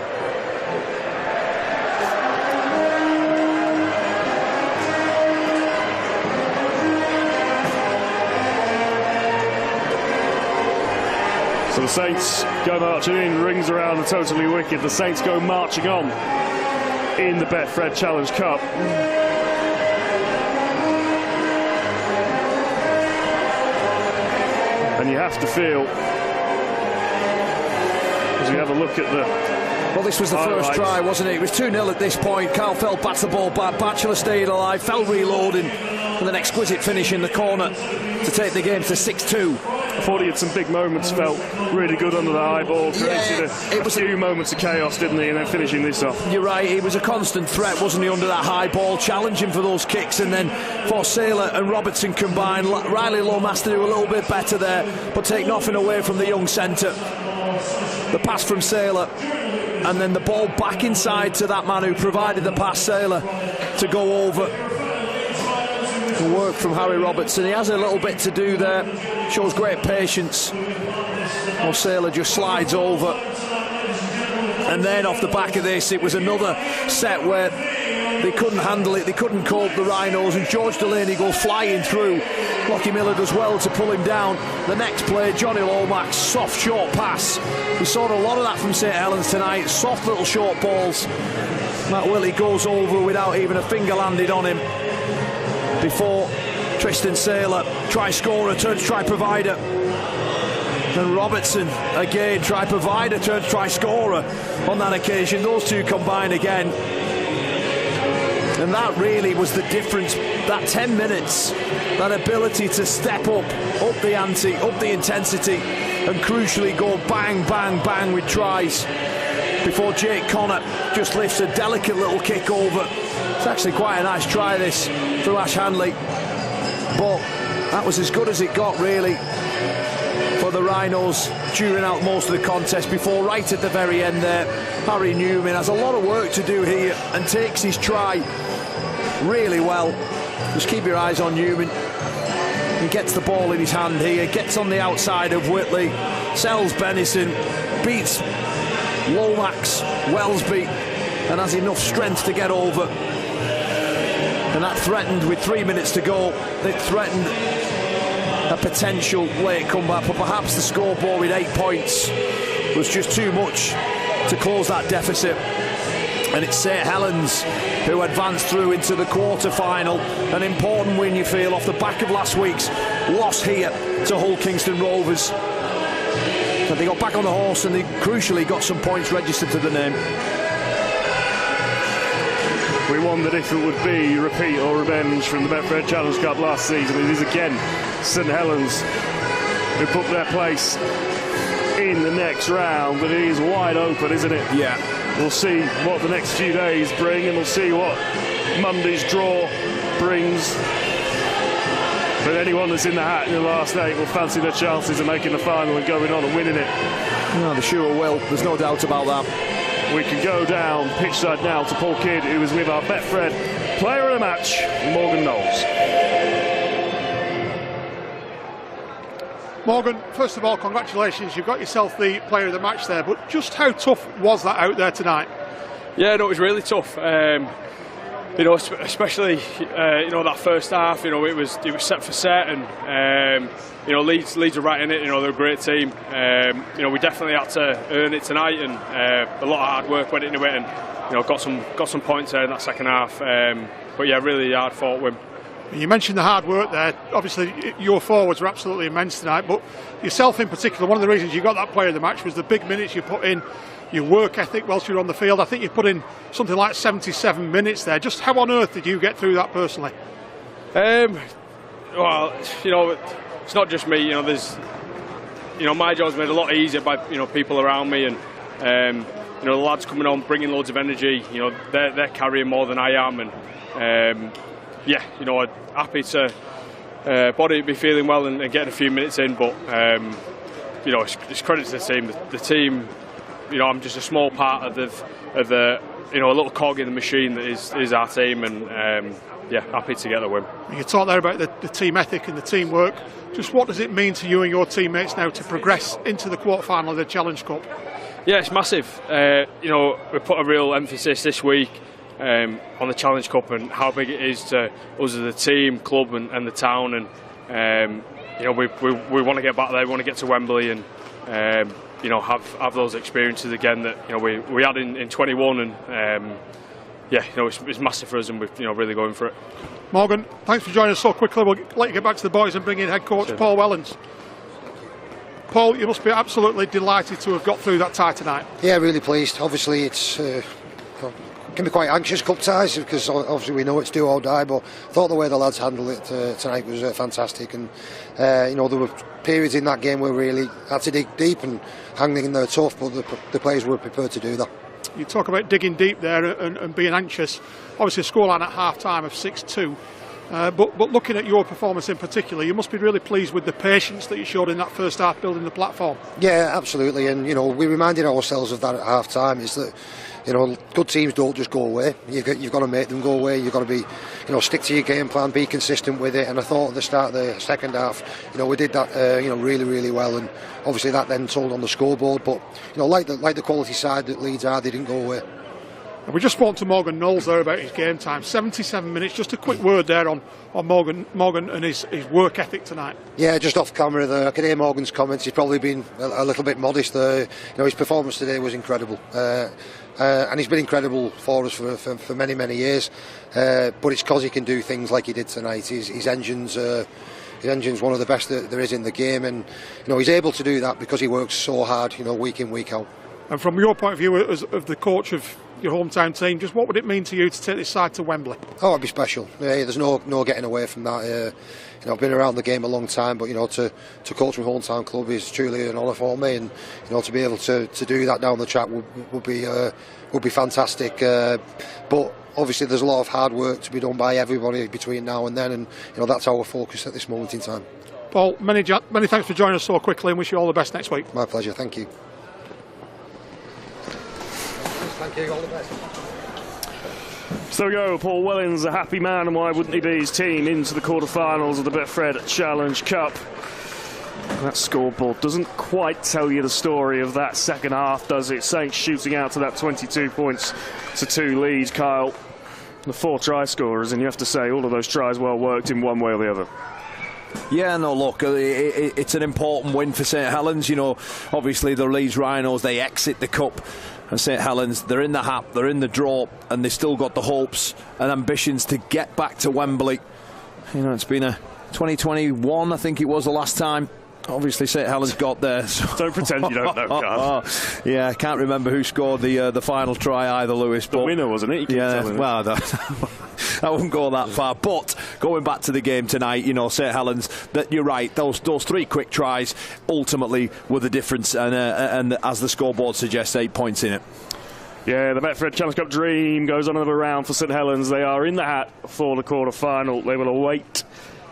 B: So the Saints go marching in, rings around the Totally Wicked. The Saints go marching on in the Betfred Challenge Cup. And you have to feel, as we have a look at the
F: Well, this was the first try, wasn't it? It was 2-0 at this point. Carl Feld bats the ball back. Batchelor stayed alive. Feld reloading with an exquisite finish in the corner to take the game to 6-2.
B: I thought he had some big moments, felt really good under the high ball, created a few moments of chaos, didn't he, and then finishing this off.
F: You're right, he was a constant threat, wasn't he, under that high ball, challenging for those kicks, and then for Saylor and Robertson combined, Riley Lomas to do a little bit better there, but take nothing away from the young centre. The pass from Saylor, and then the ball back inside to that man who provided the pass, Saylor, to go over. The work from Harry Robertson, he has a little bit to do there, shows great patience. Well, Saylor just slides over, and then off the back of this it was another set where they couldn't handle it, they couldn't cope, the Rhinos, and George Delaney goes flying through. Lockie Miller does well to pull him down. The next play, Johnny Lomax, soft short pass. We saw a lot of that from St Helens tonight, soft little short balls. Matt Willey goes over without even a finger landed on him before Tristan Saylor, try scorer, turns try provider. And Robertson, again, try provider, turns try scorer on that occasion. Those two combine again. And that really was the difference, that 10 minutes, that ability to step up the ante, up the intensity, and crucially go bang, bang, bang with tries before Jake Connor just lifts a delicate little kick over. It's actually quite a nice try, this, through Ash Hanley. But that was as good as it got, really, for the Rhinos during out most of the contest before, right at the very end there, Harry Newman has a lot of work to do here and takes his try really well. Just keep your eyes on Newman. He gets the ball in his hand here, gets on the outside of Whitley, sells Bennison, beats Lomax, Wellesby, and has enough strength to get over. And that threatened, with 3 minutes to go, it threatened a potential late comeback, but perhaps the scoreboard with 8 points was just too much to close that deficit. And it's St Helens who advanced through into the quarter-final. An important win, you feel, off the back of last week's loss here to Hull Kingston Rovers. But they got back on the horse and they crucially got some points registered to the name.
B: We wondered if it would be repeat or revenge from the Betfred Challenge Cup last season. It is again St Helens who put their place in the next round, but it is wide open, isn't it?
F: Yeah.
B: We'll see what the next few days bring, and we'll see what Monday's draw brings. But anyone that's in the hat in the last 8 will fancy their chances of making the final and going on and winning it.
F: No, they sure will. There's no doubt about that.
B: We can go down pitchside now to Paul Kidd, who was with our Betfred player of the match, Morgan Knowles.
I: Morgan, first of all, congratulations. You've got yourself the player of the match there, but just how tough was that out there tonight?
O: Yeah, no, it was really tough. You know, especially that first half. You know, it was set for set, and you know, Leeds are right in it. You know, they're a great team. You know, we definitely had to earn it tonight, and a lot of hard work went into it, and you know, got some points there in that second half. But yeah, really hard fought win.
I: You mentioned the hard work there. Obviously, your forwards were absolutely immense tonight, but yourself in particular, one of the reasons you got that player of the match was the big minutes you put in, your work ethic whilst you were on the field. I think you put in something like 77 minutes there. Just how on earth did you get through that personally?
O: Well, you know, it's not just me. You know, there's, you know, my job's made a lot easier by, you know, people around me, and you know, the lads coming on, bringing loads of energy. You know, they're carrying more than I am, and yeah, you know, happy to body be feeling well and getting a few minutes in, but you know, it's credit to the team. The team, you know, I'm just a small part of a little cog in the machine that is our team, and happy to get the win.
I: You talked there about the team ethic and the teamwork. Just what does it mean to you and your teammates now to progress into the quarter-final of the Challenge Cup?
O: Yeah, it's massive. We put a real emphasis this week on the Challenge Cup and how big it is to us as a team, club and the town, and we want to get back there, we want to get to Wembley and have those experiences again that we had in 21, and it's massive for us, and we're really going for it.
I: Morgan, thanks for joining us so quickly. We'll let you get back to the boys and bring in head coach Paul Wellens. Paul, you must be absolutely delighted to have got through that tie tonight.
D: Yeah, really pleased. Obviously, it's can be quite anxious cup ties because obviously we know it's do or die. But I thought the way the lads handled it tonight was fantastic. And there were periods in that game where we really had to dig deep and hang in there tough, but the players were prepared to do that.
I: You talk about digging deep there and being anxious. Obviously, a scoreline at half-time of 6-2. But looking at your performance in particular, you must be really pleased with the patience that you showed in that first half building the platform. Yeah, absolutely. And, we reminded ourselves of that at half-time, is that, good teams don't just go away. You've got to make them go away. You've got to be, stick to your game plan, be consistent with it. And I thought at the start of the second half, we did that, really, really well. And obviously that then told on the scoreboard. But, like the quality side that Leeds are, they didn't go away. We just spoke to Morgan Knowles there about his game time. 77 minutes. Just a quick word there on Morgan and his work ethic tonight. Yeah, just off camera there, I can hear Morgan's comments. He's probably been a little bit modest there. His performance today was incredible. And he's been incredible for us for many, many years. But it's because he can do things like he did tonight. His engine's one of the best that there is in the game. And he's able to do that because he works so hard, week in, week out. And from your point of view as of the coach of your hometown team, just what would it mean to you to take this side to Wembley? Oh, it'd be special. There's no getting away from that. I've been around the game a long time, but to coach my hometown club is truly an honour for me, and to be able to do that down the track would be fantastic. But obviously there's a lot of hard work to be done by everybody between now and then, and that's our focus at this moment in time. Paul, many thanks for joining us so quickly, and wish you all the best next week. My pleasure, thank you. Thank you, all the best.
B: So we go, Paul Wellens, a happy man, and why wouldn't he be? His team into the quarter-finals of the Betfred Challenge Cup. That scoreboard doesn't quite tell you the story of that second half, does it? Saints shooting out to that 22 points to 2 lead, Kyle. The 4 try scorers, and you have to say all of those tries well worked in one way or the other.
F: Yeah, no, look, it's an important win for St Helens. Obviously the Leeds Rhinos, they exit the cup. And St Helens, they're in the hat, they're in the draw, and they've still got the hopes and ambitions to get back to Wembley. It's been a 2021, I think it was the last time. Obviously St Helens got there. So.
B: Don't pretend you don't know, Carl.
F: Yeah, I can't remember who scored the final try either, Lewis.
B: The winner, wasn't it?
F: Well, I wouldn't go that far. But going back to the game tonight, St Helens, that you're right, those 3 quick tries ultimately were the difference, and as the scoreboard suggests, 8 points in it.
B: Yeah, the Betfred Challenge Cup dream goes on another round for St Helens. They are in the hat for the quarter-final. They will await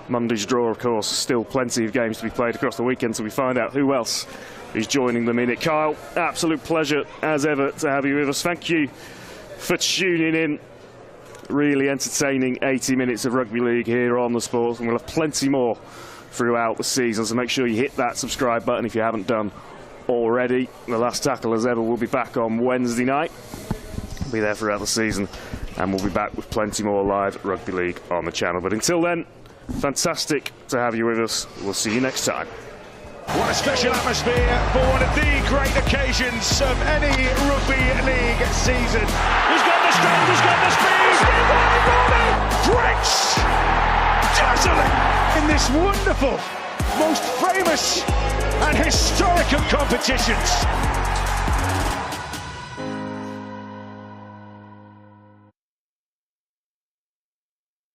B: Monday's draw, of course. Still plenty of games to be played across the weekend, so we find out who else is joining them in it. Kyle, absolute pleasure as ever to have you with us. Thank you for tuning in. Really entertaining 80 minutes of rugby league here on the Sports, and we'll have plenty more throughout the season, so make sure you hit that subscribe button if you haven't done already. The Last Tackle, as ever, will be back on Wednesday night. We'll be there throughout the season, and we'll be back with plenty more live rugby league on the channel. But until then, fantastic to have you with us. We'll see you next time.
A: What a special atmosphere for one of the great occasions of any rugby league season. He's got the strength, he's got the speed, French! Dazzling in this wonderful, most famous and historic of competitions.